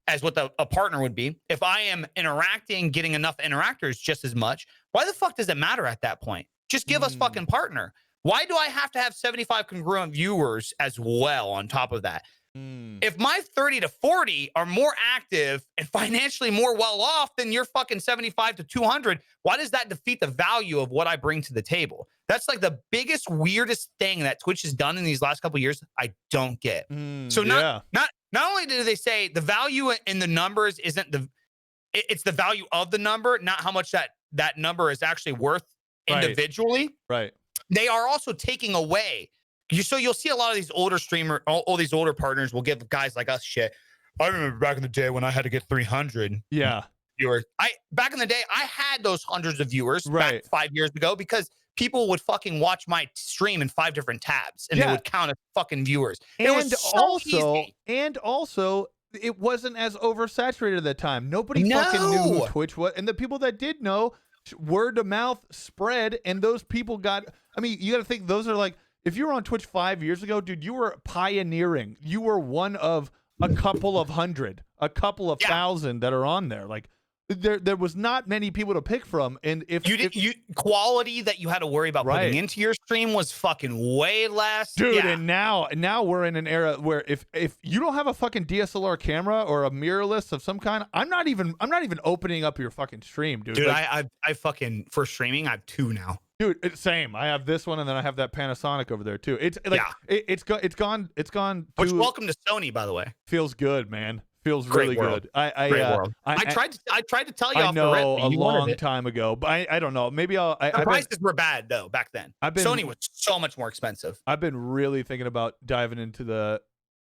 as what a partner would be, if I am interacting, getting enough interactors just as much, why the fuck does it matter at that point? Just give us fucking partner. Why do I have to have 75 congruent viewers as well on top of that? If my 30 to 40 are more active and financially more well off than your fucking 75 to 200, why does that defeat the value of what I bring to the table? That's like the biggest, weirdest thing that Twitch has done in these last couple of years. I don't get. So not only do they say the value in the numbers isn't it's the value of the number, not how much that number is actually worth individually. Right. They are also taking away. So you'll see a lot of these older all these older partners will give guys like us shit. I remember back in the day when I had to get 300 viewers. Back in the day, I had those hundreds of viewers back 5 years ago because people would fucking watch my stream in 5 different tabs and they would count as fucking viewers. And also, it wasn't as oversaturated at that time. Nobody fucking knew who Twitch was. And the people that did know, word of mouth spread, and those people got, I mean, you got to think those are like, if you were on Twitch 5 years ago, dude, you were pioneering. You were one of a couple of hundred, a couple of thousand that are on there. Like, there was not many people to pick from, and if quality that you had to worry about putting into your stream was fucking way less, dude. And now we're in an era where if you don't have a fucking DSLR camera or a mirrorless of some kind, I'm not even opening up your fucking stream, dude. Dude, like, I fucking, for streaming, I have 2 now. Dude, same. I have this one, and then I have that Panasonic over there too. It's like it's gone. Which, welcome to Sony, by the way. Feels good, man. Feels really good. Great world. I tried to tell you off the rip, a long time ago, but I don't know. Maybe the prices were bad though back then. Sony was so much more expensive. I've been really thinking about diving into the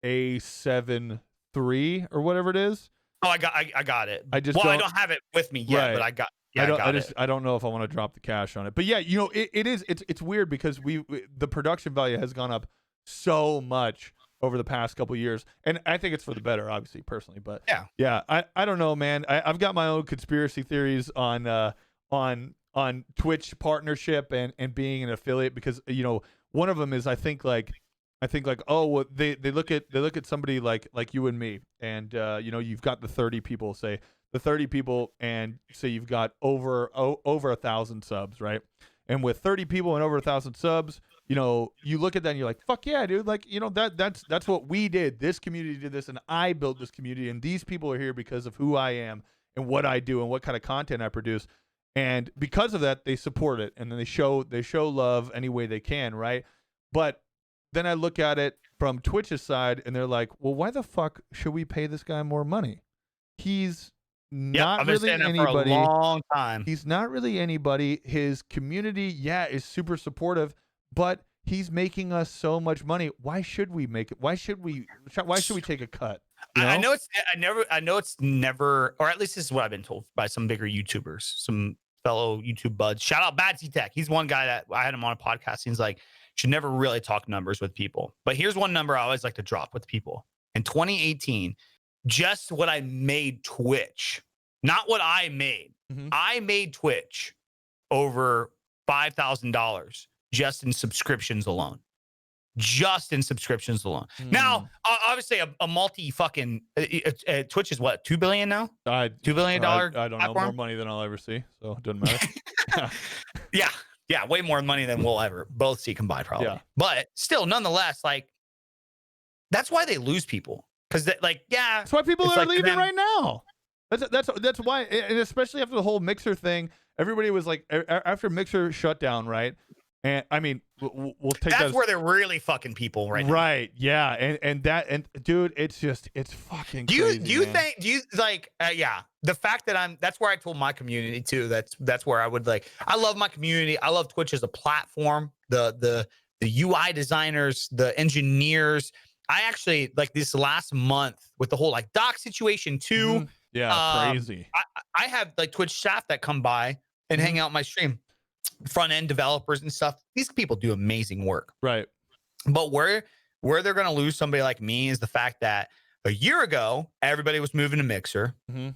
A7 III or whatever it is. Oh, I got it. I don't have it with me yet, but I got. Yeah, I don't know if I want to drop the cash on it, but yeah, you know, it's weird because the production value has gone up so much over the past couple of years, and I think it's for the better, obviously, personally. But yeah, I don't know, man. I've got my own conspiracy theories on Twitch partnership and being an affiliate, because you know, one of them is I think like oh, well, they look at somebody like you and me, and you know, you've got the 30 people, say. The 30 people, and say you've got over 1,000 subs, right? And with 30 people and over 1,000 subs, you know, you look at that and you're like, fuck yeah, dude. Like, you know, that's what we did. This community did this, and I built this community, and these people are here because of who I am and what I do and what kind of content I produce. And because of that, they support it, and then they show love any way they can, right? But then I look at it from Twitch's side, and they're like, well, why the fuck should we pay this guy more money? He's not really anybody. For a long time. He's not really anybody. His community, is super supportive, but he's making us so much money. Why should we make it? Why should we take a cut? You know? I know it's never, or at least this is what I've been told by some bigger YouTubers, some fellow YouTube buds. Shout out Badsy Tech. He's one guy that I had him on a podcast. He's like, should never really talk numbers with people. But here's one number I always like to drop with people. In 2018, just what I made Twitch, not what I made. Mm-hmm. I made Twitch over $5,000 just in subscriptions alone. Now, obviously, a multi fucking Twitch is what, $2 billion now? $2 billion. I don't know, more money than I'll ever see, so it doesn't matter. yeah, way more money than we'll ever both see combined, probably. Yeah. But still, nonetheless, like, that's why they lose people. Because that's why people are leaving right now. That's why, and especially after the whole Mixer thing, everybody was like, after Mixer shut down, right? And I mean, we'll take that. That's where they're really fucking people right now. Right? Yeah, and dude, it's fucking. Do you think the fact that that's where I told my community too. That's where I would I love my community. I love Twitch as a platform. The UI designers, the engineers. I actually this last month with the whole doc situation too. Mm-hmm. Yeah, crazy. I have Twitch staff that come by and hang out my stream, front end developers and stuff. These people do amazing work, right? But where they're gonna lose somebody like me is the fact that A year ago, everybody was moving to Mixer. Mm-hmm.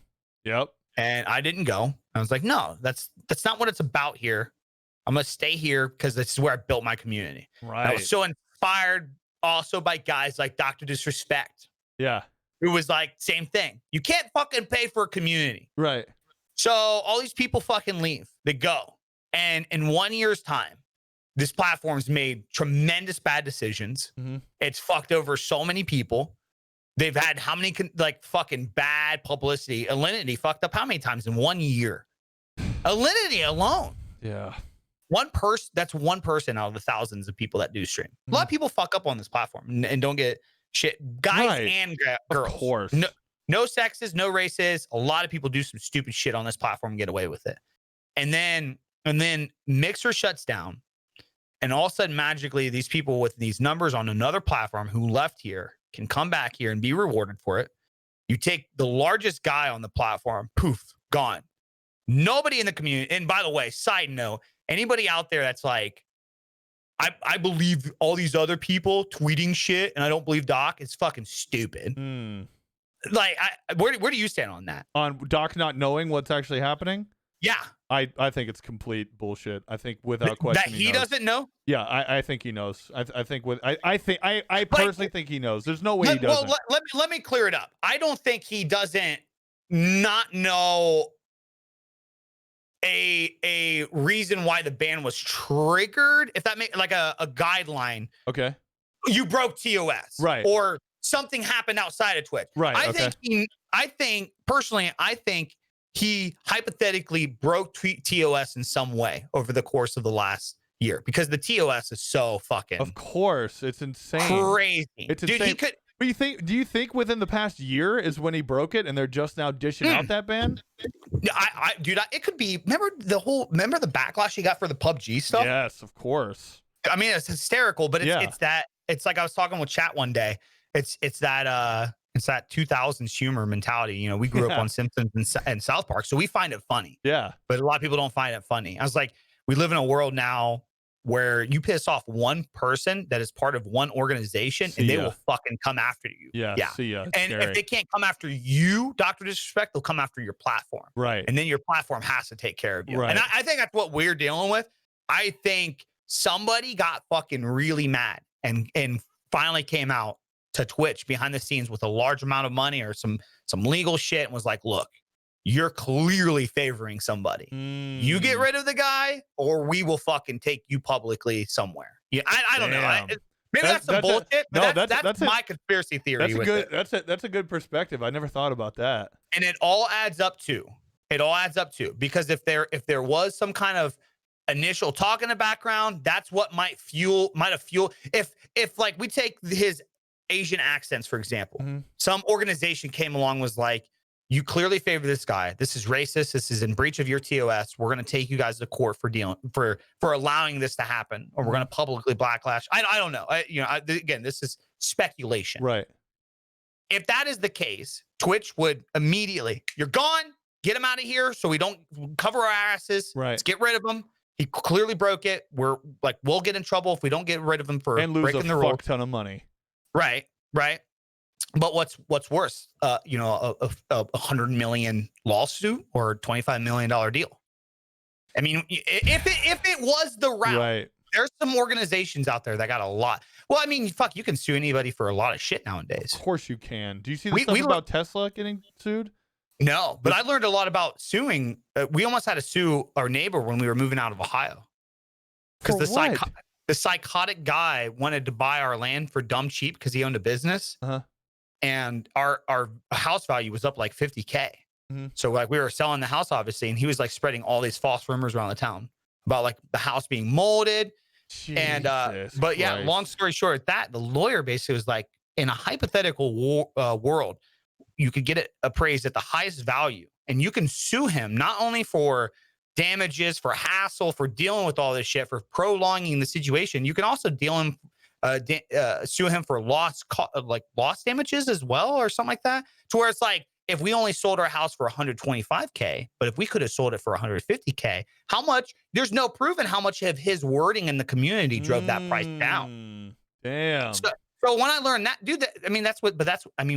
Yep. And I didn't go. I was like, no, that's not what it's about here. I'm going to stay here because this is where I built my community. Right. And I was so inspired also by guys like Dr. Disrespect. Yeah. Who was like, same thing. You can't fucking pay for a community. Right. So all these people fucking leave. They go. And in 1 year's time, this platform's made tremendous bad decisions. Mm-hmm. It's fucked over so many people. They've had how many like fucking bad publicity? Alinity fucked up how many times in 1 year? Alinity alone. Yeah. One person, that's one person out of the thousands of people that do stream. A lot of people fuck up on this platform and don't get shit. Guys and girls. Of course. No sexes, no races. A lot of people do some stupid shit on this platform and get away with it. And then Mixer shuts down. And all of a sudden, magically, these people with these numbers on another platform who left here can come back here and be rewarded for it. You take the largest guy on the platform, poof, gone. Nobody in the community. And by the way, side note, anybody out there that's like, I believe all these other people tweeting shit and I don't believe Doc, it's fucking stupid. Like, where do you stand on that? On Doc not knowing what's actually happening? Yeah. I think it's complete bullshit. I think without question that he doesn't know. Yeah, I think he knows. I personally think he knows. There's no way he doesn't. Well, let me clear it up. I don't think he doesn't not know a reason why the ban was triggered. If that makes like a guideline. Okay. You broke TOS. Right. Or something happened outside of Twitch. Right. I think personally, he hypothetically broke TOS in some way over the course of the last year because the TOS is so fucking. Of course, it's insane, crazy. It's dude. Insane. He could. But do you think within the past year is when he broke it and they're just now dishing out that ban? Dude, it could be. Remember the backlash he got for the PUBG stuff? Yes, of course. I mean, it's hysterical, but it's like I was talking with chat one day. It's that 2000s humor mentality. You know, we grew up on Simpsons and South Park, so we find it funny. Yeah. But a lot of people don't find it funny. I was like, we live in a world now where you piss off one person that is part of one organization and they will fucking come after you. Yeah. See ya. And if they can't come after you, Dr. Disrespect, they'll come after your platform. Right. And then your platform has to take care of you. Right. And I think that's what we're dealing with. I think somebody got fucking really mad and finally came out to Twitch behind the scenes with a large amount of money or some legal shit and was like, look, you're clearly favoring somebody. You get rid of the guy or we will fucking take you publicly somewhere. Yeah, I don't know. Maybe that's some bullshit. That's my conspiracy theory. That's a good perspective. I never thought about that. And it all adds up to because if there was some kind of initial talk in the background, that's what might have fueled if like we take his Asian accents, for example, some organization came along, was like, you clearly favor this guy. This is racist. This is in breach of your TOS. We're going to take you guys to court for allowing this to happen, or we're going to publicly backlash. I don't know. Again, this is speculation. Right. If that is the case, Twitch would immediately, you're gone. Get him out of here so we don't cover our asses. Right. Let's get rid of him. He clearly broke it. We'll get in trouble if we don't get rid of him for breaking the rules. And lose a fuck ton of money. Right. But what's worse, a $100 million lawsuit or $25 million deal? I mean, if it was the route, right. There's some organizations out there that got a lot. Well, I mean, fuck, you can sue anybody for a lot of shit nowadays. Of course you can. Do you see the stuff about Tesla getting sued? No, but I learned a lot about suing. We almost had to sue our neighbor when we were moving out of Ohio because the psychotic guy wanted to buy our land for dumb cheap because he owned a business. And our house value was up like $50K. So like we were selling the house, obviously, and he was like spreading all these false rumors around the town about like the house being molded. But yeah, long story short, the lawyer basically was like, in a hypothetical world, you could get it appraised at the highest value, and you can sue him not only for damages, for hassle, for dealing with all this shit, for prolonging the situation. You can also sue him for loss damages as well, or something like that. To where it's like, if we only sold our house for $125K, but if we could have sold it for $150K, how much? There's no proof in how much of his wording in the community drove that price down. Damn. So when I learned that, dude, I mean,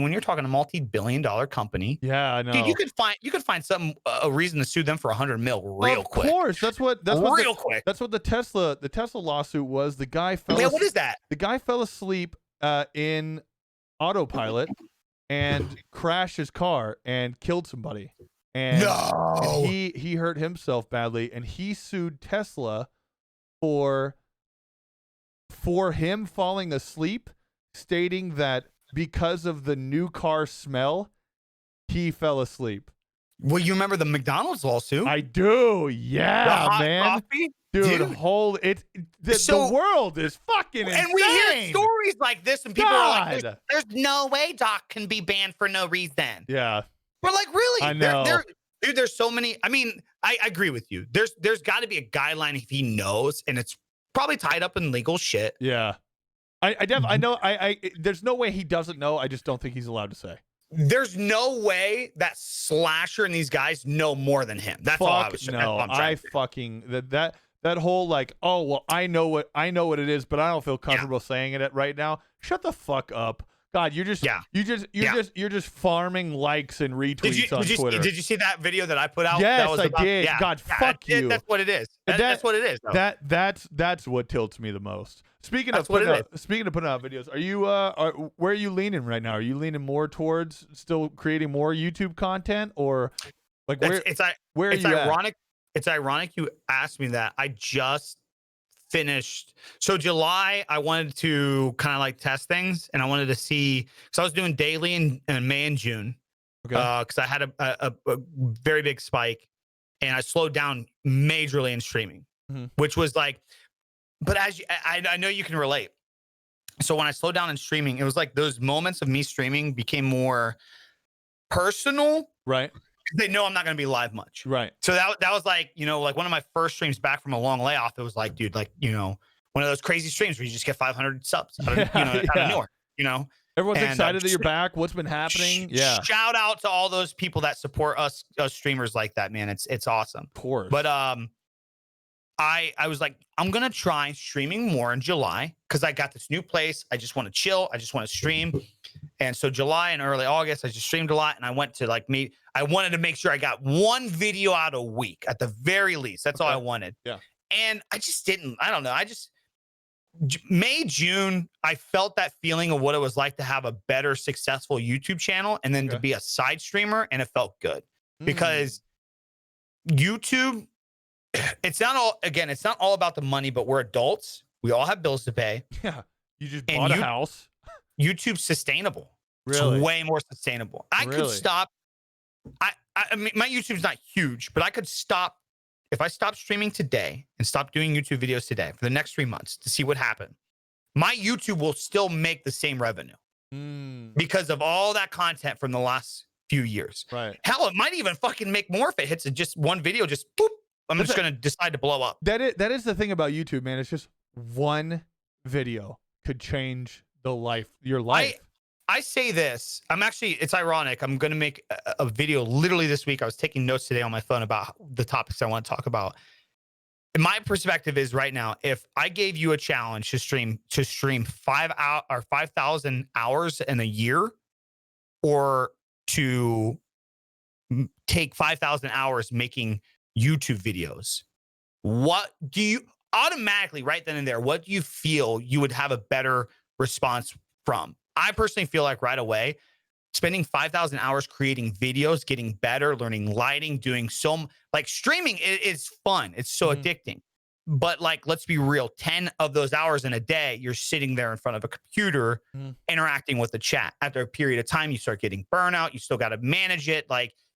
when you're talking a multi-billion-dollar company, yeah, I know, dude, you could find some a reason to sue them for $100 million real quick. Of course, that's what quick. That's what the Tesla lawsuit was. The guy fell. Man, what is that? The guy fell asleep in autopilot and crashed his car and killed somebody. And he hurt himself badly, and he sued Tesla for him falling asleep, stating that because of the new car smell, he fell asleep. Well, you remember the McDonald's lawsuit? I do. Yeah, man. Coffee? Dude, the world is fucking insane. And we hear stories like this, and people are like, there's no way Doc can be banned for no reason. Yeah. We're like, really? I know. Dude, there's so many. I mean, I agree with you. There's got to be a guideline if he knows, and it's probably tied up in legal shit. Yeah. I know. There's no way he doesn't know. I just don't think he's allowed to say. There's no way that Slasher and these guys know more than him. That's all I was saying. No, that whole like, oh well, I know what it is, but I don't feel comfortable saying it right now. Shut the fuck up. God, you're just farming likes and retweets on Twitter. Did you see that video that I put out? Yes, I did. Yeah, God, fuck you. That's what it is. That's what it is. That's what tilts me the most. Speaking of putting out videos, are you where are you leaning right now? Are you leaning more towards still creating more YouTube content, or like where are you ironic? at? It's ironic you asked me that. I just finished. So July, I wanted to kind of like test things, and I wanted to see, because I was doing daily in May and June, because I had a very big spike, and I slowed down majorly in streaming, which was like, but I know you can relate. So when I slowed down in streaming, it was like those moments of me streaming became more personal, right? They know I'm not going to be live much. Right. So that was like, like one of my first streams back from a long layoff. It was like, dude, like, one of those crazy streams where you just get 500 subs out of nowhere, Everyone's excited that you're back. What's been happening? Yeah. Shout out to all those people that support us streamers like that, man. It's awesome. Of course. But I was like, I'm going to try streaming more in July, because I got this new place. I just want to chill. I just want to stream. And so July and early August, I just streamed a lot. And I went to I wanted to make sure I got one video out a week at the very least. That's all I wanted. Yeah. And I just didn't. I don't know. May, June, I felt that feeling of what it was like to have a better, successful YouTube channel, and then to be a side streamer. And it felt good because YouTube, it's not all about the money, but we're adults. We all have bills to pay. Yeah. You just bought a house. YouTube's sustainable. Really? It's way more sustainable. I could stop. I mean, my YouTube's not huge, but I could stop. If I stop streaming today and stop doing YouTube videos today for the next 3 months to see what happened, my YouTube will still make the same revenue because of all that content from the last few years. Right. Hell, it might even fucking make more if it hits just one video, just boop. I'm just going to decide to blow up. That is the thing about YouTube, man. It's just one video could change your life. I say this. It's ironic. I'm going to make a video literally this week. I was taking notes today on my phone about the topics I want to talk about. And my perspective is right now, if I gave you a challenge to stream 5,000 hours in a year, or to take 5,000 hours making YouTube videos, what do you automatically right then and there, what do you feel you would have a better response from? I personally feel like right away, spending 5,000 hours creating videos, getting better, learning lighting, doing streaming is fun. It's so addicting. But let's be real, 10 of those hours in a day, you're sitting there in front of a computer interacting with the chat. After a period of time, you start getting burnout. You still got to manage it.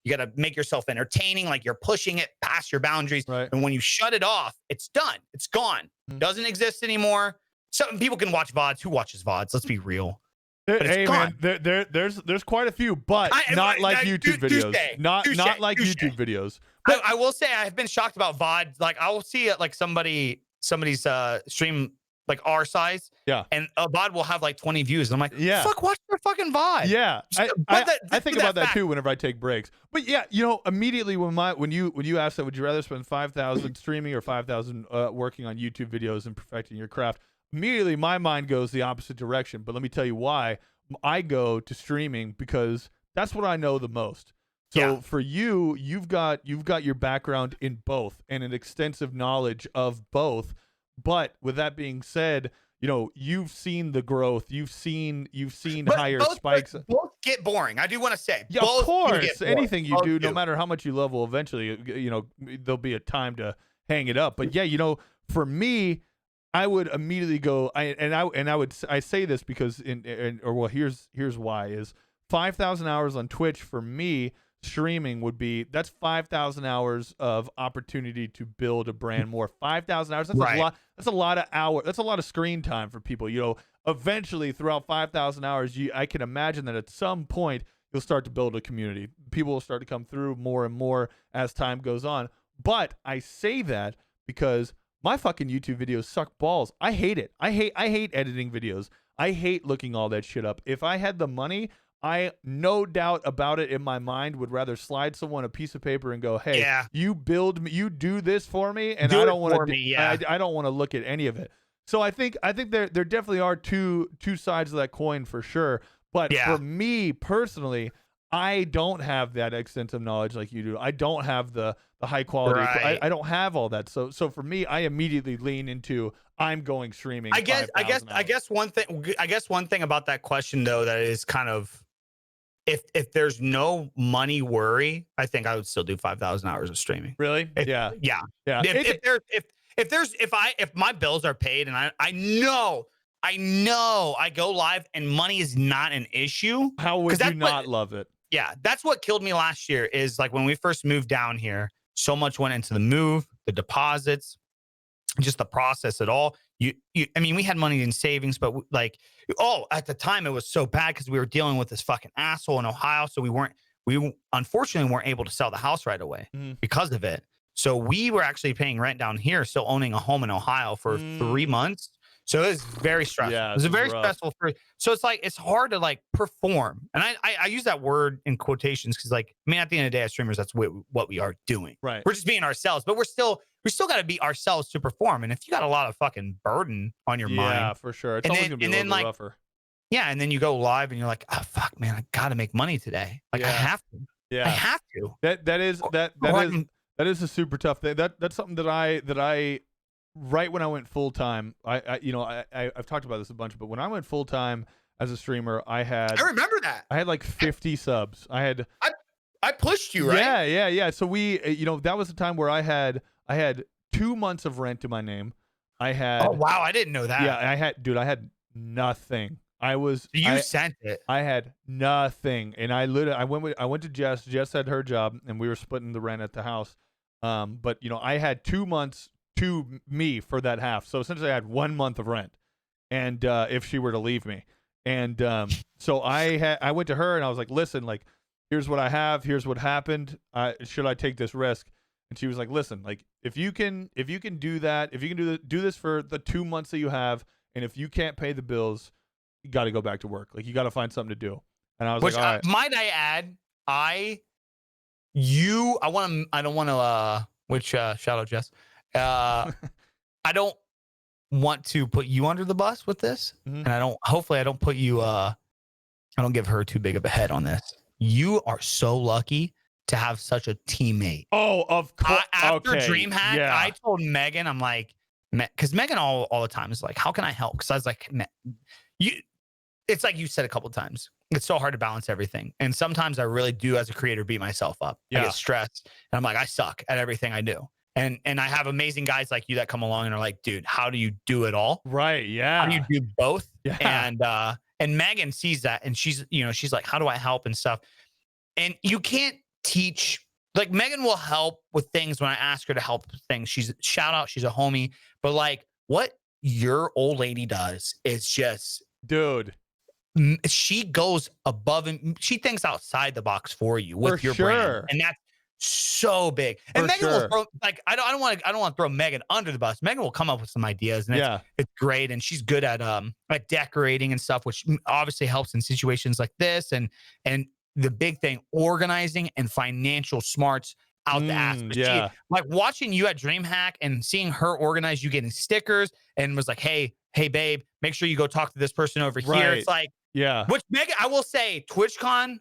You got to make yourself entertaining. You're pushing it past your boundaries. Right. And when you shut it off, it's done. It's gone. Doesn't exist anymore. Some people can watch VODs. Who watches VODs? Let's be real. Hey man, there's quite a few, but not like YouTube videos. Not like YouTube videos. But I will say I've been shocked about VODs. I will see it somebody's stream our size. Yeah. And a VOD will have 20 views. And I'm like, fuck, watch their fucking VOD. Yeah. I think about that too whenever I take breaks. But yeah, immediately when you asked that, would you rather spend 5,000 streaming or 5,000 working on YouTube videos and perfecting your craft? immediately my mind goes the opposite direction. But let me tell you why. I go to streaming because that's what I know the most. So for you, you've got your background in both and an extensive knowledge of both. But with that being said, you know, you've seen the growth, you've seen higher spikes. Both get boring. I do want to say, yeah, both of course. Anything you do, do, no matter how much you level, eventually, you know, there'll be a time to hang it up. But yeah, you know, for me, I would immediately go. I say this because here's why is 5,000 hours on Twitch for me. Streaming would be that's 5,000 hours of opportunity to build a brand more. 5,000 hours. That's a lot. That's a lot of hours. That's a lot of screen time for people. You know, eventually throughout 5,000 hours, I can imagine that at some point you'll start to build a community. People will start to come through more and more as time goes on. But I say that because my fucking YouTube videos suck balls. I hate it. I hate editing videos. I hate looking all that shit up. If I had the money, I, no doubt about it in my mind, would rather slide someone a piece of paper and go, hey, you build me, you do this for me, and I don't want to I don't want to look at any of it. So I think there definitely are two sides of that coin for sure. But for me personally, I don't have that extensive knowledge like you do. I don't have the high quality. I don't have all that. So for me, I immediately lean into I'm going streaming. I guess one thing about that question though that is kind of, if there's no money worry, I think I would still do 5,000 hours of streaming. Really? Yeah. If my bills are paid and I know I go live and money is not an issue. How would you not love it? Yeah, that's what killed me last year. Is like when we first moved down here, so much went into the move, the deposits, just the process at all. I mean, we had money in savings, but at the time it was so bad because we were dealing with this fucking asshole in Ohio. So we unfortunately weren't able to sell the house right away because of it. So we were actually paying rent down here, still owning a home in Ohio for 3 months. So it was very stressful. Yeah, it was a very stressful period. So it's like, it's hard to like perform. And I use that word in quotations because like, I mean, at the end of the day as streamers, that's what we are doing. Right. We're just being ourselves, but we still got to be ourselves to perform. And if you got a lot of fucking burden on your mind. Yeah, for sure. It's always going to be a little bit rougher. Yeah. And then you go live and you're like, oh, fuck, man, I got to make money today. Like I have to. Yeah. I have to. That is a super tough thing. That's something that I right when I went full time, I've talked about this a bunch, but when I went full time as a streamer, I remember that. I had like 50 subs. I pushed you, right? Yeah. So we, that was the time where I had 2 months of rent to my name. Oh wow, I didn't know that. Yeah, I had nothing. Sent it. I had nothing, and I went to Jess. Jess had her job, and we were splitting the rent at the house. But I had 2 months to me for that half. So essentially I had 1 month of rent. And if she were to leave me. And so I went to her and I was like, listen, like, here's what I have, here's what happened. Should I take this risk? And she was like, listen, like if you can do that, if you can do this for the 2 months that you have, and if you can't pay the bills, you got to go back to work. Like you got to find something to do. And I was like, all right. Might I add, I don't want to shout out Jess. I don't want to put you under the bus with this. And hopefully I don't put you, I don't give her too big of a head on this. You are so lucky to have such a teammate. Oh, of course. After DreamHack, I told Megan, I'm like, because Megan all the time is like, how can I help? Because I was like, it's like you said a couple of times. It's so hard to balance everything. And sometimes I really do, as a creator, beat myself up. I get stressed. And I'm like, I suck at everything I do. And I have amazing guys like you that come along and are like, dude, how do you do it all? Right. Yeah. How do you do both? Yeah. And Megan sees that and she's like, how do I help and stuff? And you can't teach, like Megan will help with things when I ask her to help with things. She's a homie, but like what your old lady does is just, dude, she goes above and she thinks outside the box for you with your brand. And that's so big. And Megan will throw, like, I don't want to throw Megan under the bus. Megan will come up with some ideas and it's great. And she's good at decorating and stuff, which obviously helps in situations like this. And the big thing, organizing and financial smarts out the ass. Like watching you at DreamHack and seeing her organize, you getting stickers and was like, hey, hey babe, make sure you go talk to this person over here. It's like, which Megan, I will say, TwitchCon,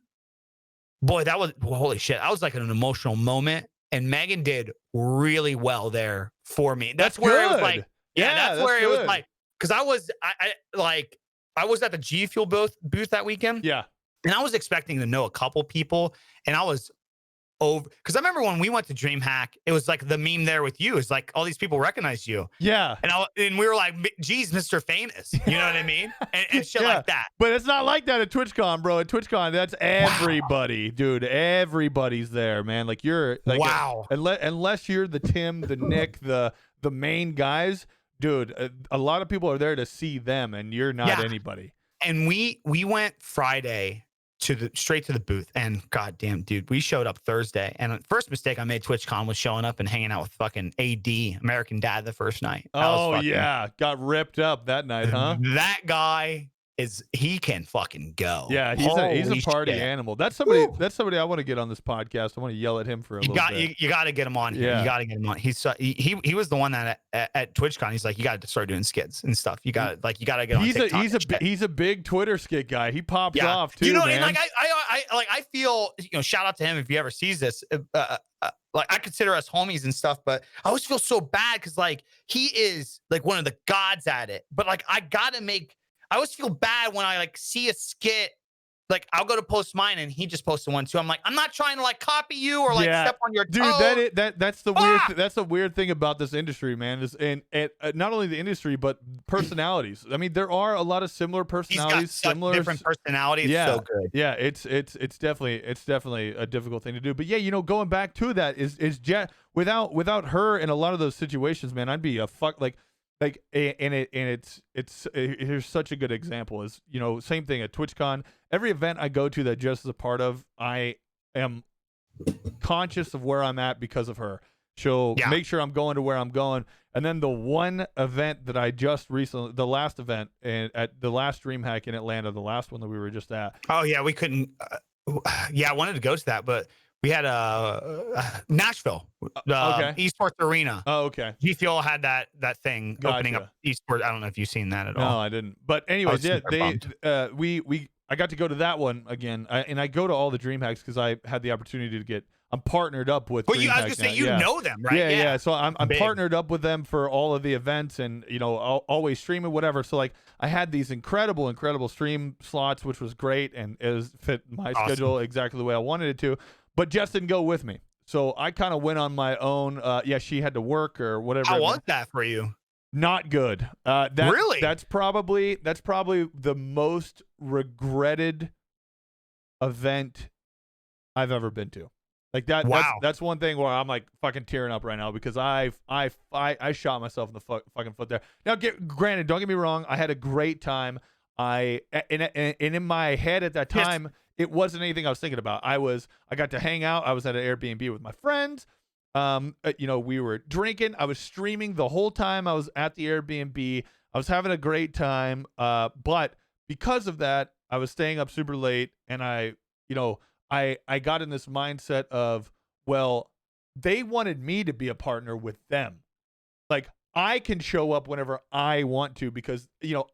boy, that was holy shit. I was like in an emotional moment, and Megan did really well there for me. That's where it was like, that's where it was like, because I was at the G Fuel booth that weekend. Yeah. And I was expecting to know a couple people, and I was over, because I remember when we went to DreamHack, it was like the meme there with you. It's like all these people recognized you. Yeah. And we were like, geez, Mr. Famous. You know what I mean? And shit like that. But it's not like that at TwitchCon, bro. At TwitchCon, that's everybody, dude. Everybody's there, man. Like you're like, unless you're the Tim, the Nick, the main guys, dude, a lot of people are there to see them, and you're not anybody. And we went Friday straight to the booth, and goddamn, dude, we showed up Thursday, and the first mistake I made TwitchCon was showing up and hanging out with fucking AD, American Dad, the first night. Got ripped up that night, huh? That guy he can fucking go. Yeah, he's a party animal. That's somebody. Woo. That's somebody I want to get on this podcast. I want to yell at him for a little bit. You got to get him on here. Yeah. You got to get him on. He was the one that at TwitchCon, he's like, you got to start doing skits and stuff. You got to get on TikTok. He's a big Twitter skit guy. He pops off too. Man. And like I feel, shout out to him if he ever sees this. Like I consider us homies and stuff, but I always feel so bad because like he is like one of the gods at it. But like I always feel bad when I like see a skit, like I'll go to post mine and he just posted one too. I'm like, I'm not trying to like copy you or like step on your toes. Dude, that's the weird thing about this industry, man. Is and not only the industry but personalities. I mean, there are a lot of similar personalities, different personalities. Yeah, so good. Yeah, it's definitely a difficult thing to do. But yeah, going back to that is without her in a lot of those situations, man, I'd be a fuck like. It's here's such a good example is same thing at TwitchCon. Every event I go to that Jess is a part of, I am conscious of where I'm at because of her. She'll make sure I'm going to where I'm going. And then the one event that I just recently, the last event at the last DreamHack in Atlanta, the last one that we were just at. Oh yeah, we couldn't. I wanted to go to that, but we had Nashville, Esports Arena. Oh, okay. G Fuel had that thing opening up esports. I don't know if you've seen that at all. No, I didn't. But anyways, I got to go to that one again, and I go to all the DreamHacks because I had the opportunity to get. I'm partnered up with. Well, I was gonna say know them, right? Yeah. So I'm partnered up with them for all of the events, and always streaming whatever. So like I had these incredible stream slots, which was great, and it fit my schedule exactly the way I wanted it to. But Jess didn't go with me, so I kind of went on my own. She had to work or whatever. How was that for you? Not good. Really? That's probably the most regretted event I've ever been to. Like that. Wow. That's one thing where I'm like fucking tearing up right now because I shot myself in the fucking foot there. Now, granted, don't get me wrong. I had a great time. And in my head at that time. Yes. It wasn't anything I was thinking about. I got to hang out. I was at an Airbnb with my friends. We were drinking. I was streaming the whole time I was at the Airbnb. I was having a great time. But because of that, I was staying up super late, and I got in this mindset of, well, they wanted me to be a partner with them. Like I can show up whenever I want to because,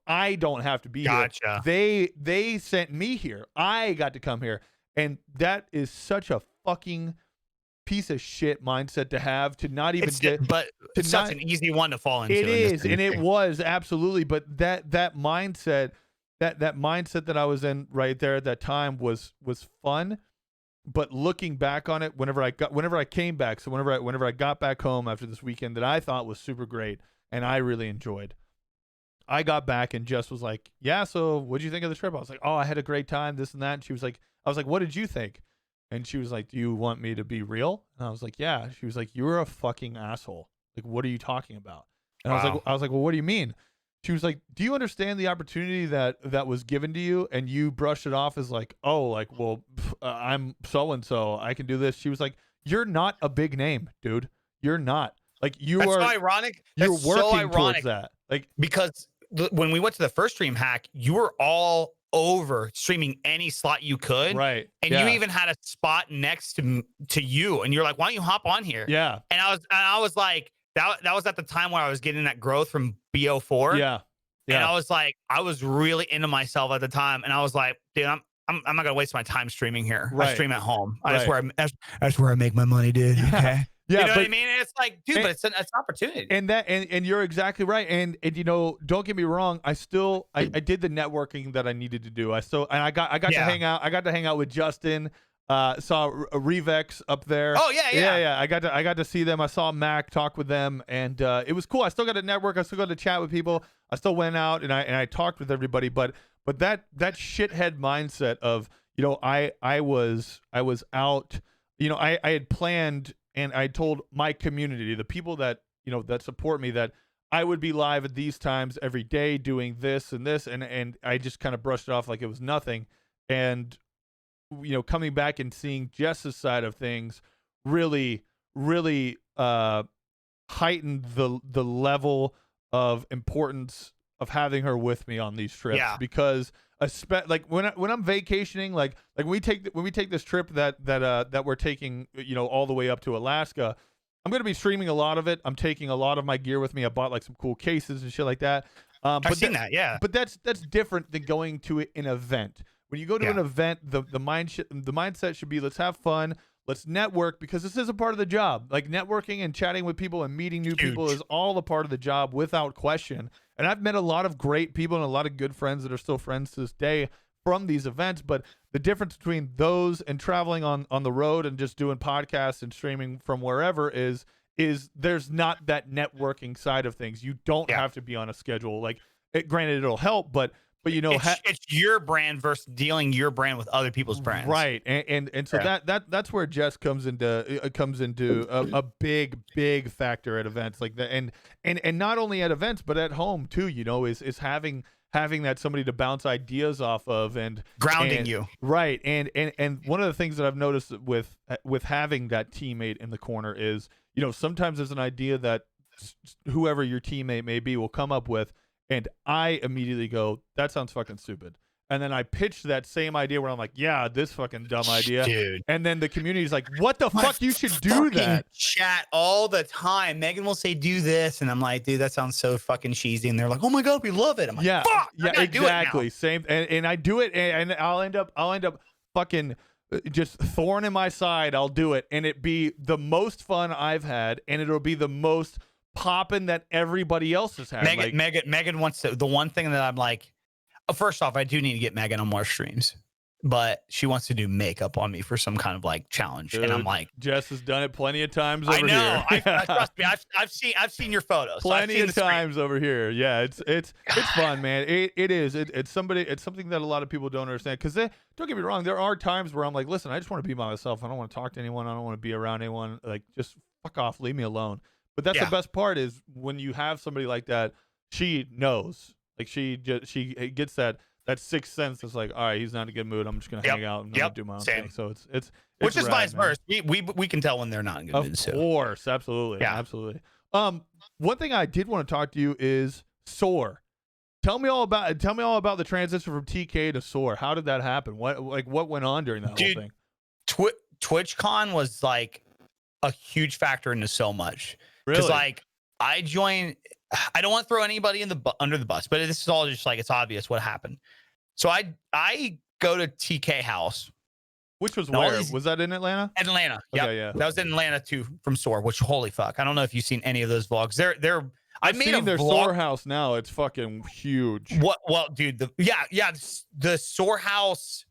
I don't have to be here. They sent me here. I got to come here. And that is such a fucking piece of shit mindset to have, to not even it's such an easy one to fall into. It is. And it was absolutely. But that mindset, that mindset that I was in right there at that time was fun. But looking back on it, whenever I came back, so whenever I got back home after this weekend that I thought was super great and I really enjoyed, I got back and Jess was like, "Yeah, so what'd you think of the trip?" I was like, "Oh, I had a great time, this and that." And she was like, I was like, "What did you think?" And she was like, "Do you want me to be real?" And I was like, "Yeah." She was like, "You're a fucking asshole. Like, what are you talking about?" And I was like, "Well, what do you mean?" She was like, "Do you understand the opportunity that was given to you?" And you brushed it off as like, "Oh, like, well, I'm so-and-so. I can do this." She was like, "You're not a big name, dude. You're not. Like, That's so ironic. You're working towards that. Like, because when we went to the first DreamHack, you were all over streaming any slot you could. Right. And you even had a spot next to you. And you're like, why don't you hop on here? Yeah. And I was like, that was at the time when I was getting that growth from BO4. Yeah. And I was like, I was really into myself at the time. And I was like, dude, I'm not going to waste my time streaming here. I stream at home. That's where I make my money, dude. Okay. Yeah, you know what I mean? And it's like, dude, but it's an opportunity. And you're exactly right. And you know, don't get me wrong. I did the networking that I needed to do. I got to hang out. I got to hang out with Justin. Saw Revex up there. Oh yeah. I got to see them. I saw Mac, talk with them, and it was cool. I still got to network. I still got to chat with people. I still went out and I talked with everybody. But that shithead mindset of, you know, I was out. You know, I had planned. And I told my community, the people that, you know, that support me, that I would be live at these times every day doing this and this. And I just kind of brushed it off like it was nothing. And, you know, coming back and seeing Jess's side of things really, really heightened the level of importance of having her with me on these trips. Yeah. Because like when I'm vacationing, like when we take this trip that we're taking, you know, all the way up to Alaska, I'm going to be streaming a lot of it. I'm taking a lot of my gear with me. I bought like some cool cases and shit like that. I've seen that, yeah. But that's different than going to an event. When you go to an event, the mindset should be, let's have fun, let's network, because this is a part of the job. Like networking and chatting with people and meeting new people is all a part of the job without question. And I've met a lot of great people and a lot of good friends that are still friends to this day from these events. But the difference between those and traveling on the road and just doing podcasts and streaming from wherever is there's not that networking side of things. You don't have to be on a schedule. Like, granted, it'll help, but you know, it's your brand versus dealing your brand with other people's brands, right? And so that's where Jess comes into a big factor at events like that, and not only at events but at home too. You know, is having that somebody to bounce ideas off of and grounding you, right? And one of the things that I've noticed with having that teammate in the corner is, you know, sometimes there's an idea that whoever your teammate may be will come up with. And I immediately go, that sounds fucking stupid. And then I pitch that same idea where I'm like, yeah, this fucking dumb idea. Dude. And then the community's like, what the fuck? You should do that. Chat all the time. Megan will say, do this. And I'm like, dude, that sounds so fucking cheesy. And they're like, oh my God, we love it. I'm like, fuck, yeah, exactly. Same. And I do it, and I'll end up fucking just thorn in my side. I'll do it. And it be the most fun I've had. And it'll be the most popping that everybody else has had. Megan wants to. The one thing that I'm like, first off, I do need to get Megan on more streams, but she wants to do makeup on me for some kind of like challenge. Dude, and I'm like, Jess has done it plenty of times over here. I know. Trust me. I've seen your photos. Plenty of times over here. Yeah, it's fun, man. It is. It's something that a lot of people don't understand. Because don't get me wrong, there are times where I'm like, listen, I just want to be by myself. I don't want to talk to anyone. I don't want to be around anyone. Like, just fuck off. Leave me alone. But that's the best part, is when you have somebody like that, she knows. Like, she gets that sixth sense. It's like, all right, he's not in a good mood. I'm just gonna hang out and do my own thing. So it's which is rad, vice versa. We can tell when they're not in good mood. Of course, absolutely, absolutely. One thing I did want to talk to you is Soar. Tell me all about the transition from TK to Soar. How did that happen? What went on during that whole thing? TwitchCon was like a huge factor into so much. Because like I joined, I don't want to throw anybody under the bus, but this is all just like, it's obvious what happened. So I go to TK house, which was where? Was that in Atlanta? Atlanta. Okay, yeah. That was in Atlanta too, from Soar. Which, holy fuck, I don't know if you've seen any of those vlogs. I've made their Soar house now. It's fucking huge. Well, dude, the Soar house.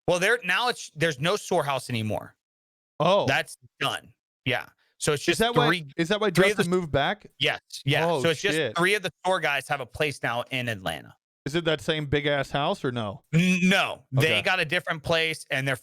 Well, there's no Soar house anymore. Oh, that's done. Yeah. So it's just is that why Justin moved back? Yes. Yeah. Oh, so it's just 3 of the Soar guys have a place now in Atlanta. Is it that same big ass house or no? No, they got a different place, and they're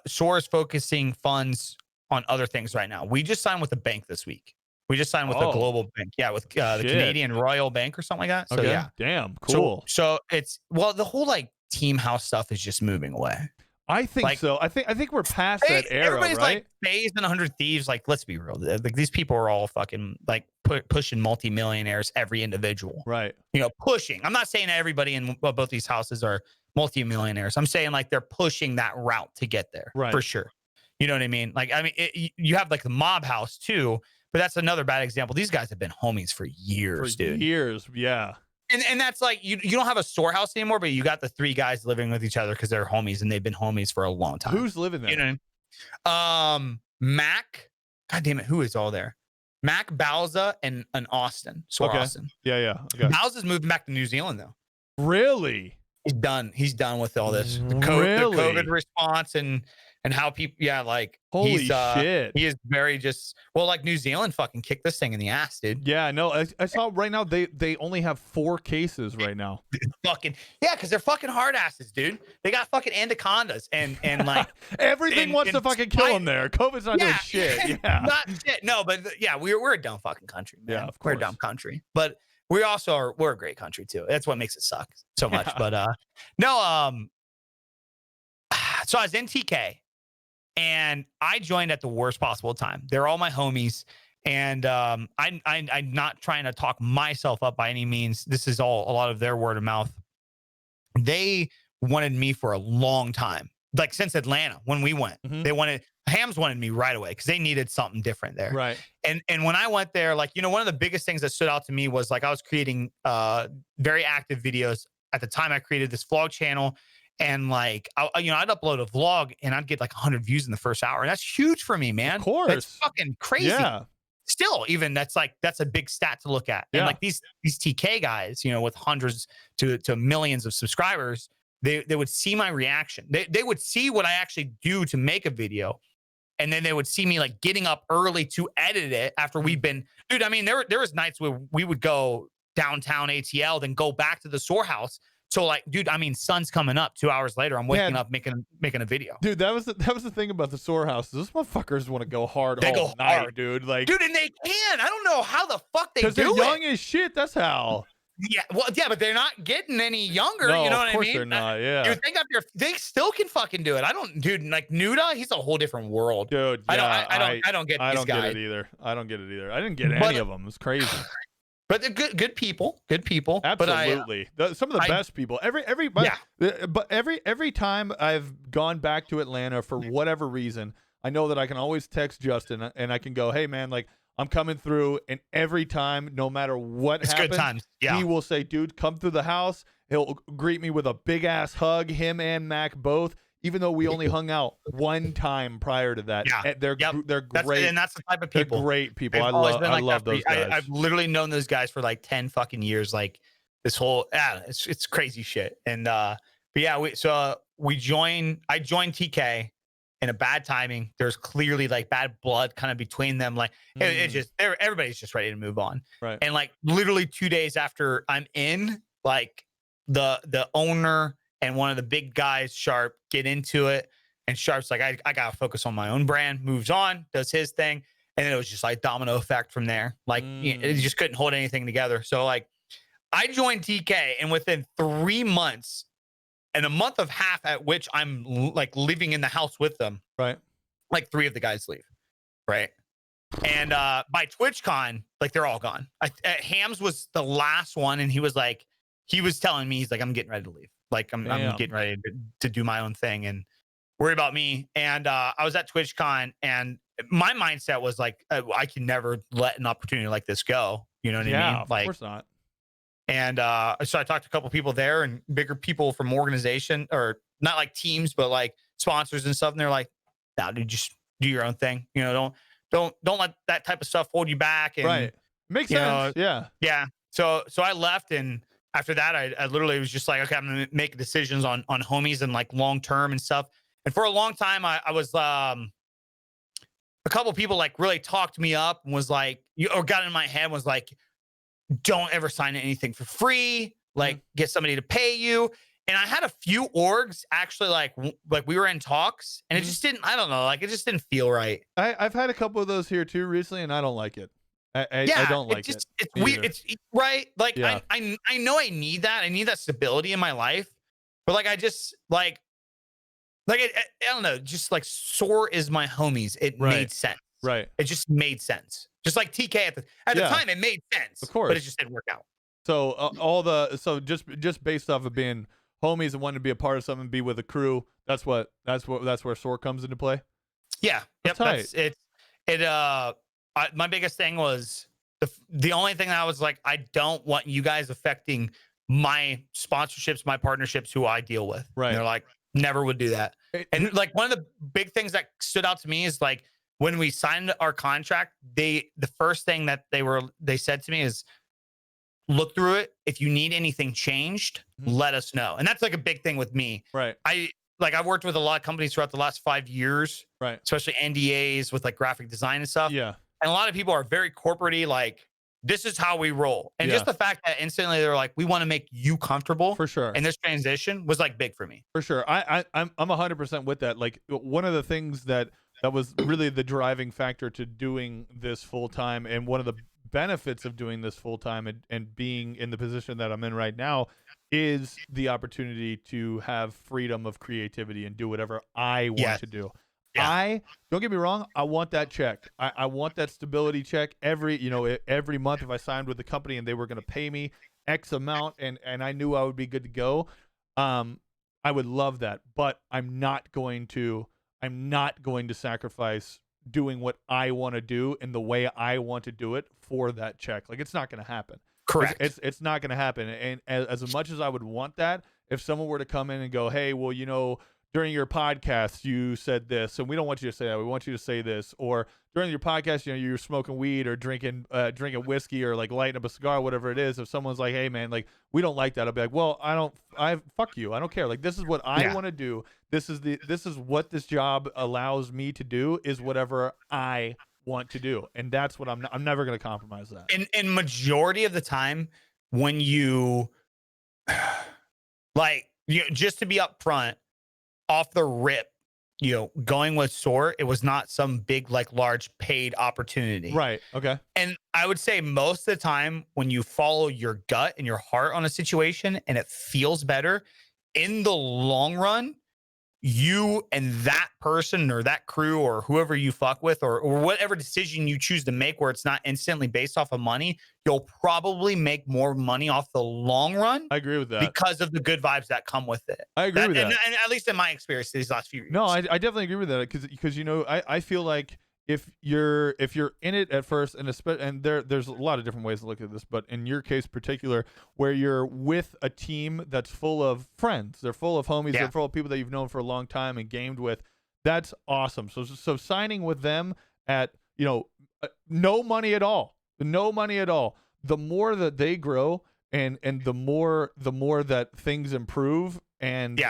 Soar is focusing funds on other things right now. We just signed with a bank this week. We just signed with a global bank. Yeah, with the Canadian Royal Bank or something like that. So yeah, damn cool. So it's the whole like team house stuff is just moving away. I think so. I think we're past that era, everybody's right? Like FaZe and 100 Thieves. Like, let's be real. Like, these people are all fucking like pushing multimillionaires, every individual. Right. You know, pushing. I'm not saying everybody in both these houses are multimillionaires. I'm saying like they're pushing that route to get there. Right. For sure. You know what I mean? Like, I mean, you have like the mob house too, but that's another bad example. These guys have been homies for years, dude. Years, yeah. And that's like you don't have a storehouse anymore, but you got the 3 guys living with each other because they're homies and they've been homies for a long time. Who's living there? You know, Mac. God damn it, who is all there? Mac, Bowza, and Austin. Austin. Yeah. Okay. Bowza's moving back to New Zealand though. Really? He's done. He's done with all this. The COVID response and how people, like, holy shit. He is very like New Zealand fucking kicked this thing in the ass, dude. Yeah, no, I saw right now they only have 4 cases right now. Fucking because they're fucking hard asses, dude. They got fucking anacondas and like everything wants to fucking kill them there. COVID's not doing shit. Yeah, not shit. No, but we're a dumb fucking country, man. Yeah, of course. We're a dumb country, but we also we're a great country too. That's what makes it suck so much. But no, so I was in TK. And I joined at the worst possible time. They're all my homies. And I'm not trying to talk myself up by any means. This is all a lot of their word of mouth. They wanted me for a long time. Like since Atlanta, when we went, Hams wanted me right away because they needed something different there. Right. And when I went there, like, one of the biggest things that stood out to me was like I was creating very active videos. At the time, I created this vlog channel. And like, I'd upload a vlog and I'd get like 100 views in the first hour. And that's huge for me, man. Of course. That's fucking crazy. Yeah. Still, even that's a big stat to look at. And like these TK guys, with hundreds to millions of subscribers, they would see my reaction. They would see what I actually do to make a video. And then they would see me like getting up early to edit it after we've been, dude, I mean, there was nights where we would go downtown ATL, then go back to the storehouse. So like, dude, I mean, sun's coming up. 2 hours later, I'm waking up making a video. Dude, that was the thing about the storehouse. Those motherfuckers want to go hard all night, dude. Like, dude, and they can. I don't know how the fuck they do it. Because they're young as shit. That's how. Yeah, well, yeah, but they're not getting any younger. No, you know what I mean? Of course they're not. Yeah. Dude, they still can fucking do it. Dude, like Nuda, he's a whole different world. Dude, yeah, I don't get these guys. I don't get it either. I didn't get any of them. It's crazy. But they're good people. Absolutely. Some of the best people. Every time I've gone back to Atlanta for whatever reason, I know that I can always text Justin and I can go, hey man, like I'm coming through, and every time, no matter what happens, good times. Yeah. He will say, dude, come through the house. He'll greet me with a big ass hug, him and Mac both. Even though we only hung out one time prior to that. Yeah. They're great. And that's the type of people. They're great people. I love those guys. I've literally known those guys for like 10 fucking years. Like this whole, it's crazy shit. And, but yeah, I joined TK in a bad timing. There's clearly like bad blood kind of between them. Like everybody's just ready to move on. Right. And like literally 2 days after I'm in, like the owner and one of the big guys, Sharp, get into it. And Sharp's like, I got to focus on my own brand, moves on, does his thing. And then it was just like domino effect from there. Like, it just couldn't hold anything together. So like, I joined TK, and within 3 months and a month of half at which I'm like living in the house with them, right? Like 3 of the guys leave, right? And by TwitchCon, like they're all gone. Hams was the last one, and he was telling me, he's like, I'm getting ready to leave. Like I'm getting ready to do my own thing and worry about me. And I was at TwitchCon, and my mindset was like, I can never let an opportunity like this go. You know what I mean? Like, of course not. And so I talked to a couple people there, and bigger people from organization, or not like teams, but like sponsors and stuff. And they're like, "Nah, dude, just do your own thing. You know, don't let that type of stuff hold you back." And, right. Makes sense. Yeah. So I left, and after that, I literally was just like, okay, I'm gonna make decisions on homies and like long term and stuff. And for a long time, I was a couple people like really talked me up and was like, or got in my head, was like, don't ever sign anything for free. Like, get somebody to pay you. And I had a few orgs actually, like we were in talks, and it just didn't. I don't know, like it just didn't feel right. I've had a couple of those here too recently, and I don't like it. I don't like it. It's weird. It's right. Like I know I need that. I need that stability in my life, but like I just like I don't know. Just like Soar is my homies. It made sense. Right. It just made sense. Just like TK at the time, it made sense. Of course, but it just didn't work out. So just based off of being homies and wanting to be a part of something, be with a crew. That's where Soar comes into play. Yeah. That's yep. Tight. That's it. My biggest thing was the only thing that I was like, I don't want you guys affecting my sponsorships, my partnerships, who I deal with. Right. And they're like, never would do that. And like one of the big things that stood out to me is like when we signed our contract, the first thing that they said to me is, look through it. If you need anything changed, let us know. And that's like a big thing with me. Right. I've worked with a lot of companies throughout the last 5 years, right? Especially NDAs with like graphic design and stuff. Yeah. And a lot of people are very corporate-y, like, this is how we roll. And just the fact that instantly they're like, we want to make you comfortable. For sure. And this transition was like big for me. For sure. I'm 100% with that. Like one of the things that was really the driving factor to doing this full time, and one of the benefits of doing this full time and being in the position that I'm in right now, is the opportunity to have freedom of creativity and do whatever I want to do. Yeah. Don't get me wrong, I want that check. I want that stability check every month. If I signed with the company and they were going to pay me X amount and I knew I would be good to go, I would love that. But I'm not going to sacrifice doing what I want to do in the way I want to do it for that check. Like, it's not going to happen. Correct. It's not going to happen. And as much as I would want that, if someone were to come in and go, hey, well, during your podcast, you said this, and we don't want you to say that. We want you to say this. Or during your podcast, you're smoking weed or drinking whiskey or like lighting up a cigar, whatever it is. If someone's like, hey man, like, we don't like that, I'll be like, well, fuck you. I don't care. Like, this is what I want to do. This is what this job allows me to do, is whatever I want to do. And that's what I'm never going to compromise that. And majority of the time when you just to be upfront, off the rip, going with SOAR, it was not some big, like, large paid opportunity. Right. Okay. And I would say most of the time when you follow your gut and your heart on a situation and it feels better, in the long run, you and that person or that crew or whoever you fuck with or whatever decision you choose to make where it's not instantly based off of money, you'll probably make more money off the long run. I agree with that. Because of the good vibes that come with it. I agree with that. And at least in my experience these last few years. No, I definitely agree with that because I feel like if you're in it at first, and there's a lot of different ways to look at this, but in your case particular, where you're with a team that's full of friends, they're full of homies, they're full of people that you've known for a long time and gamed with, that's awesome. So signing with them at no money at all, the more that they grow and the more that things improve, and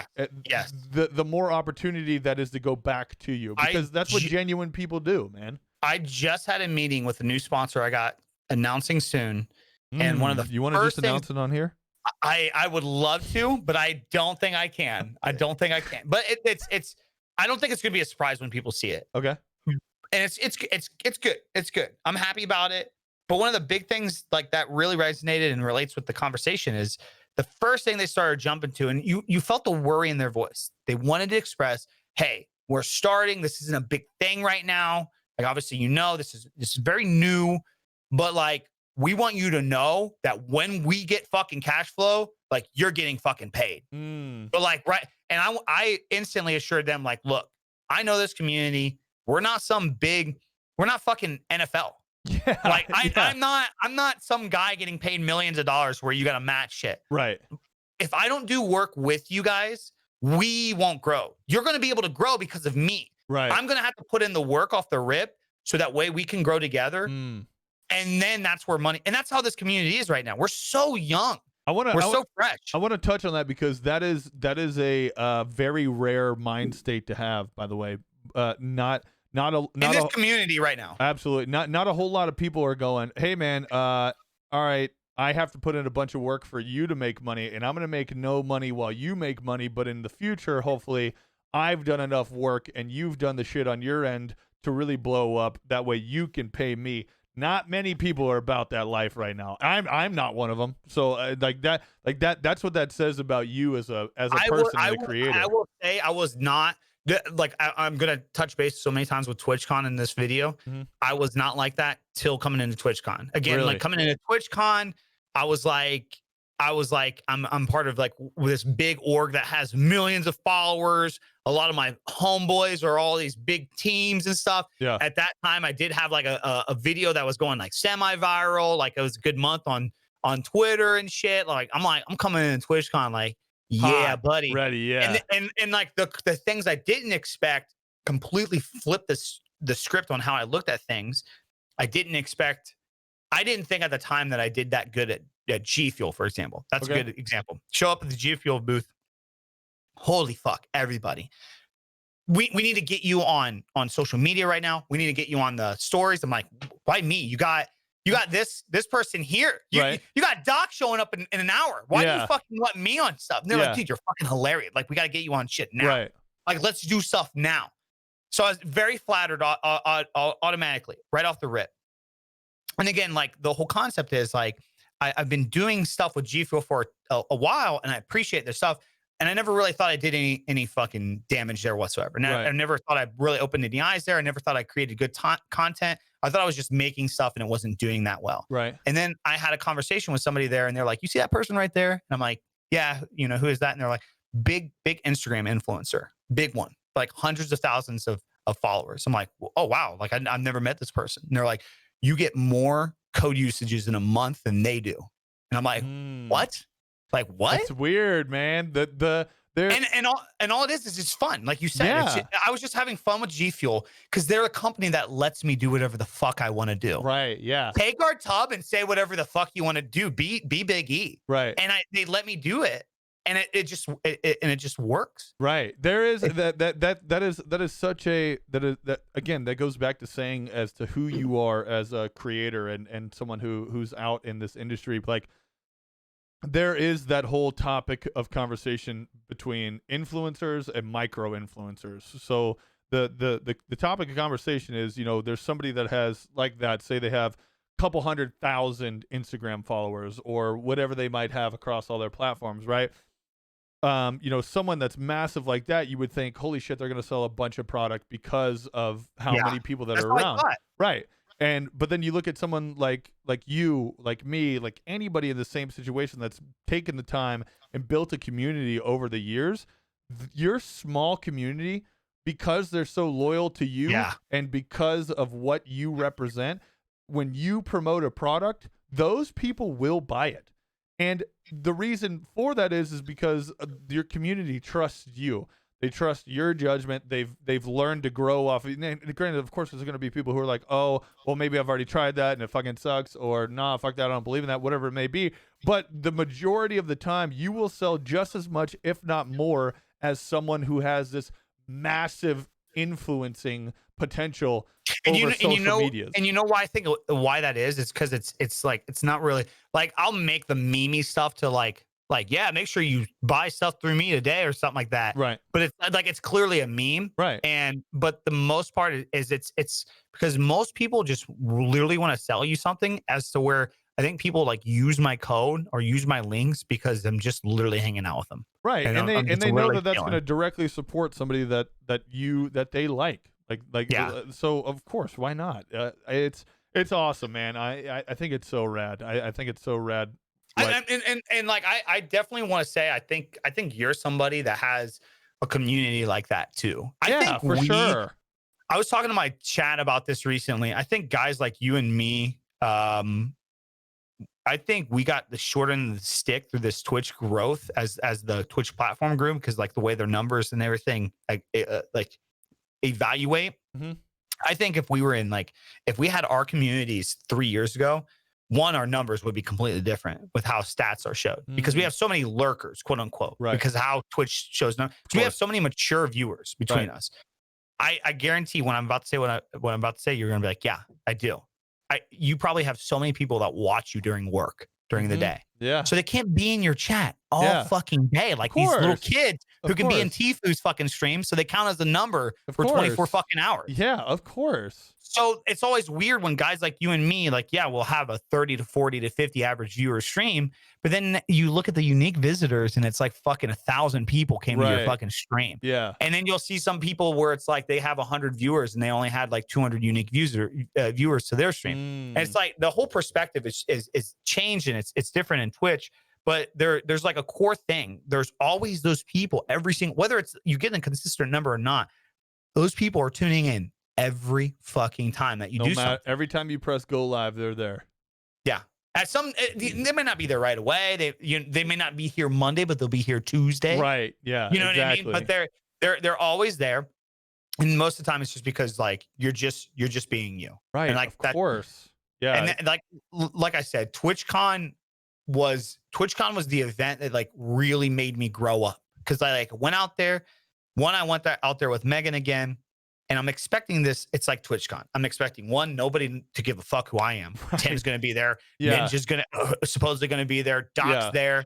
the more opportunity that is to go back to you, because that's what genuine people do, man. I just had a meeting with a new sponsor I got announcing soon, and one of the you want to just announce it on here? I would love to, but I don't think I can. But it's I don't think it's gonna be a surprise when people see it. Okay. And it's good. It's good. I'm happy about it. But one of the big things like that really resonated and relates with the conversation is the first thing they started jumping to, and you felt the worry in their voice. They wanted to express, hey, we're starting. This isn't a big thing right now. Like, obviously, this is very new, but like, we want you to know that when we get fucking cash flow, like, you're getting fucking paid. But like, right. And I instantly assured them, like, look, I know this community. We're not fucking NFL. Yeah, like I'm not some guy getting paid millions of dollars where you got to match shit. Right. If I don't do work with you guys, we won't grow. You're going to be able to grow because of me. Right. I'm going to have to put in the work off the rip so that way we can grow together. And then that's where money, and that's how this community is right now. We're so young. We're so fresh. I want to touch on that because that is a very rare mind state to have, by the way. Not in this community right now. Absolutely. Not a whole lot of people are going, hey man, all right, I have to put in a bunch of work for you to make money, and I'm going to make no money while you make money, but in the future, hopefully, I've done enough work and you've done the shit on your end to really blow up. That way you can pay me. Not many people are about that life right now. I'm not one of them. So that's what that says about you as a person and a creator. I will say I was not. Like, I'm gonna touch base so many times with TwitchCon in this video. I was not like that till coming into TwitchCon. Again, really? Like, coming into TwitchCon, I was like, I was like, I'm part of like this big org that has millions of followers. A lot of my homeboys are all these big teams and stuff. Yeah. At that time, I did have like a video that was going like semi-viral. Like it was a good month on Twitter and shit. Like I'm coming in TwitchCon like, yeah, hot, buddy. ready, yeah. And like the things I didn't expect completely flipped the script on how I looked at things. I didn't think at the time that I did that good at G Fuel, for example. That's a good example. Show up at the G Fuel booth. Holy fuck, everybody. We need to get you on social media right now. We need to get you on the stories. I'm like, why me? You got this person here. You got Doc showing up in an hour. Why do you fucking want me on stuff? And they're like, dude, you're fucking hilarious. Like, we got to get you on shit now. Right. Like, let's do stuff now. So I was very flattered automatically, right off the rip. And again, like the whole concept is like, I've been doing stuff with G Fuel for a while, and I appreciate their stuff. And I never really thought I did any fucking damage there whatsoever. I never thought I really opened any eyes there. I never thought I created good content. I thought I was just making stuff and it wasn't doing that well. Right. And then I had a conversation with somebody there, and they're like, you see that person right there? And I'm like, yeah, who is that? And they're like, big Instagram influencer, big one, like hundreds of thousands of followers. I'm like, oh, wow. Like I've never met this person. And they're like, you get more code usages in a month than they do. And I'm like, what? Like what? It's weird, man. And all it is it's fun. Like you said, I was just having fun with G Fuel because they're a company that lets me do whatever the fuck I want to do. Right. Yeah. Take our tub and say whatever the fuck you want to do. Be Big E. Right. And they let me do it. And it just works. Right. There is that is such a that again, that goes back to saying as to who you are as a creator and someone who's out in this industry. Like, there is that whole topic of conversation between influencers and micro influencers. So the topic of conversation is, there's somebody that has like that, say they have a couple 100,000 Instagram followers or whatever they might have across all their platforms, right? Someone that's massive like that, you would think, holy shit, they're going to sell a bunch of product because of how many people that are around. Right. But then you look at someone like you, like me, like anybody in the same situation that's taken the time and built a community over the years. Your small community, because they're so loyal to you and because of what you represent, when you promote a product, those people will buy it. And the reason for that is because your community trusts you. They trust your judgment. They've learned to grow off. And granted, of course, there's going to be people who are like, oh, well, maybe I've already tried that and it fucking sucks, or nah, fuck that, I don't believe in that, whatever it may be. But the majority of the time, you will sell just as much, if not more, as someone who has this massive influencing potential over social medias. And you know why I think why that is? It's because it's like, it's not really like, I'll make the meme stuff to like, yeah, make sure you buy stuff through me today or something like that. Right. But it's like, it's clearly a meme. Right. But the most part is it's because most people just literally want to sell you something, as to where I think people like use my code or use my links because I'm just literally hanging out with them. Right. And they know that that's going to directly support somebody that they like. So of course, why not? It's awesome, man. I think it's so rad. I think it's so rad. And like I definitely want to say I think you're somebody that has a community like that too. For sure. I was talking to my chat about this recently. I think guys like you and me, I think we got the short end of the stick through this Twitch growth as the Twitch platform grew, because like the way their numbers and everything like evaluate. Mm-hmm. I think if we had our communities 3 years ago, our numbers would be completely different with how stats are showed, because we have so many lurkers, quote unquote, because how Twitch shows numbers. So we have so many mature viewers between us. I guarantee when I'm about to say what I'm about to say, you're going to be like, yeah, I do. You probably have so many people that watch you during work, during the day. Yeah. So they can't be in your chat all fucking day. Like these little kids who can be in Tifu's fucking stream. So they count as a number for 24 fucking hours. Yeah, of course. So it's always weird when guys like you and me, like, yeah, we'll have a 30 to 40 to 50 average viewer stream. But then you look at the unique visitors and it's like fucking 1,000 people came to your fucking stream. Yeah. And then you'll see some people where it's like they have 100 viewers and they only had like 200 unique viewers to their stream. And it's like the whole perspective is changed, and it's different in Twitch. but there's like a core thing. There's always those people, every single, whether it's you get a consistent number or not, those people are tuning in every fucking time that you do something. Every time you press go live, they're there. Yeah. They may not be there right away. They may not be here Monday, but they'll be here Tuesday. Right. Yeah. You know what I mean? But they're always there. And most of the time it's just because like you're just being you. Right. And like of course. Yeah. And like I said, TwitchCon was the event that like really made me grow up. Cause I like went out there. I went out there with Megan again. And I'm expecting this. It's like TwitchCon. I'm expecting nobody to give a fuck who I am. Right. Tim's going to be there. Yeah. Ninja's supposedly going to be there. Doc's there.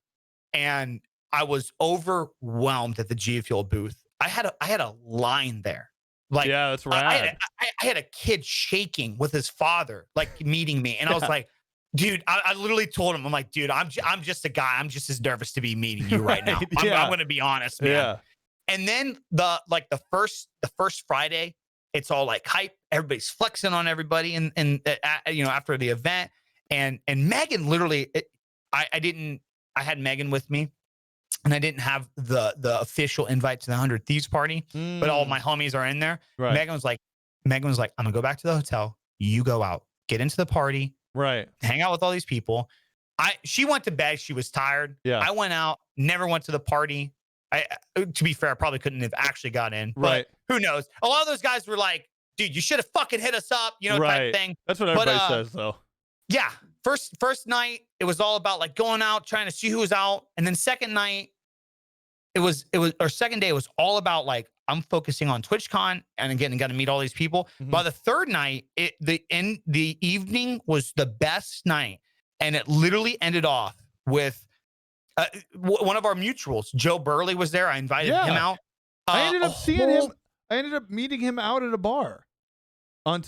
And I was overwhelmed at the G Fuel booth. I had a line there. Like, yeah, that's rad. I had a kid shaking with his father, like meeting me. And I was like, dude, I literally told him, I'm like, dude, I'm just a guy. I'm just as nervous to be meeting you right now. I'm going to be honest, man. Yeah. And then the first Friday, it's all like hype. Everybody's flexing on everybody, and after the event, and Megan literally, I had Megan with me, and I didn't have the official invite to the 100 Thieves party, but all my homies are in there. Right. Megan was like, I'm gonna go back to the hotel. You go out, get into the party, right? Hang out with all these people. She went to bed. She was tired. Yeah. I went out, never went to the party. To be fair, I probably couldn't have actually got in, but right. Who knows? A lot of those guys were like, dude, you should have fucking hit us up, right. type thing. That's what everybody says though. Yeah. First night, it was all about like going out, trying to see who was out. And then second night, second day, it was all about like, I'm focusing on TwitchCon and again, got to meet all these people. Mm-hmm. By the third night, the evening was the best night. And it literally ended off with one of our mutuals, Joe Burley, was there. I invited him out. I ended up seeing him. I ended up meeting him out at a bar on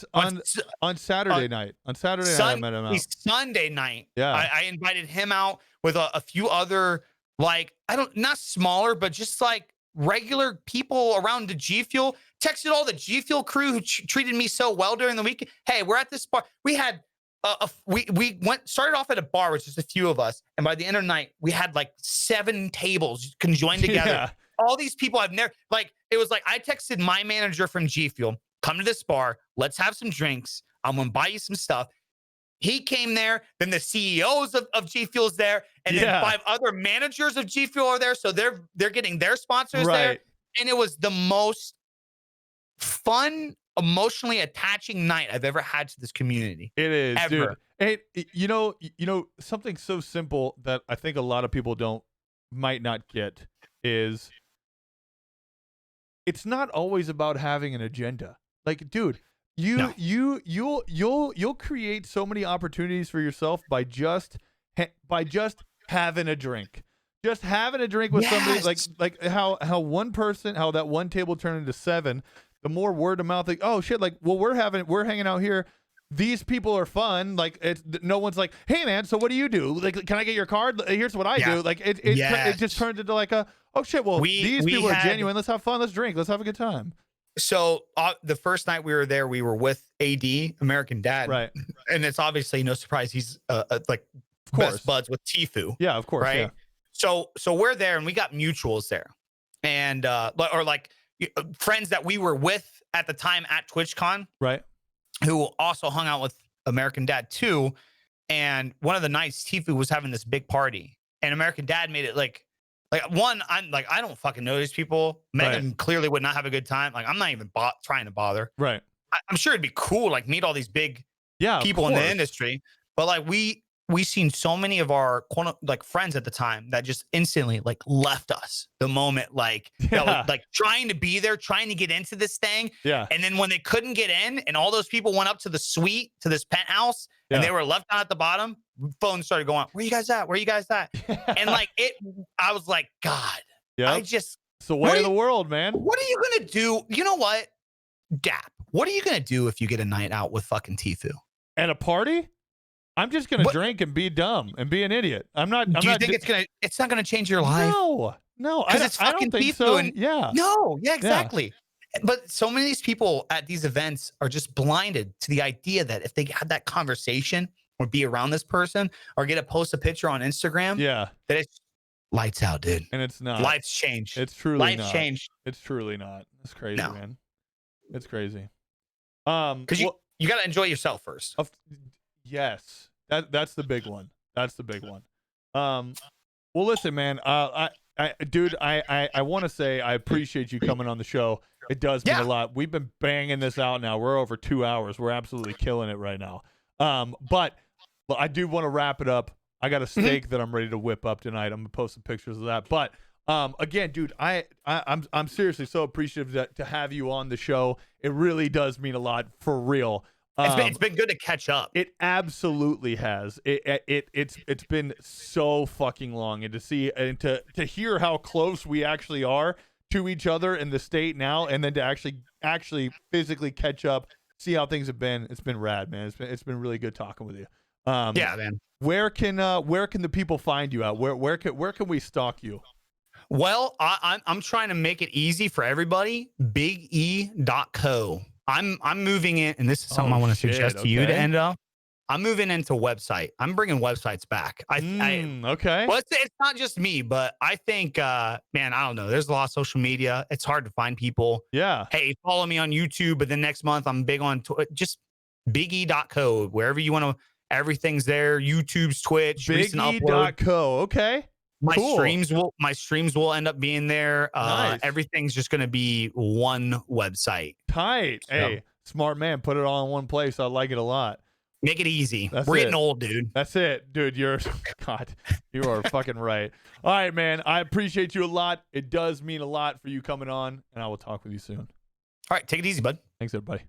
Saturday night. On Saturday night, I met him out. Sunday night, yeah, I invited him out with a few other like not smaller, but just like regular people around the G Fuel. Texted all the G Fuel crew who treated me so well during the week. Hey, we're at this bar. We had. We started off at a bar with just a few of us, and by the end of the night, we had like 7 tables conjoined together. Yeah. All these people I've never it was like I texted my manager from G Fuel, come to this bar, let's have some drinks. I'm gonna buy you some stuff. He came there, then the CEOs of G Fuel's there, and then 5 other managers of G Fuel are there, so they're getting their sponsors there, and it was the most fun, emotionally attaching night I've ever had to this community. It is, ever. Dude. Hey, you know, something so simple that I think a lot of people might not get is it's not always about having an agenda. Like, dude, you'll create so many opportunities for yourself by just having a drink. Just having a drink with somebody, like how that one table turned into 7. The more word of mouth, like, oh shit, like, well, we're hanging out here. These people are fun. Like, no one's like, hey man, so what do you do? Like, can I get your card? Here's what I do. Like, it just turned into like oh shit, well, these people are genuine. Let's have fun. Let's drink. Let's have a good time. So the first night we were there, we were with AD, American Dad, right? And it's obviously no surprise he's like best buds with Tfue. Yeah, of course, right? Yeah. So we're there and we got mutuals there, and or like friends that we were with at the time at TwitchCon, right? Who also hung out with American Dad too. And one of the nights, Tfue was having this big party, and American Dad made it like one. I'm like, I don't fucking know these people. Megan clearly would not have a good time. Like, I'm not even trying to bother. Right. I'm sure it'd be cool, like meet all these big people in the industry. But like we seen so many of our like friends at the time that just instantly like left us the moment that was, like trying to be there, trying to get into this thing. Yeah. And then when they couldn't get in and all those people went up to the suite, to this penthouse, and they were left down at the bottom, phones started going, where you guys at? Where you guys at? And like I was like, God, it's the way of the world, man. What are you going to do? You know what? Dap, what are you going to do if you get a night out with fucking Tfue? At a party? I'm just gonna drink and be dumb and be an idiot. Do you think it's not gonna change your life? No, because it's fucking Tfue. So. Exactly. Yeah. But so many of these people at these events are just blinded to the idea that if they had that conversation or be around this person or post a picture on Instagram. Yeah. That it's lights out, dude. And it's not. Life's changed. It's truly Life's not. changed. It's truly not. It's crazy, No. man. It's crazy. Because you got to enjoy yourself first. Yes. That's the big one. That's the big one. Well, listen, man. I want to say I appreciate you coming on the show. It does mean a lot. We've been banging this out now. We're over 2 hours. We're absolutely killing it right now. But I do want to wrap it up. I got a steak that I'm ready to whip up tonight. I'm gonna post some pictures of that. But again, dude, I'm seriously so appreciative to have you on the show. It really does mean a lot, for real. It's been good to catch up. It absolutely has. It's been so fucking long, and to see and to hear how close we actually are to each other in the state now, and then to actually physically catch up, see how things have been. It's been rad, man. It's been really good talking with you. Yeah, man. Where can the people find you at? Where can we stalk you? Well, I'm trying to make it easy for everybody. BigE.co. I'm moving in, and this is something I want to suggest to you to end up. I'm moving into website. I'm bringing websites back. Okay. Well, it's not just me, but I think, man, I don't know. There's a lot of social media. It's hard to find people. Yeah. Hey, follow me on YouTube, but then next month I'm big on just BigE.co. Wherever you want to, everything's there. YouTube's, Twitch, BigE.co. Okay. My streams will end up being there. Nice. Everything's just going to be one website. Tight. So, hey, smart man. Put it all in one place. I like it a lot. Make it easy. We're getting old, dude. That's it, dude. You are fucking right. All right, man. I appreciate you a lot. It does mean a lot for you coming on, and I will talk with you soon. All right. Take it easy, bud. Thanks, everybody.